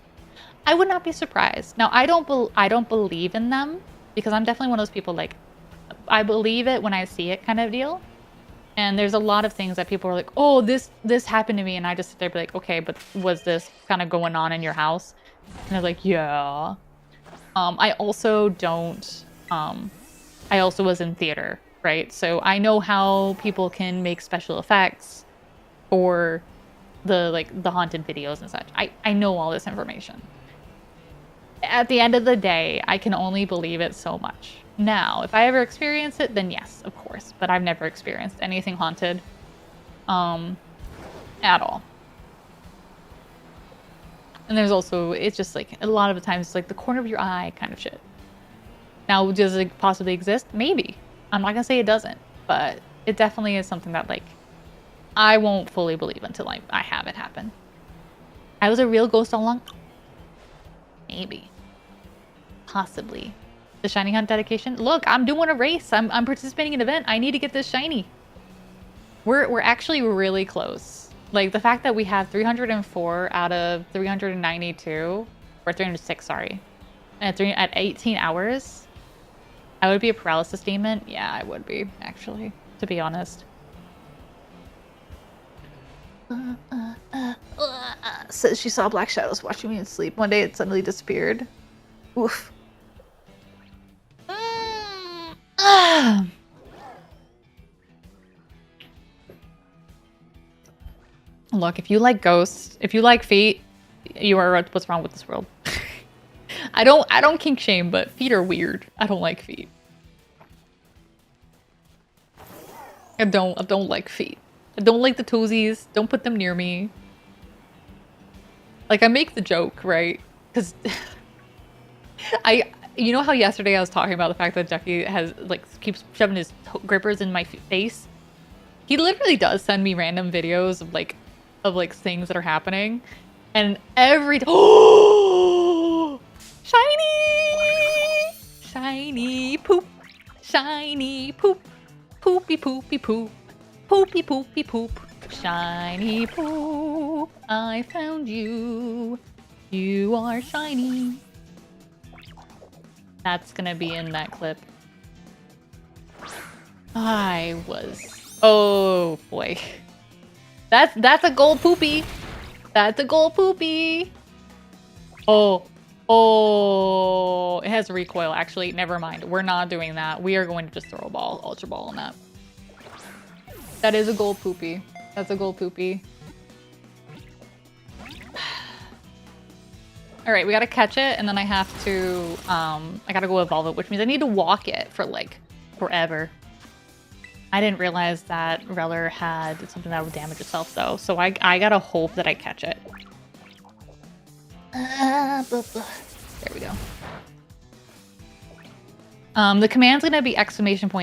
[SPEAKER 1] I would not be surprised. Now, I don't believe in them because I'm definitely one of those people like I believe it when I see it kind of deal. And there's a lot of things that people are like, oh, this happened to me, and I just sit there and be like, okay, but was this kind of going on in your house? And I was like, yeah. I also don't, I also was in theater, right? So I know how people can make special effects for the haunted videos and such. I know all this information. At the end of the day, I can only believe it so much. Now, if I ever experience it, then yes, of course. But I've never experienced anything haunted, at all. And there's also, it's just like, a lot of the times, it's like the corner of your eye kind of shit. Now, does it possibly exist? Maybe. I'm not gonna say it doesn't, but it definitely is something that, like, I won't fully believe until I have it happen. I was a real ghost all along? Maybe. Possibly. The shiny hunt dedication? Look, I'm doing a race. I'm participating in an event. I need to get this shiny. We're actually really close. Like, the fact that we have 304 out of 392, or 306, sorry, at 18 hours, I would be a paralysis demon. Yeah, I would be, actually, to be honest. Says she saw black shadows watching me in sleep. One day it suddenly disappeared. Oof. Look, if you like ghosts, if you like feet, you are what's wrong with this world. I don't kink shame, but feet are weird. I don't like feet. I don't like feet. I don't like the toesies. Don't put them near me. Like, I make the joke, right? Because you know how yesterday I was talking about the fact that Jeffy has, like, keeps shoving his grippers in my face? He literally does send me random videos of things that are happening. And every oh, shiny! Shiny poop. Shiny poop. Poopy poopy poop. Poopy poopy poop. Shiny poop. I found you. You are shiny. That's gonna be in that clip. Oh boy. That's a gold poopy. That's a gold poopy. Oh, it has recoil. Actually, never mind. We're not doing that. We are going to just throw a ball, ultra ball on that. That is a gold poopy. That's a gold poopy. All right, we gotta catch it, and then I have to, I gotta go evolve it, which means I need to walk it for, like, forever. I didn't realize that Reller had something that would damage itself, though, so I gotta hope that I catch it. There we go. The command's gonna be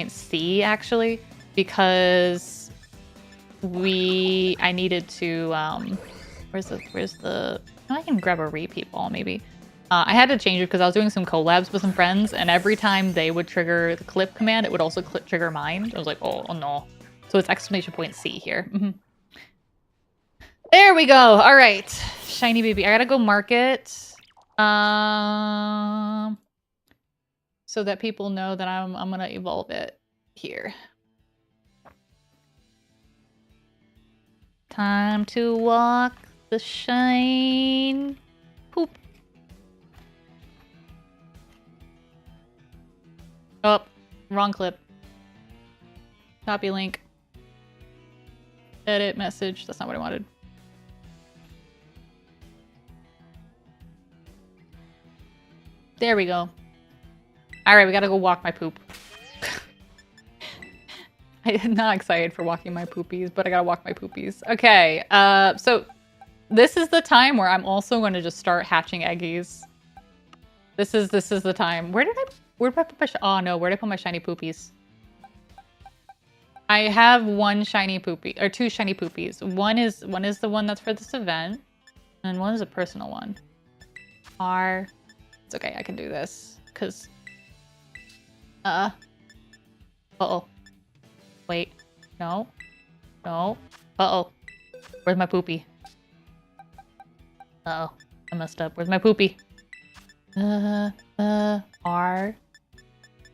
[SPEAKER 1] !C, actually, because I needed to, where's the... I can grab a repeat ball, maybe. I had to change it because I was doing some collabs with some friends, and every time they would trigger the clip command, it would also trigger mine. I was like, oh no. So it's !C here. There we go. All right. Shiny baby. I gotta go mark it. So that people know that I'm gonna evolve it here. Time to walk the shine. Poop. Oh, wrong clip. Copy link. Edit message. That's not what I wanted. There we go. All right, we gotta go walk my poop. I'm not excited for walking my poopies, but I gotta walk my poopies. Okay, so this is the time where I'm also going to just start hatching eggies. This is the time. Where did I put my oh no, where did I put my shiny poopies? I have one shiny poopy, or two shiny poopies. One is the one that's for this event, and one is a personal one. It's okay, I can do this, cause uh-oh. Wait. No. No. Uh-oh. Where's my poopy? Uh-oh. I messed up. Where's my poopy? R.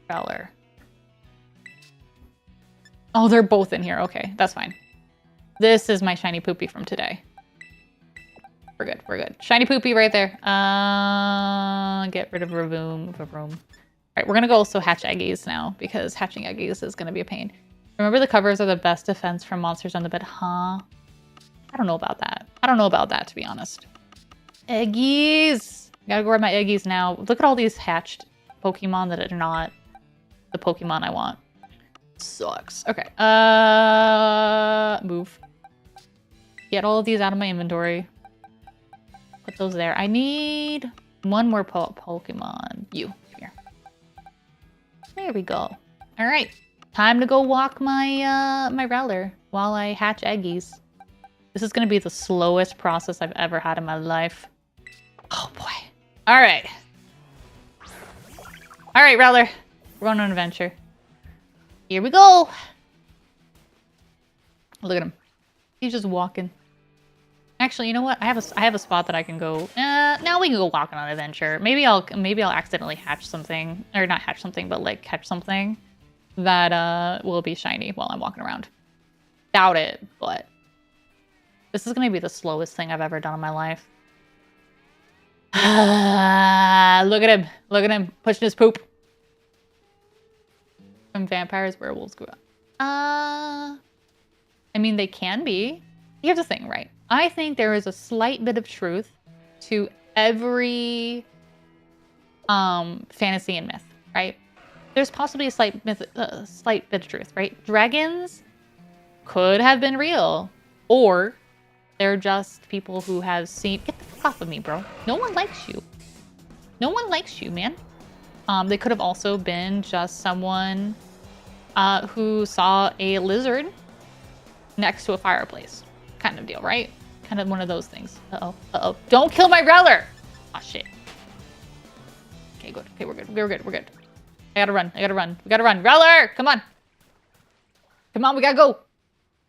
[SPEAKER 1] Feller. Oh, they're both in here. Okay, that's fine. This is my shiny poopy from today. We're good. We're good. Shiny poopy right there. Get rid of Ravoom. All right, we're gonna go also hatch eggies now because hatching eggies is gonna be a pain. Remember, the covers are the best defense from monsters on the bed, huh? I don't know about that. I don't know about that, to be honest. Eggies! Gotta go grab my eggies now. Look at all these hatched Pokemon that are not the Pokemon I want. Sucks. Okay. Move. Get all of these out of my inventory. Put those there. I need one more Pokemon. You. Here. There we go. All right. Time to go walk my my Rowler while I hatch eggies. This is going to be the slowest process I've ever had in my life. Oh, boy. All right. All right, Rowler. We're going on an adventure. Here we go. Look at him. He's just walking. Actually, you know what? I have a spot that I can go. Now we can go walk on an adventure. Maybe I'll accidentally hatch something, or not hatch something, but like catch something that will be shiny while I'm walking around. Doubt it, but this is gonna be the slowest thing I've ever done in my life. Look at him! Look at him pushing his poop. From vampires, werewolves grew up. I mean, they can be. Here's the thing, right? I think there is a slight bit of truth to every fantasy and myth, right? There's possibly a slight bit of truth, right? Dragons could have been real, or they're just people who have seen. Get the fuck off of me, bro. No one likes you. No one likes you, man. They could have also been just someone who saw a lizard next to a fireplace, kind of deal, right? Kind of one of those things. Uh-oh, uh-oh. Don't kill my Growler! Oh, shit. Okay, good. Okay, we're good. We're good. We're good. I gotta run. I gotta run. We gotta run. Growler! Come on. Come on, we gotta go.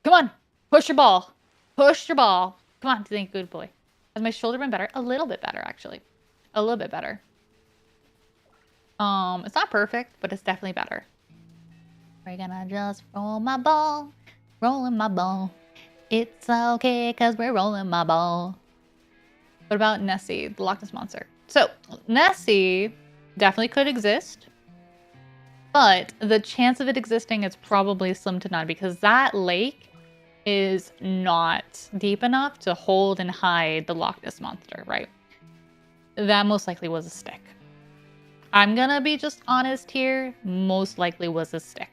[SPEAKER 1] Come on. Push your ball. Push your ball. Come on. Thank good boy. Has my shoulder been better? A little bit better, actually. A little bit better. It's not perfect, but it's definitely better. We're gonna just roll my ball. Rolling my ball. It's okay, because we're rolling my ball. What about Nessie, the Loch Ness Monster? So, Nessie definitely could exist. But the chance of it existing is probably slim to none, because that lake is not deep enough to hold and hide the Loch Ness Monster, right? That most likely was a stick. I'm gonna be just honest here. Most likely was a stick.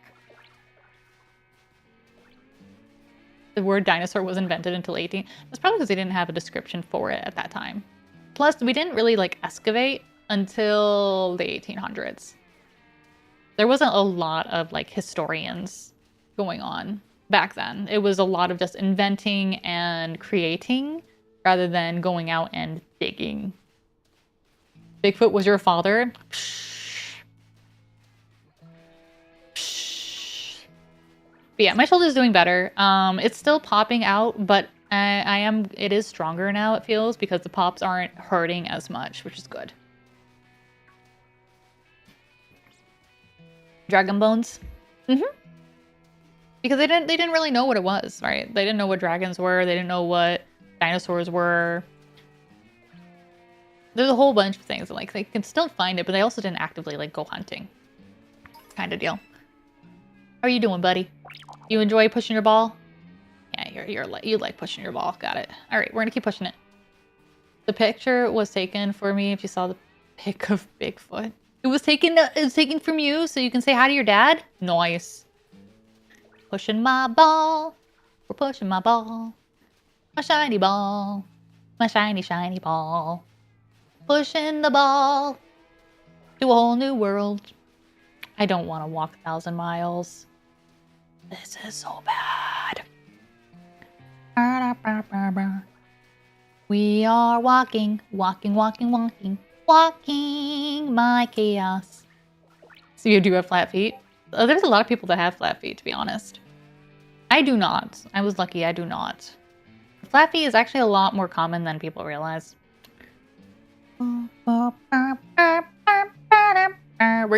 [SPEAKER 1] The word dinosaur was invented until 18. That's probably because they didn't have a description for it at that time. Plus, we didn't really like excavate until the 1800s. There wasn't a lot of like historians going on back then. It was a lot of just inventing and creating rather than going out and digging. Bigfoot was your father? But yeah, my shoulder's doing better. It's still popping out, but it is stronger now, it feels, because the pops aren't hurting as much, which is good. Dragon bones? Because they didn't really know what it was, right? They didn't know what dragons were, they didn't know what dinosaurs were. There's a whole bunch of things, like they can still find it, but they also didn't actively like go hunting. Kind of deal. How are you doing, buddy? You enjoy pushing your ball? Yeah, you like pushing your ball. Got it. All right, we're gonna keep pushing it. The picture was taken for me. If you saw the pic of Bigfoot, it was taken from you, so you can say hi to your dad. Nice. Pushing my ball. We're pushing my ball. My shiny ball. My shiny, shiny ball. Pushing the ball to a whole new world. I don't want to walk 1,000 miles. This is so bad. We are walking my chaos. So you do have flat feet? There's a lot of people that have flat feet, to be honest. I do not. I was lucky I do not. Flat feet is actually a lot more common than people realize. We're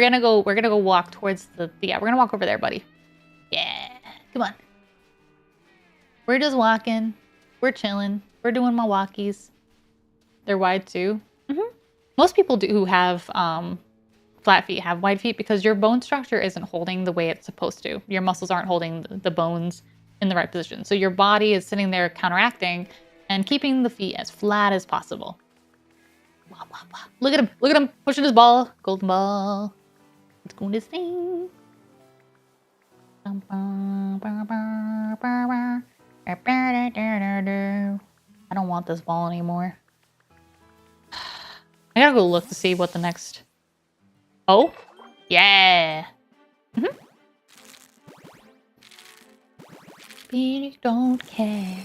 [SPEAKER 1] gonna go walk towards the, we're gonna walk over there, buddy. Yeah, come on. We're just walking. We're chilling. We're doing my walkies. They're wide too. Most people who have flat feet have wide feet because your bone structure isn't holding the way it's supposed to. Your muscles aren't holding the bones in the right position. So your body is sitting there counteracting and keeping the feet as flat as possible. Wah, wah, wah. Look at him. Look at him pushing his ball. Golden ball. It's going to sing. I don't want this ball anymore. I gotta go look to see what the next... Oh? Yeah! Beanies don't care.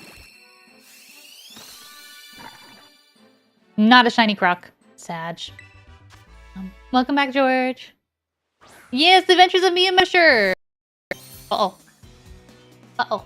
[SPEAKER 1] Not a shiny croc. Sag. Welcome back, George. Yes, the Adventures of Mia Mesher! Uh-oh. Uh-oh.